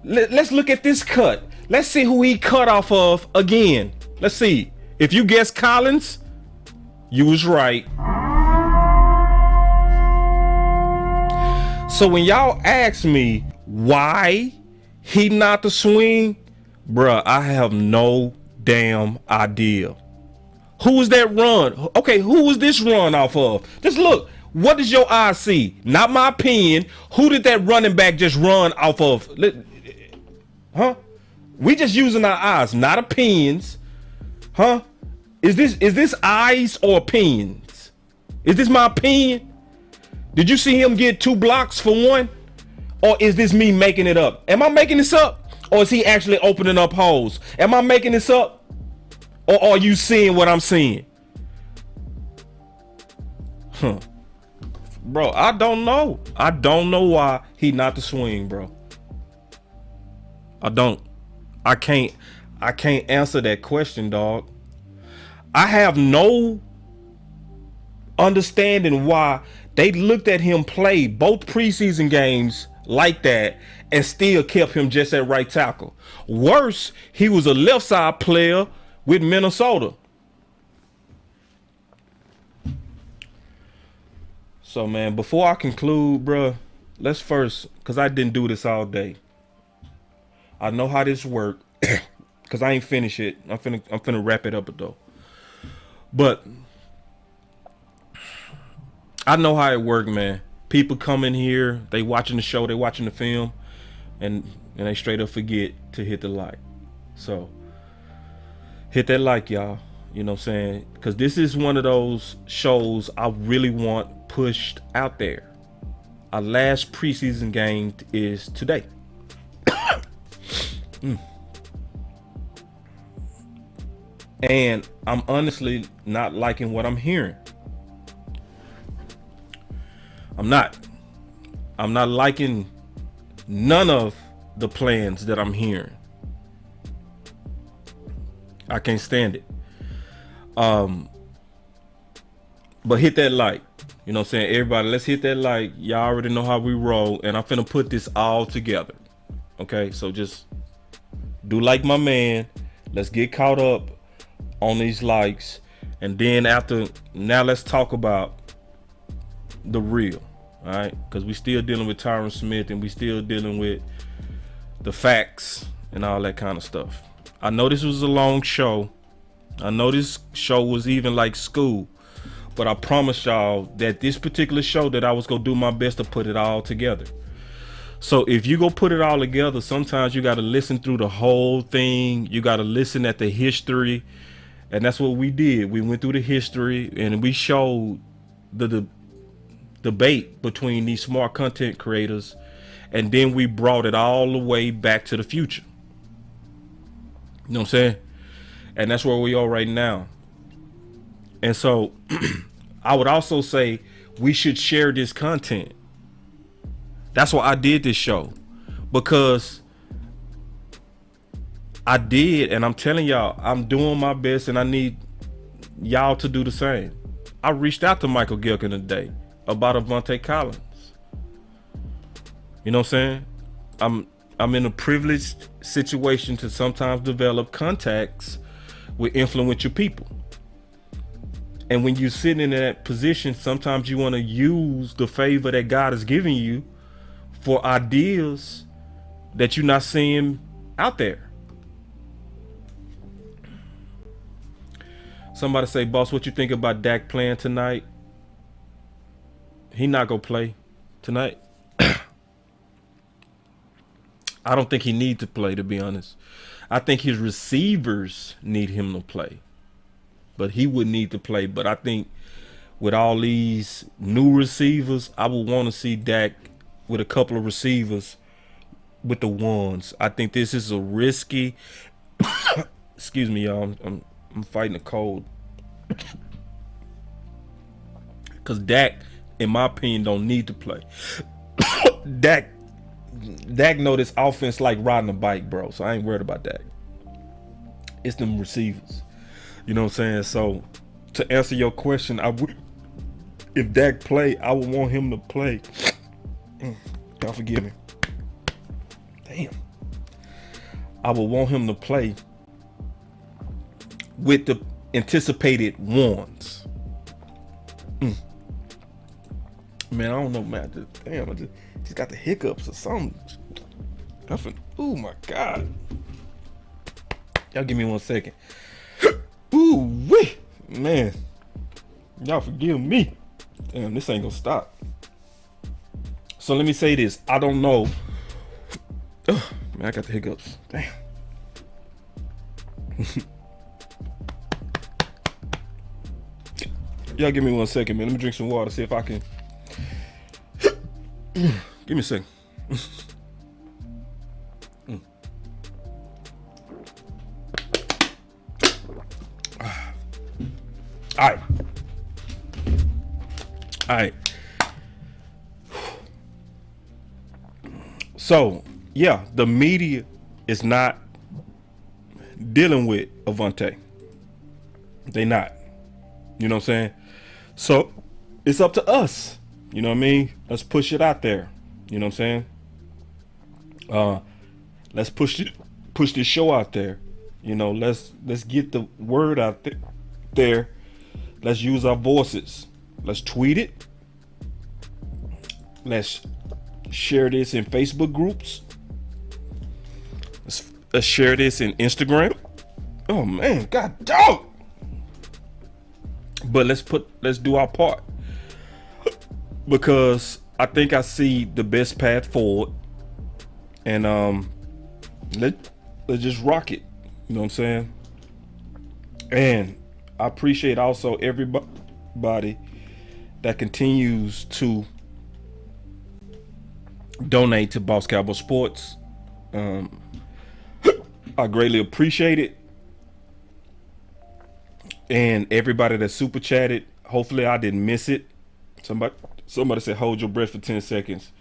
Let's look at this cut. Let's see who he cut off of again. Let's see. If you guess Collins, you was right. So when y'all ask me why he not the swing, bruh, I have no damn idea. Who was that run? Okay, who was this run off of? Just look. What does your eye see? Not my opinion. Who did that running back just run off of? Huh? We just using our eyes, not opinions. Huh? Is this eyes or opinions? Is this my opinion? Did you see him get 2 blocks for one? Or is this me making it up? Am I making this up? Or is he actually opening up holes? Am I making this up? Or are you seeing what I'm seeing? Huh. Bro, I don't know. I don't know why he not the swing, bro. I don't. I can't answer that question, dog. I have no understanding why they looked at him play both preseason games like that and still kept him just at right tackle. Worse, he was a left side player with Minnesota. So, man, before I conclude, bro, let's first, because I didn't do this all day. I know how this works, because I ain't finished it. I'm finna wrap it up, though. But I know how it works, man. People come in here, they watching the show, they watching the film, and they straight up forget to hit the like. So, hit that like, y'all. You know what I'm saying? Because this is one of those shows I really want pushed out there. Our last preseason game is today. And I'm honestly not liking what I'm hearing. I'm not liking none of the plans that I'm hearing. I can't stand it. But hit that like. You know what I'm saying? Everybody, let's hit that like. Y'all already know how we roll. And I'm finna put this all together. Okay? So just do like my man. Let's get caught up on these likes. And then now let's talk about the real. Alright? Because we still dealing with Tyron Smith. And we still dealing with the facts and all that kind of stuff. I know this was a long show. I know this show was even like school. But I promise y'all that this particular show that I was going to do my best to put it all together. So if you go put it all together, sometimes you got to listen through the whole thing. You got to listen at the history. And that's what we did. We went through the history and we showed the debate between these smart content creators. And then we brought it all the way back to the future. You know what I'm saying? And that's where we are right now. And so I would also say we should share this content. That's why I did this show, because I did, and I'm telling y'all, I'm doing my best, and I need y'all to do the same. I reached out to Michael Gehlken today about Avante Collins. You know what I'm saying? I'm in a privileged situation to sometimes develop contacts with influential people. And when you're sitting in that position, sometimes you want to use the favor that God has given you for ideas that you're not seeing out there. Somebody say, boss, what you think about Dak playing tonight? He not gonna play tonight. I don't think he needs to play, to be honest. I think his receivers need him to play. But he would need to play. But I think with all these new receivers, I would want to see Dak with a couple of receivers with the ones. I think this is a risky. Excuse me, y'all. I'm fighting a cold. Because Dak, in my opinion, don't need to play. Dak know this offense like riding a bike, bro. So I ain't worried about Dak. It's them receivers. You know what I'm saying? So to answer your question, if Dak play, I would want him to play. God forgive me. Damn. I would want him to play with the anticipated ones. Man, I don't know, man. I just got the hiccups or something. Oh my God. Y'all give me 1 second. Ooh wee. Man, y'all forgive me. Damn, this ain't gonna stop. So let me say this. I don't know. Ugh, man, I got the hiccups. Damn. Y'all give me 1 second, man. Let me drink some water, see if I can. Give me a second. All right. So, yeah, the media is not dealing with Avante. They not. You know what I'm saying? So, it's up to us. You know what I mean? Let's push it out there. You know what I'm saying? Let's push this show out there. You know, let's get the word out there. Let's use our voices. Let's tweet it. Let's share this in Facebook groups. Let's share this in Instagram. Oh man, god dog. But let's do our part. Because I think I see the best path forward. And let's just rock it. You know what I'm saying? And I appreciate also everybody that continues to donate to Boss Cowboy Sports. I greatly appreciate it. And everybody that super chatted, hopefully I didn't miss it. Somebody said hold your breath for 10 seconds.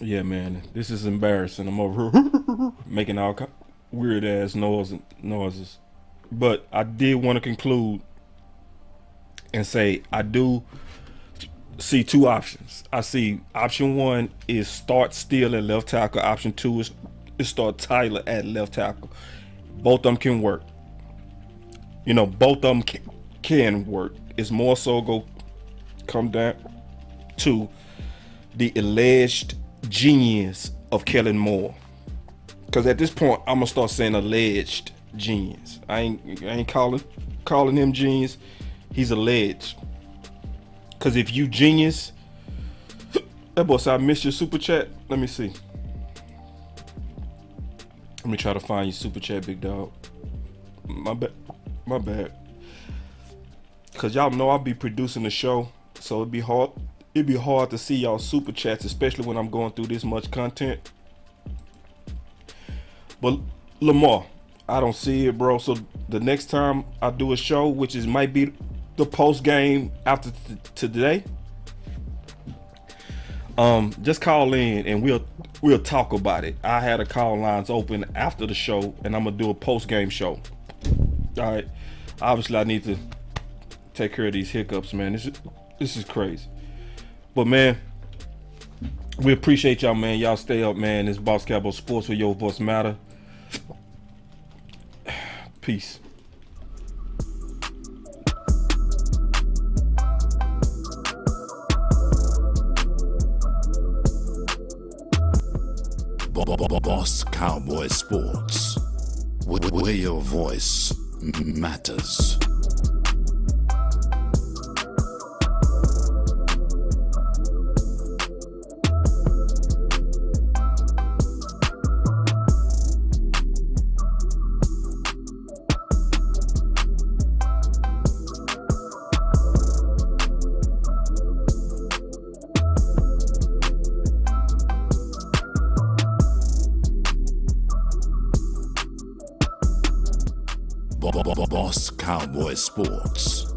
Yeah, man, this is embarrassing. I'm over here making all weird ass noises. But I did want to conclude and say I do see two options. I see option one is start Steele at left tackle. Option two is start Tyler at left tackle. Both of them can work. You know, both of them can work. It's more so come down to the alleged genius of Kellen Moore. Because at this point, I'm gonna start saying alleged genius. I ain't calling him genius. He's alleged. Because if you genius, that boy said I missed your super chat. Let me see. Let me try to find your super chat, big dog. My bad. Cause y'all know I'll be producing the show, so it'd be hard to see y'all super chats, especially when I'm going through this much content. But Lamar, I don't see it, bro. So the next time I do a show, which might be the post game after today, just call in and we'll talk about it. I had a call lines open after the show, and I'm gonna do a post game show. All right. Obviously, I need to take care of these hiccups, man. This is crazy. But man, we appreciate y'all, man. Y'all stay up, man. It's Boss Cowboy Sports, where your voice matter. Peace. Boss Cowboy Sports, where your voice matters. Boss Cowboy Sports.